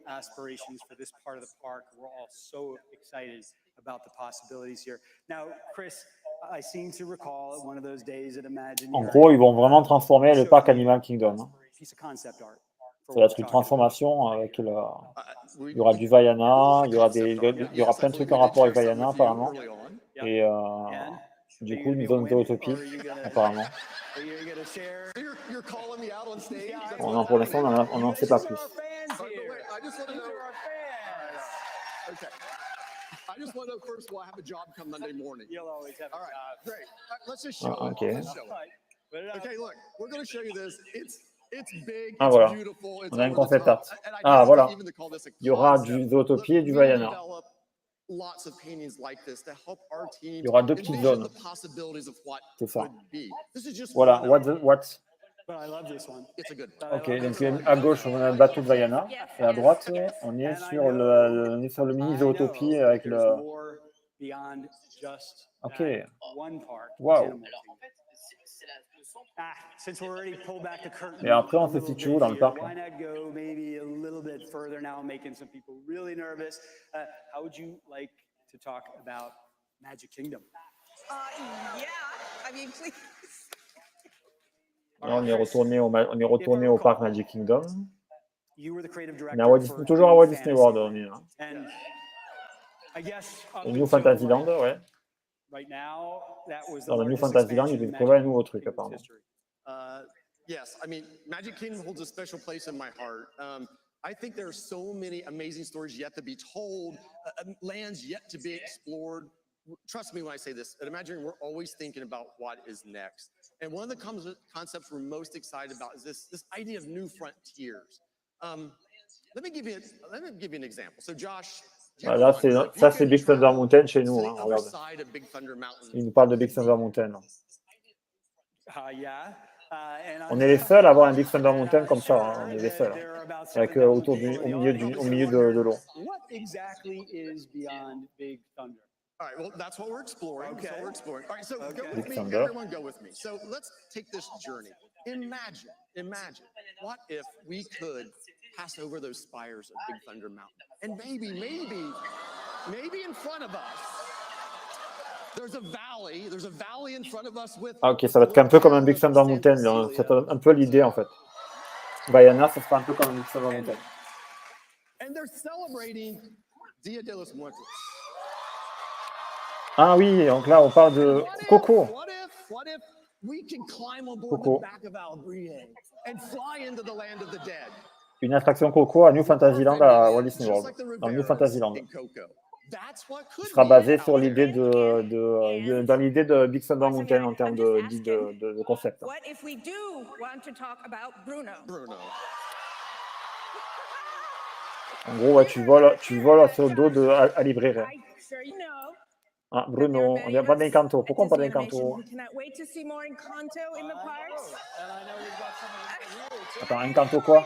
aspirations for this part of the park. We're all so excited about the possibilities here. Now, Chris, I seem to recall one of those days at Imagine. En gros, ils vont vraiment transformer le parc Animal Kingdom. Piece of concept art. Ça va être une transformation avec il y aura du Vaiana, il y aura plein de trucs en rapport avec Vaiana apparemment. Et du coup, une zone d'utopie apparemment. Bon, non, pour l'instant, on n'en sait pas plus. I just want to know, first of all, I have a job come Monday morning. You'll always have a job. Great. Let's just show it. Okay. Let's show it. Okay, look, we're going to show you this. It's big, Ah it's voilà, beautiful, it's on a un over the concept top. art. And I Ah guess voilà, even to call this a il y aura concept. du Zootopie et du We Vaiana. develop lots of paintings like this to help our team Il y aura deux petites envision zones. the possibilities of what C'est ça. could be. This is just Voilà, one what? But I love this one. It's a good Ok, donc à gauche on a le bateau de Vaiana et à droite on est sur le mini Zootopie avec le. Ok. Wow. Et après on se situe où dans le parc? Why not go maybe a little bit further now, making some people really nervous? How would you like to talk about Magic Kingdom? Yeah, I mean, please. Là, on est retourné au parc Magic Kingdom. On est toujours à Walt Disney World, on est là. Et New Fantasyland, ouais. Dans le New Fantasyland, il va trouver un nouveau truc apparemment. Yes, I mean, Magic Kingdom holds a special place in my heart. I think there are so many amazing stories yet to be told, lands yet to be explored. Trust me when I say this, at Imagineering, we're always thinking about what is next. And one of the concepts we're most excited about is this idea of new frontiers. Let me give you an example. So Josh, Là, ça c'est Big Thunder Mountain chez nous. Hein, regarde. Il nous parle de Big Thunder Mountain. On est les seuls à avoir un Big Thunder Mountain comme ça. Hein, on est les seuls. Avec au milieu de l'eau. What exactly is beyond Big Thunder? All right, well, that's what we're exploring. Okay. All right, so go with Big me. Thunder. Everyone go with me. So let's take this journey. Imagine, what if we could pass over those spires of Big Thunder Mountain? And maybe in front of us, there's a valley in front of us with... Ah, ok, ça va être un peu comme un Big Thunder Mountain. C'est un peu l'idée en fait. Vaiana, ça sera un peu comme un Big Thunder Mountain. And they're celebrating Dia de los Muertos. Ah oui, donc là on parle de Coco. What if we can climb on board Coco. the back of Albrie and fly into the land of the dead? Une attraction Coco à New Fantasyland à Walt Disney World. Dans New Fantasyland. Qui sera basée sur l'idée dans l'idée de Big Thunder Mountain en termes de concept. What if we do want to talk about Bruno? En gros, ouais, tu voles sur le dos de Alibrere. Sure you know. Ah, Bruno, on vient pas d'Encanto. Pourquoi on parle d'Encanto? We cannot wait to see more Encanto in the parks. Attends, Encanto quoi?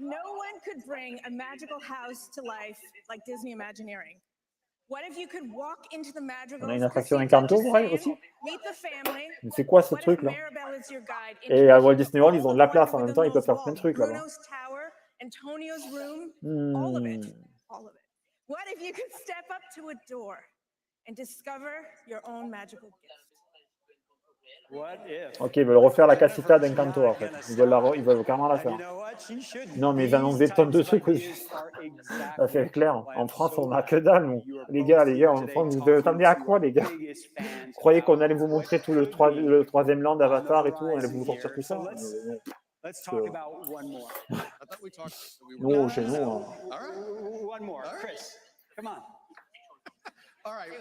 no one could bring a magical house to life like Disney Imagineering. What if you could walk into the magical On a une attraction Encanto, ouais, aussi. meet the family? Mais c'est quoi ce truc là? Et à Walt Disney World, ils ont de la place en même temps, ils peuvent faire plein de trucs là-bas. Bruno's tower, Antonio's room, all of it. All of it. What if you could step up to a door and discover your own magical gift? Ok, ils veulent refaire la casita d'Encanto en fait. Ils veulent carrément la faire. Non, mais ils annoncent des tonnes de trucs aussi. Ça c'est clair. En France, on n'a que dalle, nous. Les gars, en France, vous attendez à quoi, les gars? Vous croyez qu'on allait vous montrer tout le troisième land d'Avatar et tout? On allait vous sortir tout ça? Non, chez nous. One more, Chris. Come on. All right.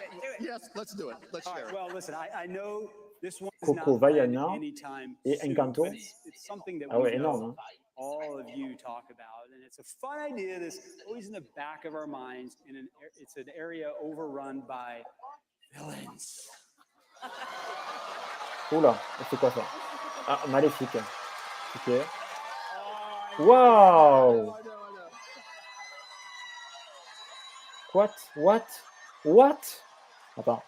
Yes, let's do it. Let's share it. Well, listen, I know this one is Coco, not planned Vaiana anytime et soon, Encanto. but it's something that Ah ouais, we énorme. know all of you talk about, and it's a fun idea that's always in the back of our minds. It's an area overrun by villains. Oula, c'est quoi ça? Ah, maléfique. Ok. Waouh! What? Attends.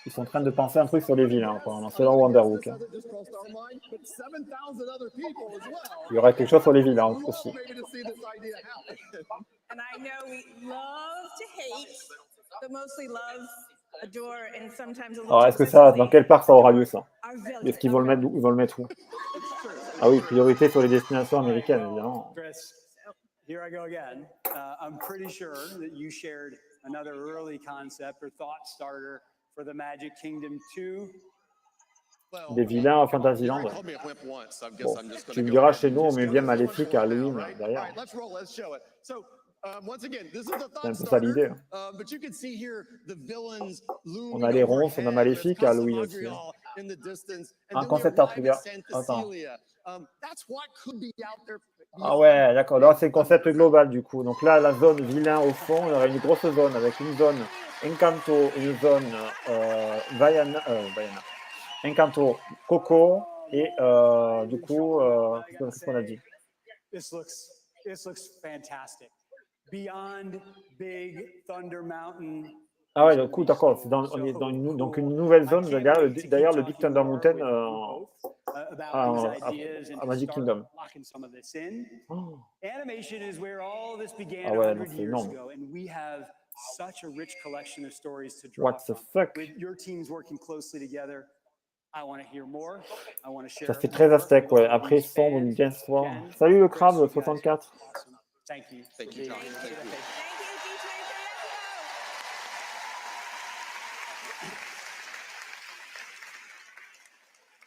Ils sont en train de penser un truc sur les villes, hein, apparemment. C'est dans Wonderwook. Hein. Il y aura quelque chose sur les villes hein, aussi. And I know we love to hate, but mostly love, adore, and sometimes a little. Alors, est-ce que ça, dans quel parc ça aura lieu, ça? Est-ce qu'ils vont le mettre où? Ah oui, priorité sur les destinations américaines, évidemment. Chris, here I go again. I'm pretty sure that you shared another early concept or thought starter for the Magic Kingdom 2. Des vilains à Fantasyland. Bon, tu me diras, chez nous, on met bien Maléfique à Halloween derrière. C'est un peu ça l'idée. On a les ronces, on a Maléfique à Halloween aussi. Un concept art, regarde. Attends. Ah ouais, d'accord. Là, c'est le concept global du coup. Donc là, la zone vilain au fond, il y aurait une grosse zone avec une zone Encanto, une zone Vaiana, Encanto, Coco et du coup, qu'est-ce qu'on a dit? This looks fantastic. Beyond Big Thunder Mountain. Ah ouais, du coup, d'accord. On est dans donc une nouvelle zone. D'ailleurs, le Big Thunder Mountain à Magic Kingdom. Oh. Ah ouais, c'est énorme. What the fuck? Ça fait très aztèque, ouais. Après, sombre, bien soir. Salut le crabe 64. Thank you. Thank you, John. Thank you.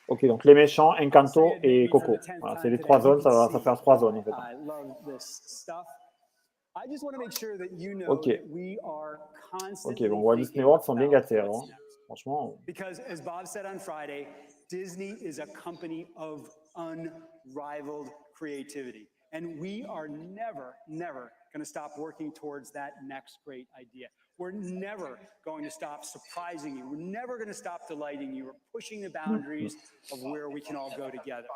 Ok, donc les méchants, Encanto et Coco. Voilà, c'est les trois zones, ça fait 3 zones en fait. Ok. Ok, bon, Walt Disney World sont bien gâtés alors. Franchement. Because as Bob said on Friday, Disney is a company of unrivaled creativity. And we are never going to stop working towards that next great idea. We're never going to stop surprising you. We're never going to stop delighting you. We're pushing the boundaries of where we can all go together.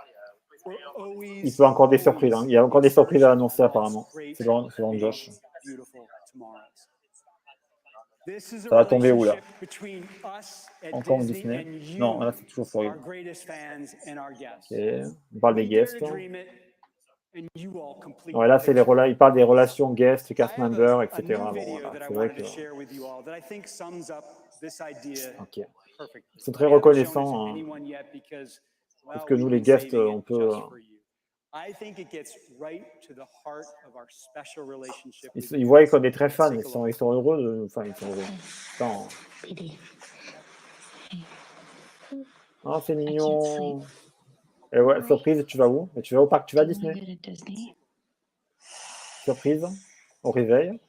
Il peut encore des surprises. Hein. Il y a encore des surprises à annoncer apparemment. C'est bon, Josh. Ça va tomber où là? Encore en Disney? Non, là c'est toujours pour eux. Okay. On parle des guests. Ouais, là, c'est il parle des relations guest, cast member, etc. Bon, voilà, c'est vrai que. Ok. Ils sont très reconnaissants. Hein. Parce que nous, les guests, on peut. Ils voient qu'on est très fans. Ils sont heureux de. Enfin, ils sont heureux. Attends. Oh, c'est mignon. Et ouais, surprise, tu vas où? Tu vas au parc, tu vas à Disney? Surprise, au réveil.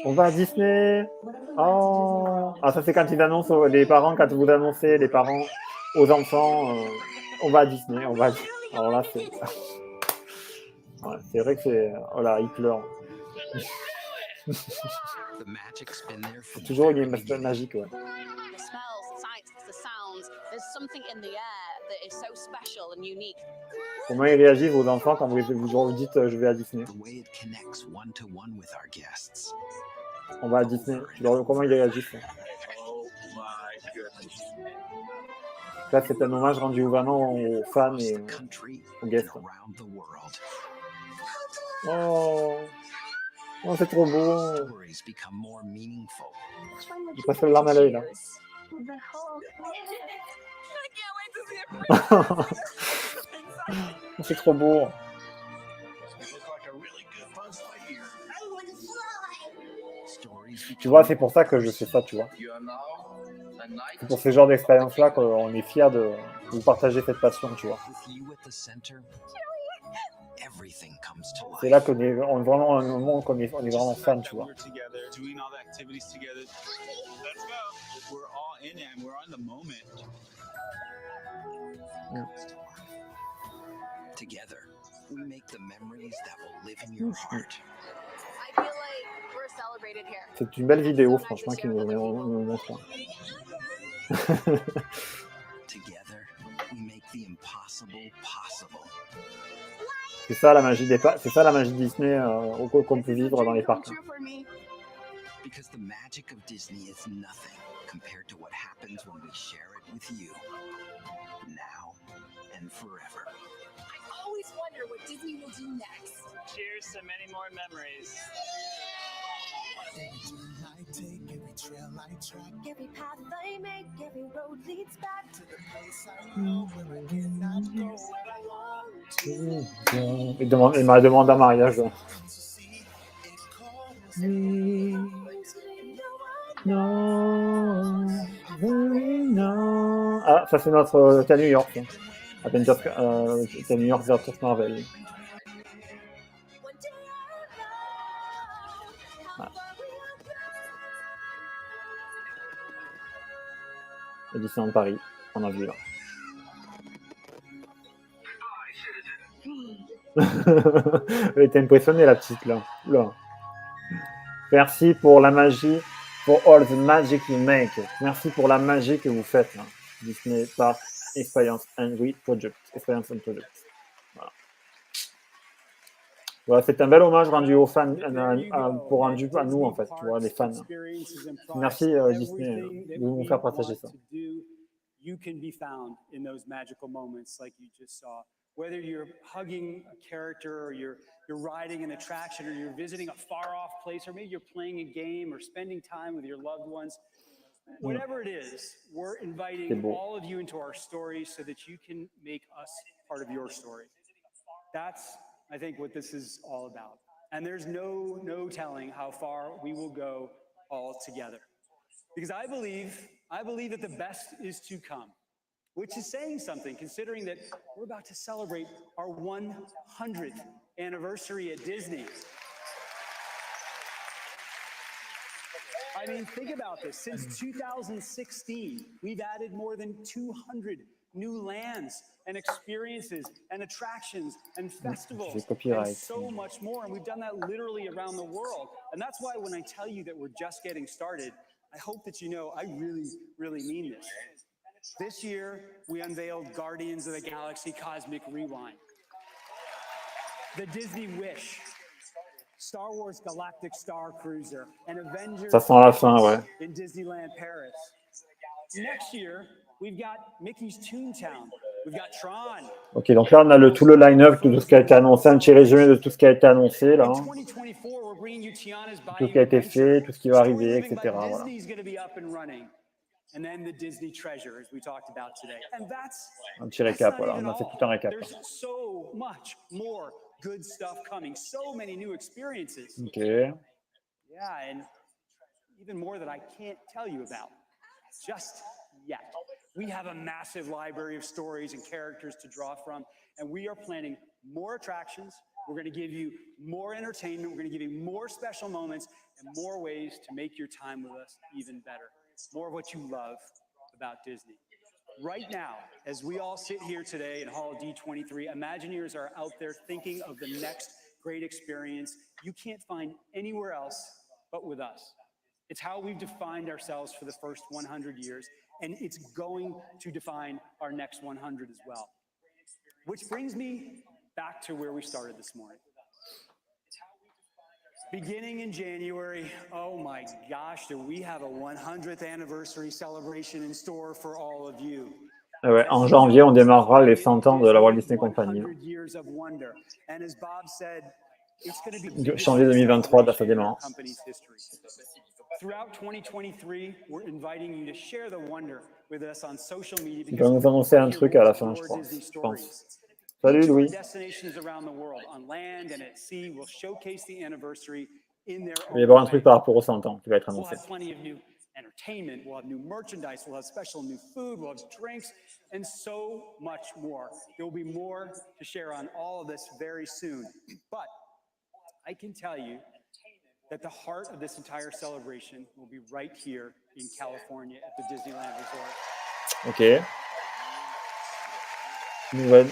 On va à Disney. Oh. Ah, ça c'est quand ils annoncent les parents, quand vous annoncez les parents aux enfants, on va à Disney, on va. Alors là, c'est. Ouais, c'est vrai que c'est. Oh là, il pleure. C'est toujours une image magique, ouais. Comment ils réagissent vos enfants quand vous dites je vais à Disney? On va à Disney. Comment ils réagissent? Là, c'est un hommage rendu vraiment aux fans et aux guests. Oh, oh c'est trop beau. J'ai presque le larme à l'œil là. C'est trop beau. Tu vois, c'est pour ça que je fais ça, tu vois. C'est pour ce genre d'expérience-là qu'on est fiers de vous partager cette passion, tu vois. C'est là qu'on est vraiment un moment qu'on est vraiment fan, tu vois. C'est une belle vidéo, franchement, qui nous montre. C'est ça la magie c'est ça la magie de Disney qu'on peut vivre dans les parcs. Because the magic of Disney is nothing compared to what happens when we share it with you. Now and forever. I always wonder what Disney will do next. Cheers to many more memories. Every turn I take, every trail I track, every path I make, every road leads back to the place I know where I cannot go, where I want to. Il m'a demandé un mariage. Non. Ah, ça c'est notre hôtel à New York. Avengers, hôtel New York versus Marvel. Ah. Et Disneyland Paris, on a vu là. Elle était impressionnée la petite là. Oula. Merci pour la magie, for all the magic you make. Merci pour la magie que vous faites. Là. Disney Parcs, Expériences and Products. Expériences and Products. Voilà. Voilà, c'est un bel hommage rendu aux fans, rendu à nous en fait, tu vois, les fans. Merci Disney de nous faire partager ça. You can be found in those magical moments like you just saw. Whether you're hugging a character or you're riding an attraction or you're visiting a far-off place or maybe you're playing a game or spending time with your loved ones, whatever it is, we're inviting all of you into our story so that you can make us part of your story. That's, I think, what this is all about. And there's no telling how far we will go all together. Because I believe that the best is to come. Which is saying something, considering that we're about to celebrate our 100th anniversary at Disney. I mean, think about this. Since 2016, we've added more than 200 new lands and experiences and attractions and festivals and so much more. And we've done that literally around the world. And that's why when I tell you that we're just getting started, I hope that you know I really, really mean this. This year, we unveiled Guardians of the Galaxy Cosmic Rewind, the Disney Wish, Star Wars Galactic Star Cruiser, and Avengers in Disneyland Paris. Next year, we've got Mickey's Toontown, we've got Tron. Ok, donc là, on a tout le line-up, tout ce qui a été annoncé, un petit résumé de tout ce qui a été annoncé, là. Tout ce qui a été fait, tout ce qui va arriver, etc. Voilà. And then the Disney treasure, as we talked about today. And that's un petit récap, voilà, on a fait tout un récap. There's so much more good stuff coming, so many new experiences. Ok. Yeah, and even more that I can't tell you about just yet. We have a massive library of stories and characters to draw from, and we are planning more attractions. We're going to give you more entertainment. We're going to give you more special moments and more ways to make your time with us even better. More of what you love about Disney. Right now, as we all sit here today in Hall D23, Imagineers are out there thinking of the next great experience you can't find anywhere else but with us. It's how we've defined ourselves for the first 100 years, And it's going to define our next 100 as well. Which brings me back to where we started this morning. Beginning in January, oh my gosh, do we have a 100th anniversary celebration in store for all of you. Ouais, en janvier, on démarrera les 100 ans de la Walt Disney Company. Janvier 2023, date de démarrage. Il va nous annoncer un truc à la fin, je pense. Salut Louis. Il va y avoir un truc par rapport aux 100 ans qui va être annoncé. Entertainment, we'll have new merchandise, we'll have special new food, we'll have drinks, and so much more. There will be more to share on all of this very soon. But I can tell you that the heart of this entire celebration will be right here in California at the Disneyland Resort. Ok. Nouvelle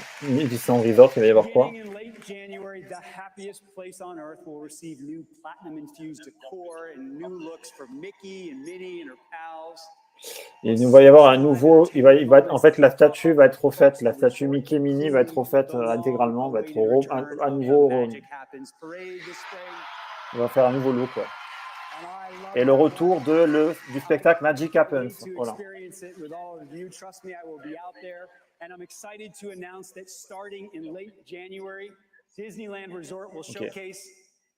Disneyland Resort, il va y avoir quoi? In late January, the happiest place on earth will receive new platinum-infused decor and new looks for Mickey and Minnie and her pals. Et il va y avoir un nouveau, en fait, la statue va être refaite, la statue Mickey Minnie va être refaite intégralement, va être à nouveau, on va faire un nouveau look. Ouais. Et le retour du spectacle Magic Happens. Voilà. And I'm excited to announce that starting in late January, Disneyland Resort will showcase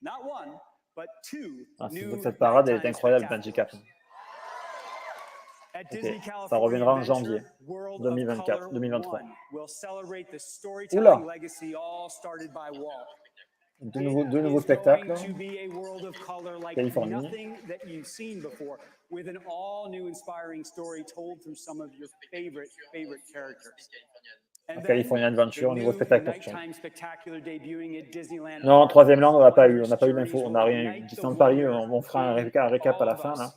not one, but two new cette parade est incroyable, Magic Happens. Okay. Ça reviendra en janvier 2023. Oula! Deux nouveaux spectacles. Californie. With an all-new inspiring story told through some of your favorite characters. California Adventure, un nouveau spectacle nocturne. Non, troisième land, on n'a pas eu d'infos, on n'a rien eu. Disneyland Paris, on fera un récap à la fin, là.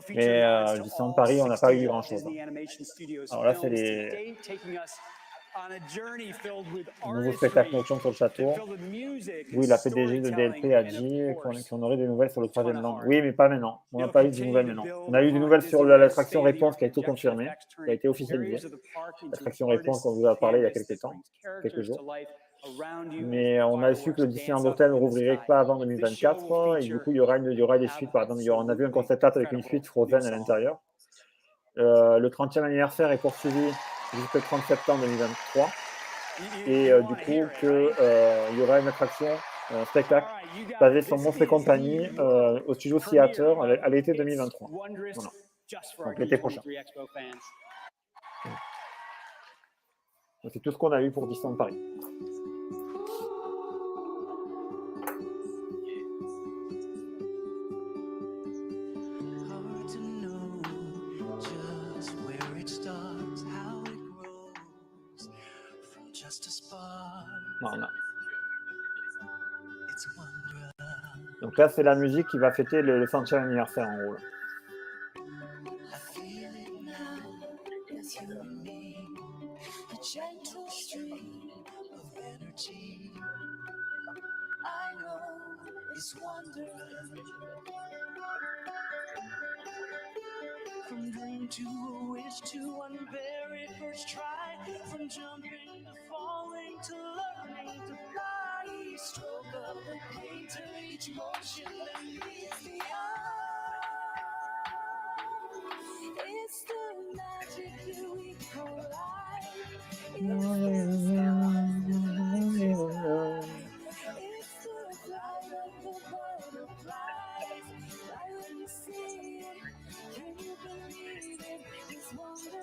Mais Disneyland Paris, on n'a pas eu grand-chose. Alors là, c'est les nouveaux spectacles nocturnes sur le château. Oui, la PDG de DLP a dit qu'on aurait des nouvelles sur le troisième land. Oui, mais pas maintenant. On n'a pas eu de nouvelles maintenant. On a eu des nouvelles sur l'attraction Réponse qui a été confirmée, qui a été officialisée. L'attraction Réponse, qu'on vous a parlé il y a quelques jours. Mais on a su que le Disneyland Hotel ne rouvrirait pas avant 2024 et du coup, il y aura des suites. Par exemple, on a vu un concept art avec une suite Frozen à l'intérieur. Le 30e anniversaire est poursuivi jusqu'au 30 septembre 2023 et du coup il y aura une attraction, un spectacle basé sur Disney Company au studio Theater à l'été 2023. Voilà. Donc l'été prochain. C'est tout ce qu'on a eu pour Disneyland Paris. Voilà. Donc là, c'est la musique qui va fêter le 100e anniversaire en gros. From dream to a wish to one very first try, from jumping to falling to learning to fly, each stroke of the painter, each motion that meets the eye. It's the magic that we call life. It's the flight of the butterflies. Right when you see it, can you believe it? It's wonderful.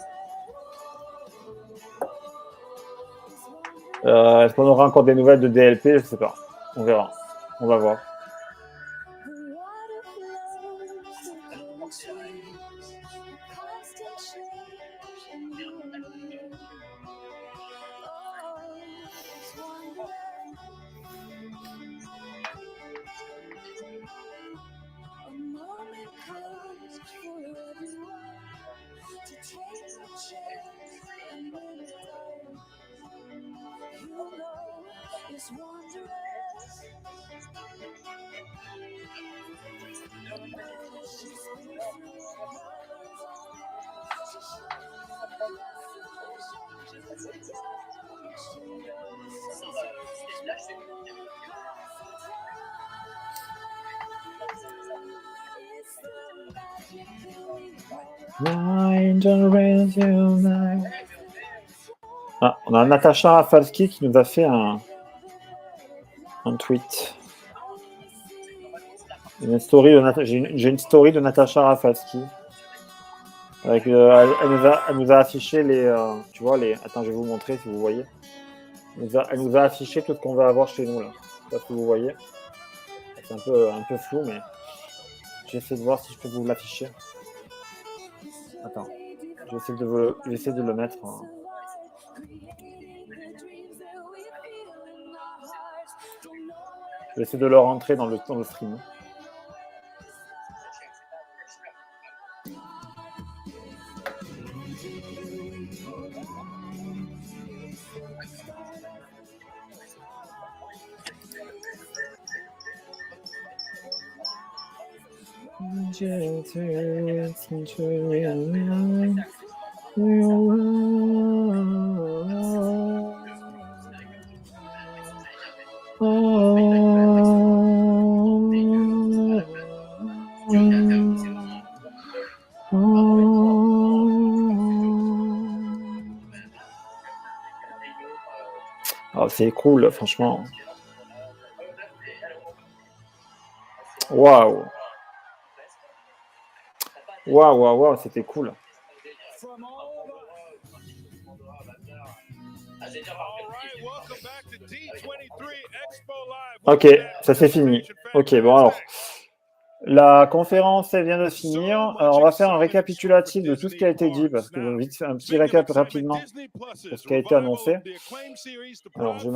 Est-ce qu'on aura encore des nouvelles de DLP? Je sais pas. On verra. On va voir. It's wondrous. She speaks through her colors on Ah, on a Natacha Rafalski qui nous a fait un tweet. J'ai une story de Natacha Rafalski. Avec, elle nous a affiché les... tu vois, les... Attends, je vais vous montrer si vous voyez. Elle nous a affiché tout ce qu'on va avoir chez nous, là. Je sais pas si vous voyez. C'est un peu flou, mais j'essaie de voir si je peux vous l'afficher. Attends. Je vais essayer de le mettre. Je vais essayer de le rentrer dans le stream. Oh, c'est cool, franchement. Waouh! Waouh, c'était cool. Ok, ça c'est fini. Ok, bon alors. La conférence, elle vient de finir. Alors, on va faire un récapitulatif de tout ce qui a été dit, parce que vite faire un petit récap rapidement pour ce qui a été annoncé. Alors, je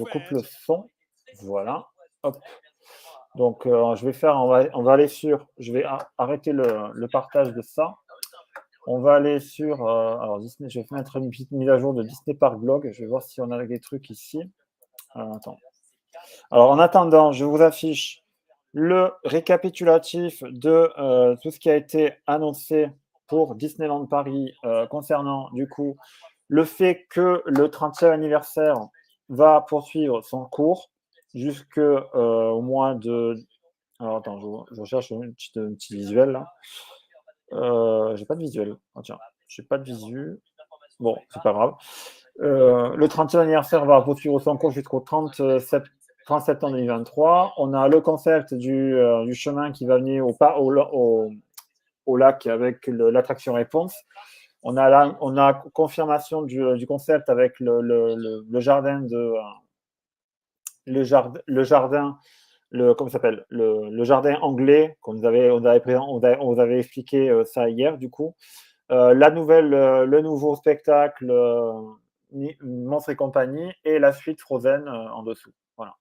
coupe le son. Voilà. Hop. Donc, on va aller sur. Je vais arrêter le partage de ça. On va aller sur. Alors, Disney. Je vais mettre une petite mise à jour de Disney Park Blog. Je vais voir si on a des trucs ici. Attends. Alors, en attendant, je vous affiche le récapitulatif de tout ce qui a été annoncé pour Disneyland Paris concernant, du coup, le fait que le 30e anniversaire va poursuivre son cours jusqu'au mois de... Alors, attends, je recherche un petit visuel, là. J'ai pas de visuel. Oh, tiens, j'ai pas de visu. Bon, c'est pas grave. Le 30e anniversaire va poursuivre son cours jusqu'au 30 septembre 2023. On a le concept du chemin qui va venir au lac avec l'attraction réponse. On a confirmation du concept avec le jardin de comment s'appelle, le jardin anglais qu'on vous avait expliqué ça hier du coup. Le nouveau spectacle Monstres et compagnie et la suite Frozen en dessous. Voilà.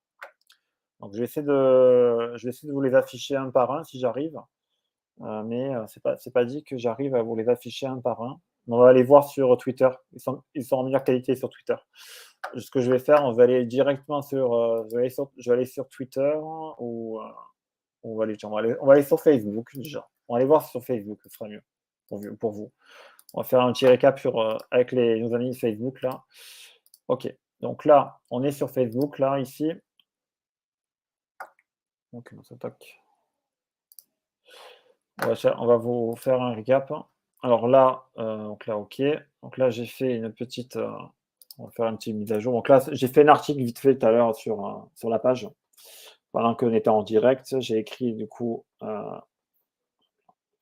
Donc je vais essayer de vous les afficher un par un si j'arrive, mais c'est pas dit que j'arrive à vous les afficher un par un. On va aller voir sur Twitter. Ils sont en meilleure qualité sur Twitter. Ce que je vais faire, on va aller directement sur. Je vais aller sur Twitter ou on va aller sur Facebook déjà. On va aller voir sur Facebook, ce sera mieux pour vous. On va faire un petit récap avec nos amis Facebook là. Ok, donc là, on est sur Facebook là, ici. Donc, on s'attaque. On va vous faire un récap. Alors là, ok. Donc là, j'ai fait une petite. On va faire une petite mise à jour. Donc là, j'ai fait un article vite fait tout à l'heure sur la page. Pendant qu'on était en direct, j'ai écrit du coup.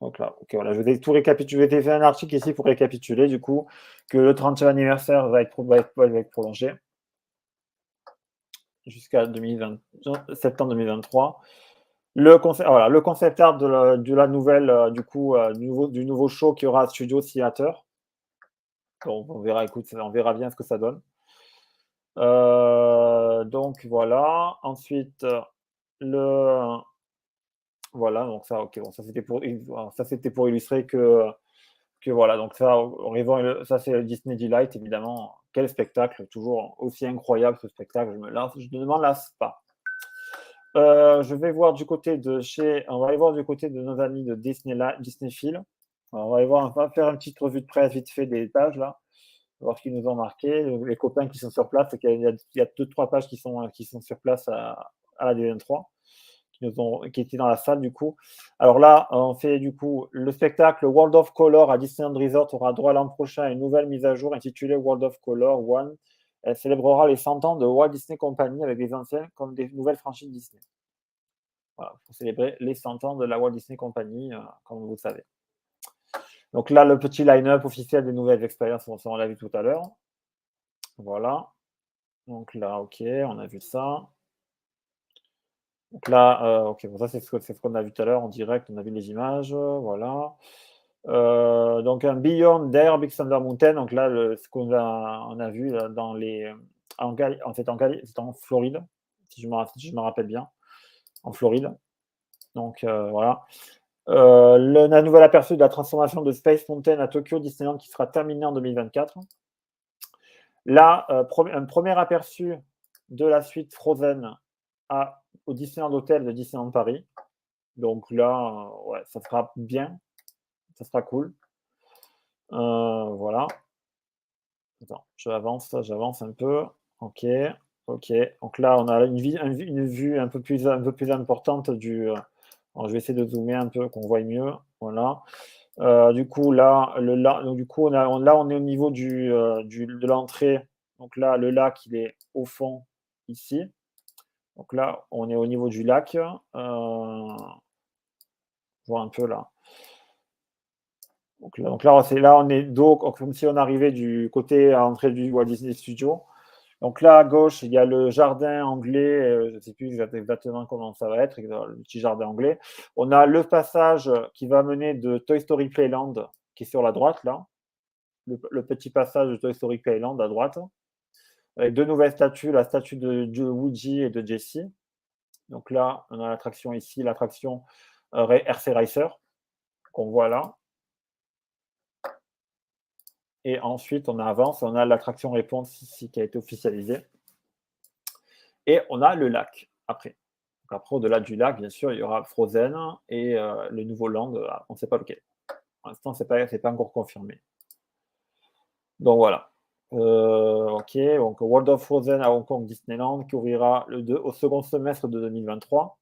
Donc là, ok, voilà, je vais tout récapituler. J'ai fait un article ici pour récapituler du coup que le 30e anniversaire va être prolongé jusqu'à septembre 2023. Le concept art de la nouvelle, du nouveau show qui aura Studio Theater. Bon, on verra bien ce que ça donne. Donc voilà. Ensuite, voilà, donc ça, ok, bon, ça c'était pour illustrer que voilà, donc ça c'est le Disney Delight, évidemment. Quel spectacle, toujours aussi incroyable ce spectacle, je ne m'en lasse pas. Je vais voir on va aller voir du côté de nos amis de Disneyfield. On va faire une petite revue de presse vite fait des pages là, voir ce qu'ils nous ont marqué, les copains qui sont sur place. Il y a 2-3 pages qui sont sur place à la D23, qui étaient dans la salle du coup. Alors là, on fait du coup le spectacle World of Color à Disneyland Resort aura droit l'an prochain à une nouvelle mise à jour intitulée World of Color One. Elle célébrera les 100 ans de Walt Disney Company avec des anciens comme des nouvelles franchises Disney. Voilà, pour célébrer les 100 ans de la Walt Disney Company, comme vous le savez. Donc là, le petit line-up officiel des nouvelles expériences, on l'a vu tout à l'heure. Voilà. Donc là, ok, on a vu ça. Donc là, ok, bon, ça c'est ce qu'on a vu tout à l'heure en direct, on a vu les images, voilà. Donc un Beyond d'Air Big Thunder Mountain, donc là, ce qu'on a vu là, dans les... c'est en Floride, si je me rappelle bien, en Floride. Donc voilà. Un nouvel aperçu de la transformation de Space Mountain à Tokyo Disneyland qui sera terminé en 2024. Là, un premier aperçu de la suite Frozen au Disneyland Hotel de Disneyland Paris. Donc là, ouais, ça sera bien. Ça sera cool. Voilà. Attends, j'avance un peu. Ok. Donc là, on a une vue un peu plus importante du... alors, je vais essayer de zoomer un peu, qu'on voit mieux. Voilà. Du coup, là, on est au niveau de l'entrée. Donc là, le lac, il est au fond, ici. Donc là, on est au niveau du lac. On voit un peu là. Donc là, on est dos, comme si on arrivait du côté à l'entrée du Walt Disney Studio. Donc là, à gauche, il y a le jardin anglais. Je ne sais plus exactement comment ça va être, le petit jardin anglais. On a le passage qui va mener de Toy Story Playland, qui est sur la droite, là. Le petit passage de Toy Story Playland à droite. Avec deux nouvelles statues, la statue de Woody et de Jessie. Donc là, on a l'attraction ici, l'attraction RC Racer, qu'on voit là. Et ensuite, on avance, on a l'attraction réponse ici qui a été officialisée. Et on a le lac après. Donc après, au-delà du lac, bien sûr, il y aura Frozen et le nouveau land, on ne sait pas lequel. Pour l'instant, ce n'est pas encore confirmé. Donc voilà. Ok, donc World of Frozen à Hong Kong Disneyland qui ouvrira au second semestre de 2023.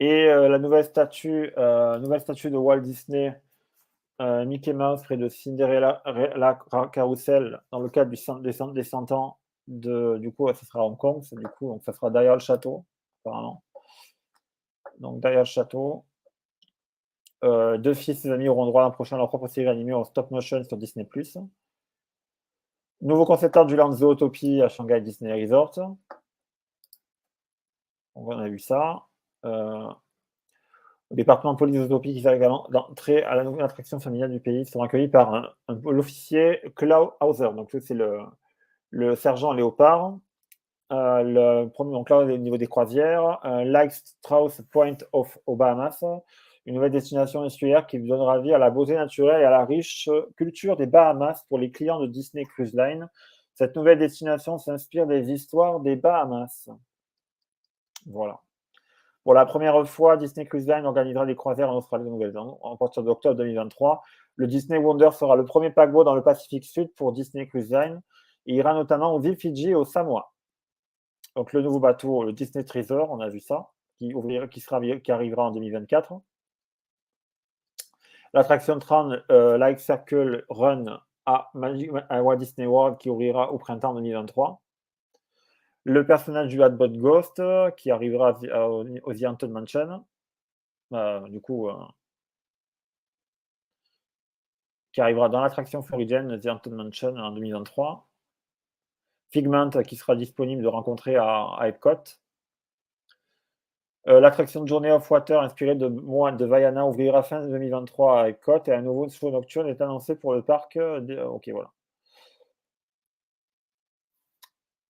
Et la nouvelle statue de Walt Disney, Mickey Mouse près de Cinderella Carousel dans le cadre des 100 ans du coup, ça sera à Hong Kong, donc ça sera derrière le château, apparemment. Donc derrière le château. Deux fils et ses amis auront droit l'an prochain à leur propre série animée en stop motion sur Disney+. Nouveau concept art du Land Zootopie à Shanghai Disney Resort. On a vu ça. Au département de police Zootopie qui sert également d'entrée à la nouvelle attraction familiale du pays seront accueillis par l'officier Klaus Hauser. Donc c'est le sergent Léopard. Donc là, au niveau des croisières, Like Strauss Point aux Bahamas, une nouvelle destination insulaire qui donnera vie à la beauté naturelle et à la riche culture des Bahamas pour les clients de Disney Cruise Line. Cette nouvelle destination s'inspire des histoires des Bahamas. Voilà. Pour la première fois, Disney Cruise Line organisera des croisières en Australie et Nouvelle-Zélande à partir d'octobre 2023. Le Disney Wonder sera le premier paquebot dans le Pacifique Sud pour Disney Cruise Line. Il ira notamment aux îles Fidji et aux Samoa. Donc le nouveau bateau, le Disney Treasure, on a vu ça, qui arrivera en 2024. L'attraction Tron Light Circle Run à Walt Disney World qui ouvrira au printemps 2023. Le personnage du Hatbot Ghost qui arrivera au The Haunted Mansion. Qui arrivera dans l'attraction Floridienne The Haunted Mansion en 2023. Figment qui sera disponible de rencontrer à Epcot. L'attraction de Journey of Water inspirée de Vaiana ouvrira fin 2023 à Epcot et un nouveau show nocturne est annoncé pour le parc. Ok, voilà.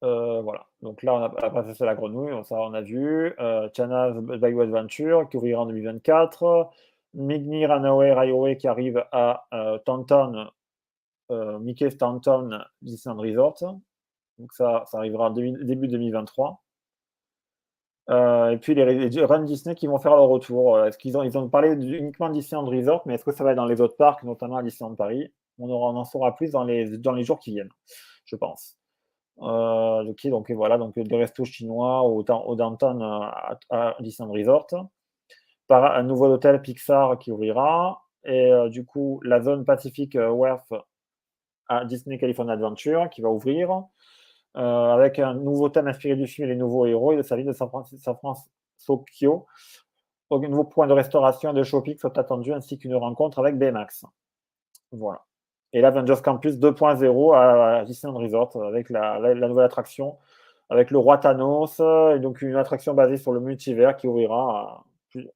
Voilà. Donc là, on a la princesse et la grenouille, ça on a vu. Chana's Bayou Adventure qui ouvrira en 2024. Migni Runaway Railway qui arrive à Taunton, Mickey's Taunton Disneyland Resort. Donc ça arrivera début 2023. Et puis les Run Disney qui vont faire leur retour. Ils ont parlé uniquement de Disneyland Resort, mais est-ce que ça va être dans les autres parcs, notamment à Disneyland Paris? On en saura plus dans les jours qui viennent, je pense. Donc voilà, donc des restos chinois au downtown à Disneyland Resort. Un nouveau hôtel Pixar qui ouvrira. Et du coup, la zone Pacific Wharf à Disney California Adventure qui va ouvrir. Avec un nouveau thème inspiré du film et les nouveaux héros et de sa ville de San Francisco. Un nouveau point de restauration et de shopping sont attendus, ainsi qu'une rencontre avec BMX. Voilà. Et l'Avengers Campus 2.0 à Disneyland Resort, avec la nouvelle attraction, avec le roi Thanos, et donc une attraction basée sur le multivers qui ouvrira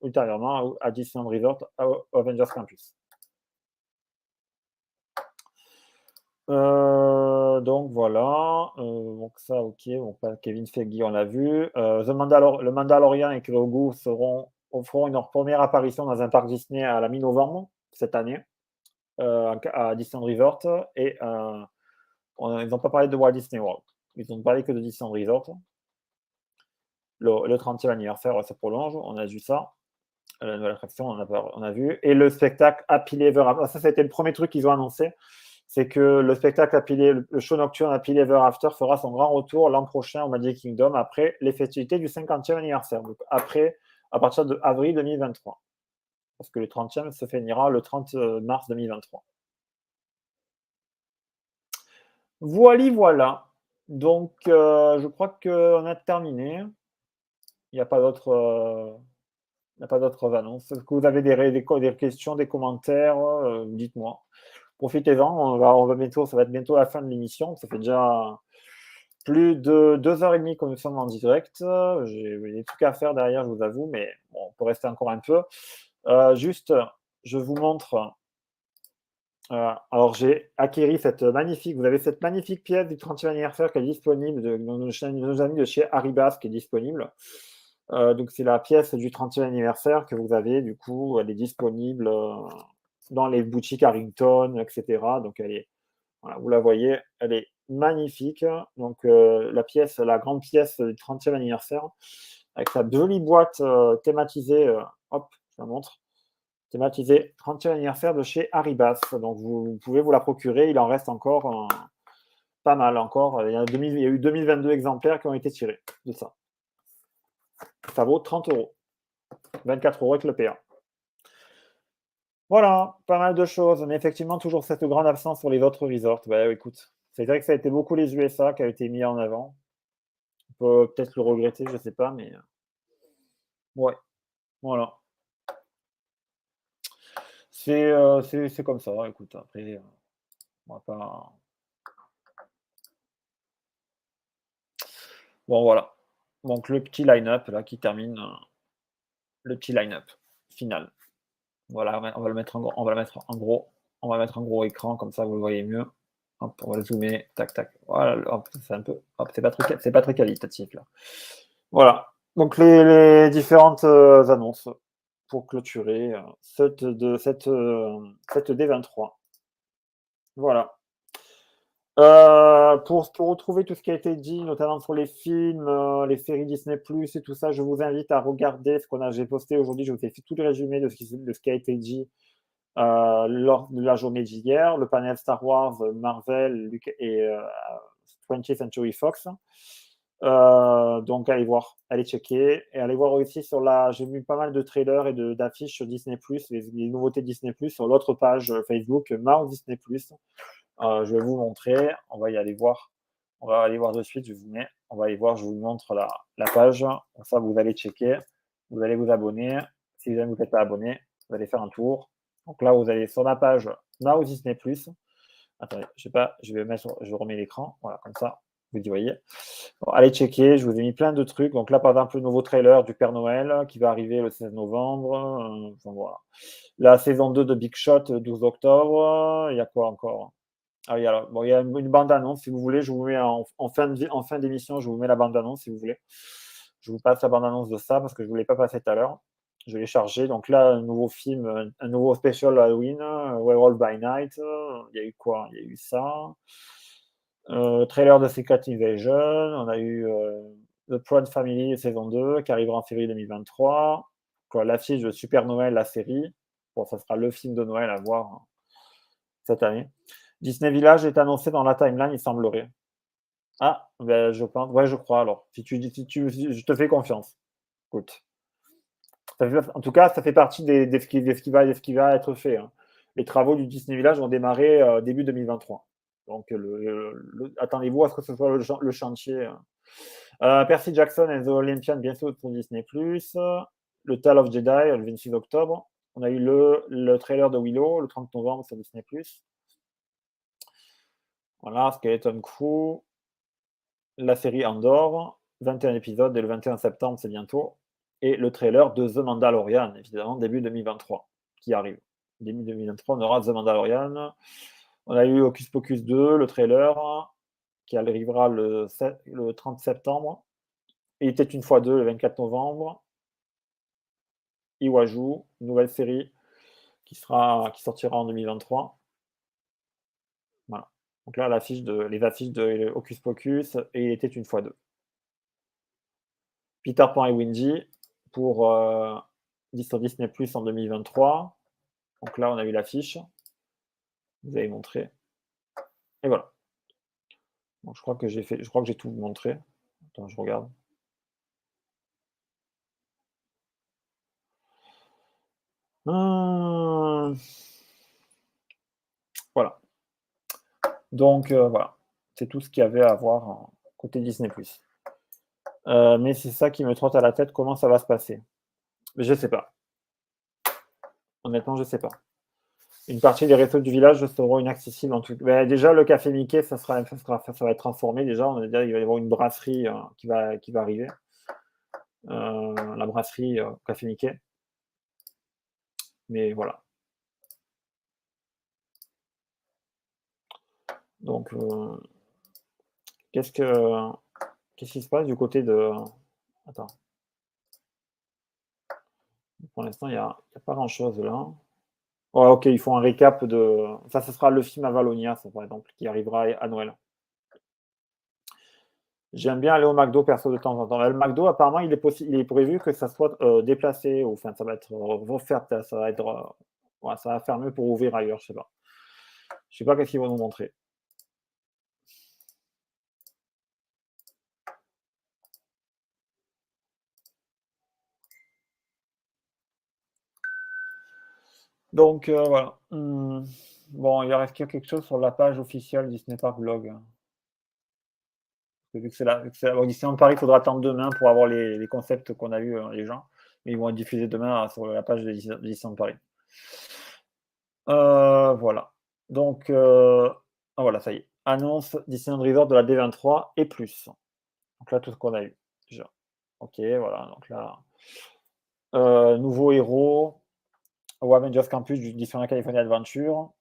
ultérieurement à Disneyland Resort, à Avengers Campus. Donc voilà, donc ça ok, donc Kevin Feige on l'a vu. Le Mandalorian et Grogu feront leur première apparition dans un parc Disney à la mi-novembre cette année, à Disneyland Resort, et ils n'ont pas parlé de Walt Disney World, ils n'ont parlé que de Disneyland Resort. Le 30e anniversaire se prolonge, on a vu ça. La nouvelle attraction, on a vu. Et le spectacle Happily Ever After, ça c'était le premier truc qu'ils ont annoncé. C'est que le spectacle le show nocturne Happily Ever After fera son grand retour l'an prochain au Magic Kingdom après les festivités du 50e anniversaire, donc à partir de avril 2023. Parce que le 30e se finira le 30 mars 2023. Voilà. Donc, je crois qu'on a terminé. Il n'y a pas d'autres annonces. Est-ce que vous avez des questions, des commentaires? Dites-moi. Profitez-en, ça va être bientôt la fin de l'émission. Ça fait déjà plus de 2h30 que nous sommes en direct. J'ai des trucs à faire derrière, je vous avoue, mais bon, on peut rester encore un peu. Juste, je vous montre. Alors, j'ai acquis vous avez cette magnifique pièce du 30e anniversaire qui est disponible, de nos amis de chez Haribas qui est disponible. Donc, c'est la pièce du 30e anniversaire que vous avez. Du coup, elle est disponible dans les boutiques Harrington, etc. Donc, voilà, vous la voyez, elle est magnifique. Donc, la grande pièce du 30e anniversaire, avec sa jolie boîte thématisée, hop, je la montre, thématisée 30e anniversaire de chez Haribas. Donc, vous pouvez vous la procurer, il en reste encore pas mal encore. Il y a eu 2022 exemplaires qui ont été tirés de ça. Ça vaut 30 €. 24 € avec le PA. Voilà, pas mal de choses. Mais effectivement, toujours cette grande absence sur les autres resorts. Bah, écoute, c'est vrai que ça a été beaucoup les USA qui a été mis en avant. On peut peut-être le regretter, je ne sais pas, mais ouais, voilà. C'est comme ça. Écoute, après, on va pas. Bon, voilà. Donc, le petit line-up là qui termine le petit line-up final. Voilà, on va le mettre en gros écran, comme ça vous le voyez mieux. Hop, on va le zoomer, tac, tac. Voilà, hop, c'est pas très qualitatif là. Voilà. Donc les différentes annonces pour clôturer cette D23. Voilà. Pour retrouver tout ce qui a été dit, notamment sur les films, les séries Disney+, et tout ça, je vous invite à regarder j'ai posté aujourd'hui, je vous ai fait tout le résumé de ce qui a été dit lors de la journée d'hier, le panel Star Wars, Marvel et 20th Century Fox. Donc allez voir, allez checker, et allez voir aussi j'ai mis pas mal de trailers et d'affiches sur Disney+, les nouveautés Disney+, sur l'autre page Facebook, Nous, Disney+. Je vais vous montrer, on va y aller voir. On va aller voir de suite, on va aller voir, je vous montre la page. Comme ça, vous allez checker, vous allez vous abonner. Si vous n'êtes pas abonné, vous allez faire un tour. Donc là, vous allez sur la page Now Disney+. Attendez, je remets l'écran. Voilà, comme ça, vous voyez. Bon, allez checker, je vous ai mis plein de trucs. Donc là, par exemple, le nouveau trailer du Père Noël qui va arriver le 16 novembre. Voilà. La saison 2 de Big Shot, 12 octobre. Il y a quoi encore? Ah oui, alors, bon, il y a une bande-annonce, si vous voulez, je vous mets en fin d'émission, je vous mets la bande-annonce, si vous voulez. Je vous passe la bande-annonce de ça, parce que je ne vous l'ai pas passé tout à l'heure. Je l'ai chargé. Donc là, un nouveau film, un nouveau special Halloween, Werewolf by Night. Il y a eu quoi? Il y a eu ça. Trailer de Secret Invasion. On a eu The Proud Family saison 2, qui arrivera en février 2023. L'affiche de Super Noël, la série. Bon, ça sera le film de Noël à voir cette année. Disney Village est annoncé dans la timeline, il semblerait. Ah, ben, je pense. Ouais, je crois alors. Si je te fais confiance. Écoute. En tout cas, ça fait partie de ce qui va être fait, hein. Les travaux du Disney Village vont démarrer début 2023. Donc, attendez-vous à ce que ce soit le chantier. Percy Jackson and the Olympian, bien sûr, pour Disney+. Le Tale of Jedi, le 26 octobre. On a eu le trailer de Willow, le 30 novembre sur Disney+. Voilà, Skeleton Crew. La série Andor, 21 épisodes, et le 21 septembre, c'est bientôt. Et le trailer de The Mandalorian, évidemment, début 2023, qui arrive. Début 2023, on aura The Mandalorian. On a eu Hocus Pocus 2, le trailer, qui arrivera le 30 septembre. Il était une fois deux, le 24 novembre. Iwaju, nouvelle série qui sortira en 2023. Voilà. Donc là, les affiches de Hocus Pocus et Il était une fois deux. Peter Pan et Wendy pour sur Disney+ en 2023. Donc là, on a eu l'affiche. Vous avez montré. Et voilà. Donc, je crois que j'ai tout montré. Attends, je regarde. Voilà. Donc, voilà. C'est tout ce qu'il y avait à voir côté Disney+. Mais c'est ça qui me trotte à la tête, comment ça va se passer. Mais je ne sais pas. Honnêtement, je ne sais pas. Une partie des restos du village seront inaccessibles en tout cas. Ben, déjà, le café Mickey, ça va être transformé. Déjà, il va y avoir une brasserie qui va arriver. La brasserie café Mickey. Mais voilà. Donc, qu'est-ce qui se passe du côté de... Attends. Pour l'instant, il n'y a pas grand-chose là. Oh, ok, ils font un récap de... Ça, ce sera le film à Valonia, ça, par exemple, qui arrivera à Noël. J'aime bien aller au McDo, perso, de temps en temps. Le McDo, apparemment, il est prévu que ça soit déplacé, ou enfin, ça va être refait, ça va fermer pour ouvrir ailleurs, je sais pas. Je sais pas qu'est-ce qu'ils vont nous montrer. Donc, voilà. Bon, il reste quelque chose sur la page officielle Disney Park Blog. Vu que c'est Disneyland Paris, il faudra attendre demain pour avoir les concepts qu'on a eu les gens. Mais ils vont être diffusés demain sur la page de Disneyland Paris. Voilà. Donc, voilà, ça y est. Annonce Disneyland Resort de la D23 et plus. Donc là, tout ce qu'on a eu déjà. Ok, voilà. Donc là, nouveau héros au Avengers Campus du Disneyland Californie Adventure.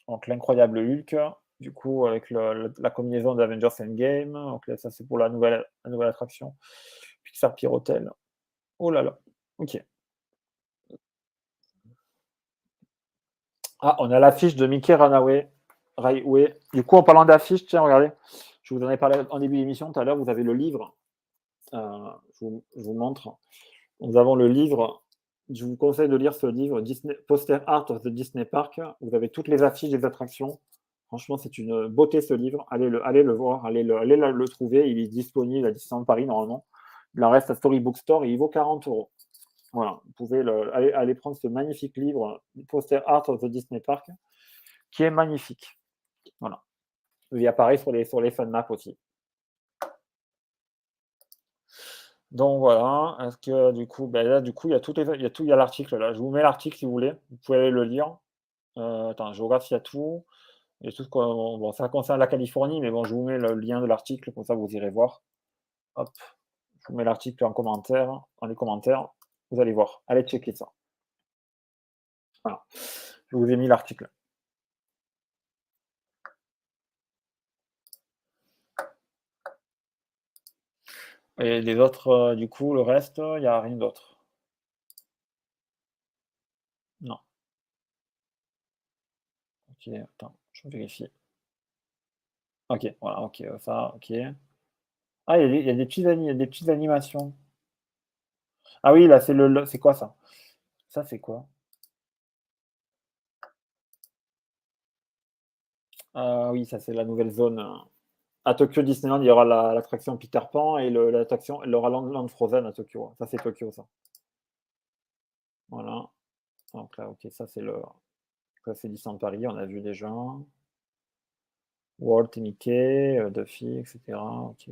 Donc l'incroyable Hulk. Du coup, avec la combinaison d'Avengers Endgame. Donc là, ça, c'est pour la nouvelle attraction. Pixar Pier Hotel. Oh là là. Ok. Ah, on a l'affiche de Mickey Runaway. Du coup, en parlant d'affiche, tiens, regardez. Je vous en ai parlé en début d'émission. Tout à l'heure, vous avez le livre. Je vous montre. Nous avons le livre. Je vous conseille de lire ce livre, Poster Art of the Disney Park. Vous avez toutes les affiches des attractions. Franchement, c'est une beauté ce livre. Allez le voir, allez le trouver. Il est disponible à Disneyland Paris normalement. Il en reste à Storybook Store et il vaut 40 €. Voilà, vous pouvez aller prendre ce magnifique livre, Poster Art of the Disney Park, qui est magnifique. Voilà. Il apparaît sur les fun maps aussi. Donc voilà, est-ce que du coup, là, du coup, il y a l'article là. Je vous mets l'article si vous voulez. Vous pouvez aller le lire. Attends, je regarde s'il y a tout. Il y a tout bon, ça concerne la Californie, mais bon, je vous mets le lien de l'article, comme ça vous irez voir. Hop, je vous mets l'article dans les commentaires. Vous allez voir. Allez checker ça. Voilà. Je vous ai mis l'article. Et les autres, du coup, le reste, il n'y a rien d'autre. Non. Ok, attends, je vérifie. Ok, voilà, ok, ça, ok. Ah, il y a des petites animations. Ah oui, là, c'est quoi ça? Ça, c'est quoi? Ah oui, ça, c'est la nouvelle zone. À Tokyo Disneyland, il y aura l'attraction Peter Pan et l'attraction, il y aura Land Frozen à Tokyo. Ça, c'est Tokyo, ça. Voilà. Donc là, ok, ça, c'est Disneyland Paris, on a vu déjà. Walt et Mickey, Duffy, etc. Ok.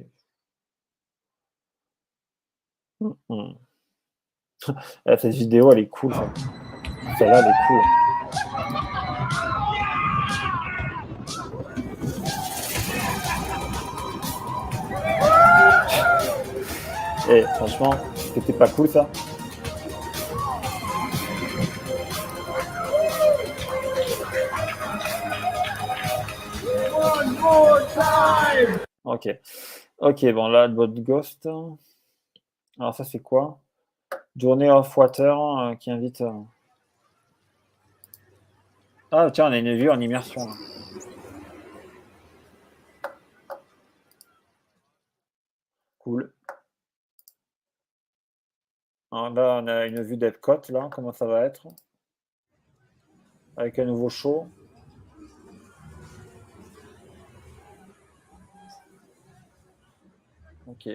Cette vidéo, elle est cool. Celle-là, elle est cool. Et franchement, c'était pas cool ça. Ok. Ok, bon là, le mode Ghost. Alors ça, c'est quoi? Journey of Water qui invite... Ah tiens, on a une vue en immersion. Là. Cool. Alors là, on a une vue d'Epcot, là, comment ça va être? Avec un nouveau show. Ok.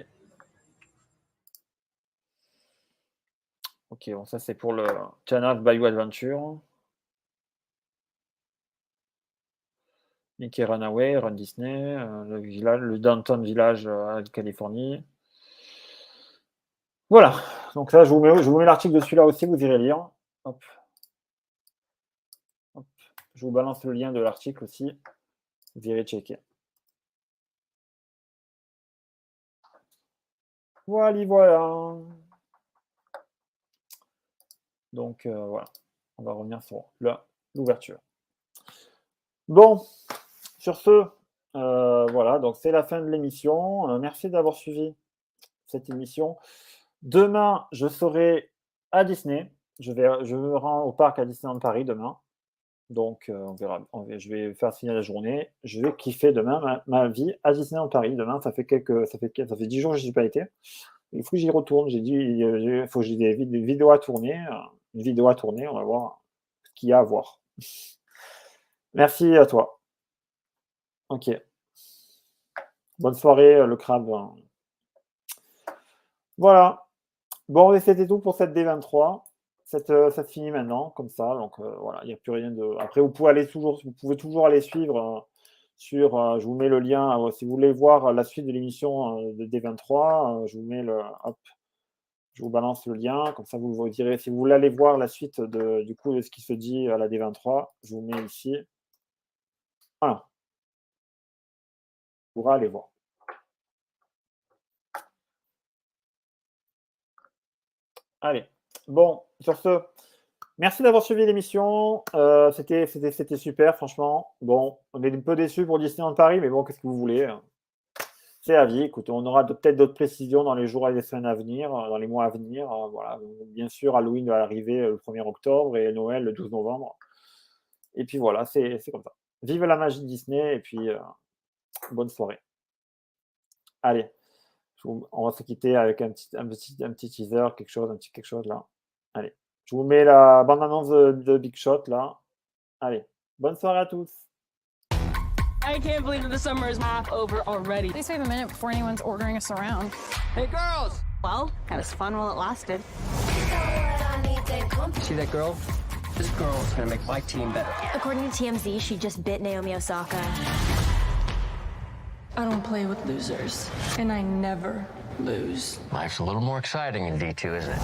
Ok, bon, ça c'est pour le Channel Bayou Adventure. Mickey Runaway, Run Disney, le Downtown Village de Californie. Voilà, donc là je vous mets l'article de celui-là aussi, vous irez lire. Hop. Hop. Je vous balance le lien de l'article aussi, vous irez checker. Voilà. Donc voilà, on va revenir sur l'ouverture. Bon, sur ce, voilà, donc c'est la fin de l'émission. Merci d'avoir suivi cette émission. Demain, je serai à Disney. Je me rends au parc à Disneyland Paris demain. Donc, on verra. Je vais faire signer la journée. Je vais kiffer demain ma vie à Disneyland Paris. Demain, ça fait 10 jours que je n'y ai pas été. Il faut que j'y retourne. J'ai dit, il faut que j'ai des vidéos à tourner. Une vidéo à tourner. On va voir ce qu'il y a à voir. Merci à toi. Ok. Bonne soirée, le crabe. Voilà. Bon, c'était tout pour cette D23. Cette finit maintenant, comme ça. Donc voilà, il n'y a plus rien de. Après, vous pouvez toujours aller suivre sur. Je vous mets le lien. Si vous voulez voir la suite de l'émission de D23, je vous mets hop. Je vous balance le lien. Comme ça, vous direz. Si vous voulez aller voir la suite de ce qui se dit à la D23, je vous mets ici. Voilà. Vous pourrez aller voir. Allez. Bon, sur ce, merci d'avoir suivi l'émission. C'était super, franchement. Bon, on est un peu déçus pour Disneyland Paris, mais bon, qu'est-ce que vous voulez? C'est à vie. Écoutez, on aura peut-être d'autres précisions dans les jours et les semaines à venir, dans les mois à venir. Voilà. Bien sûr, Halloween va arriver le 1er octobre et Noël le 12 novembre. Et puis voilà, c'est comme ça. Vive la magie de Disney et puis bonne soirée. Allez, on va se quitter avec un petit teaser, quelque chose là. Allez, je vous mets la bande-annonce de Big Shot là. Allez, bonne soirée à tous. I can't believe that the summer is half over already. Please wait a minute before anyone's ordering us around. Hey girls! Well, it was fun while it lasted. See that girl? This girl is gonna make my team better. According to TMZ, she just bit Naomi Osaka. I don't play with losers, and I never lose. Life's a little more exciting in D2, isn't it?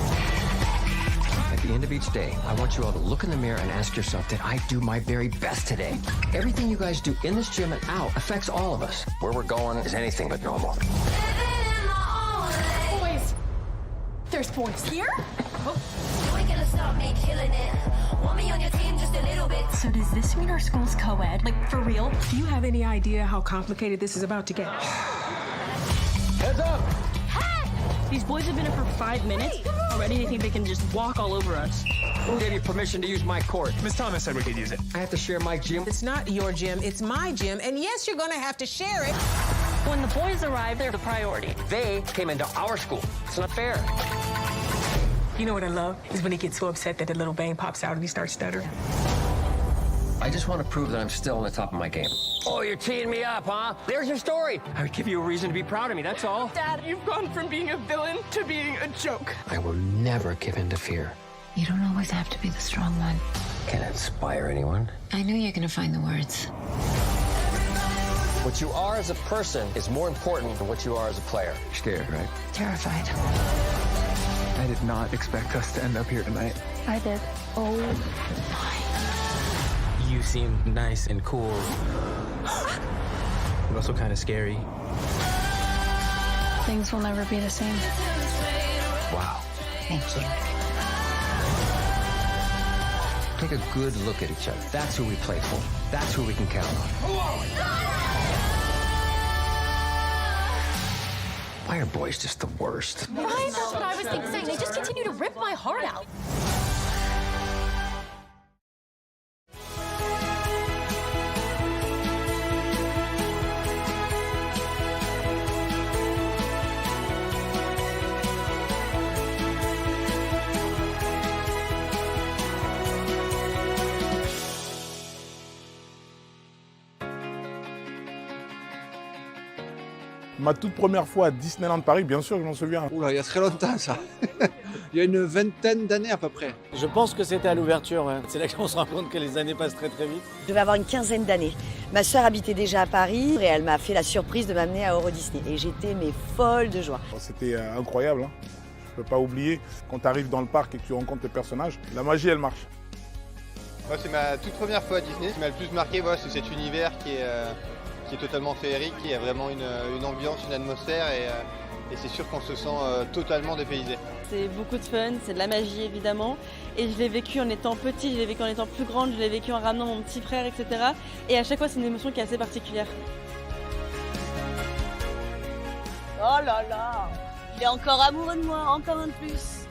At the end of each day, I want you all to look in the mirror and ask yourself, did I do my very best today? Everything you guys do in this gym and out affects all of us. Where we're going is anything but normal. Boys! There's boys here? Oh. You ain't gonna stop me killing it. Want me on your team just a little bit. So does this mean our school's co-ed? Like, for real? Do you have any idea how complicated this is about to get? Heads up! Hey! These boys have been here for 5 minutes. Already they think they can just walk all over us. Who gave you permission to use my court? Miss Thomas said we could use it. I have to share my gym? It's not your gym, it's my gym. And yes, you're gonna have to share it. When the boys arrive, they're the priority. They came into our school. It's not fair. You know what I love? Is when he gets so upset that the little bang pops out and he starts stuttering. I just want to prove that I'm still on the top of my game. Oh, you're teeing me up, huh? There's your story. I would give you a reason to be proud of me, that's all. Dad, you've gone from being a villain to being a joke. I will never give in to fear. You don't always have to be the strong one. Can't inspire anyone. I know you're gonna find the words. What you are as a person is more important than what you are as a player. You're scared, right? Terrified. I did not expect us to end up here tonight. I did. Oh my. You seem nice and cool. But also kind of scary. Things will never be the same. Wow. Thank you. Take a good look at each other. That's who we play for. That's who we can count on. Why are boys just the worst? Right? That's what I was thinking. They just continue to rip my heart out. Ma toute première fois à Disneyland Paris, bien sûr, je m'en souviens. Oula, il y a très longtemps ça. Il y a une vingtaine d'années à peu près. Je pense que c'était à l'ouverture. Ouais. C'est là qu'on se rend compte que les années passent très très vite. Je devais avoir une quinzaine d'années. Ma sœur habitait déjà à Paris et elle m'a fait la surprise de m'amener à Euro Disney. Et j'étais folle de joie. C'était incroyable. Hein. Je ne peux pas oublier quand tu arrives dans le parc et que tu rencontres les personnages. La magie, elle marche. Moi, c'est ma toute première fois à Disney. Ce qui m'a le plus marqué, c'est cet univers qui est totalement féerique, qui a vraiment une ambiance, une atmosphère et c'est sûr qu'on se sent totalement dépaysé. C'est beaucoup de fun, c'est de la magie évidemment et je l'ai vécu en étant petite, je l'ai vécu en étant plus grande, je l'ai vécu en ramenant mon petit frère, etc. Et à chaque fois c'est une émotion qui est assez particulière. Oh là là, il est encore amoureux de moi, encore un de plus.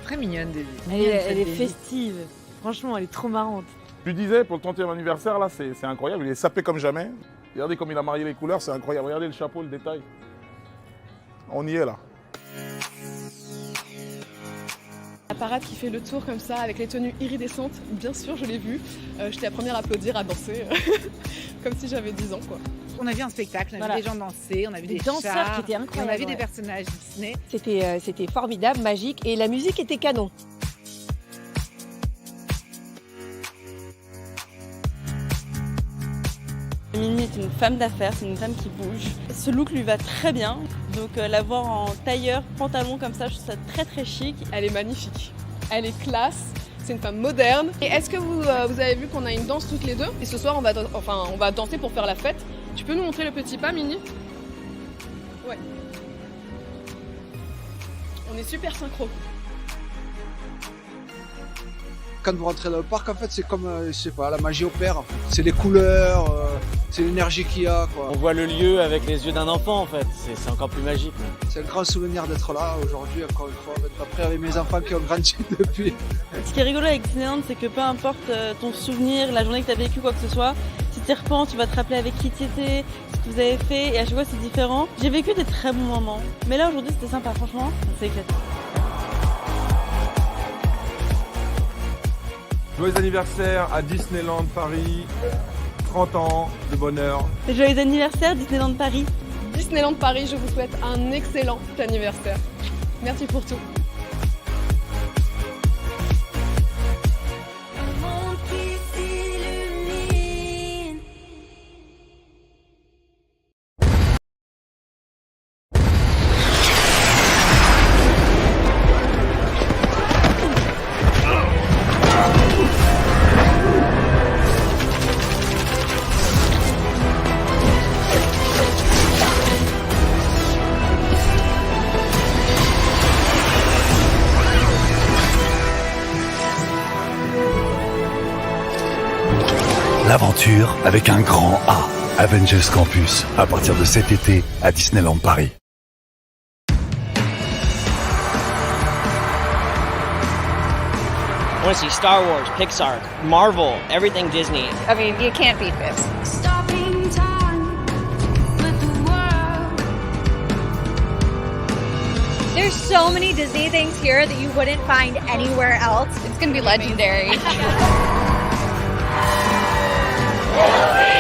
Très mignonne, Daisy. Elle est festive, franchement elle est trop marrante. Tu disais pour le 30e anniversaire là, c'est incroyable, il est sapé comme jamais. Regardez comme il a marié les couleurs, c'est incroyable. Regardez le chapeau, le détail. On y est là. La parade qui fait le tour comme ça, avec les tenues iridescentes, bien sûr, je l'ai vu. J'étais la première à applaudir, à danser, comme si j'avais 10 ans, quoi. On a vu un spectacle, on a vu des gens danser, on a vu des danseurs chars, qui étaient incroyables. on a vu des personnages Disney. C'était formidable, magique, et la musique était canon. Minnie est une femme d'affaires, c'est une femme qui bouge. Ce look lui va très bien, donc la voir en tailleur, pantalon comme ça, je trouve ça très très chic. Elle est magnifique, elle est classe, c'est une femme moderne. Et est-ce que vous avez vu qu'on a une danse toutes les deux? Et ce soir on va danser pour faire la fête. Tu peux nous montrer le petit pas, Minnie? Ouais. On est super synchro. Quand vous rentrez dans le parc, en fait, c'est comme, je sais pas, la magie opère. C'est les couleurs, c'est l'énergie qu'il y a, quoi. On voit le lieu avec les yeux d'un enfant, en fait. C'est encore plus magique. C'est un grand souvenir d'être là aujourd'hui, encore une fois, après avec mes enfants qui ont grandi depuis. Ce qui est rigolo avec Disneyland, c'est que peu importe ton souvenir, la journée que tu as vécu, quoi que ce soit, si tu y repenses, tu vas te rappeler avec qui tu étais, ce que vous avez fait, et à chaque fois c'est différent. J'ai vécu des très bons moments, mais là aujourd'hui c'était sympa, franchement, c'est éclaté. Joyeux anniversaire à Disneyland Paris, 30 ans de bonheur. Joyeux anniversaire Disneyland Paris. Disneyland Paris, je vous souhaite un excellent anniversaire. Merci pour tout. L'aventure avec un grand A. Avengers Campus, à partir de cet été à Disneyland Paris. I want to see Star Wars, Pixar, Marvel, everything Disney. I mean, you can't beat this. Stopping time with the world. There's so many Disney things here that you wouldn't find anywhere else. It's gonna be legendary. Disney.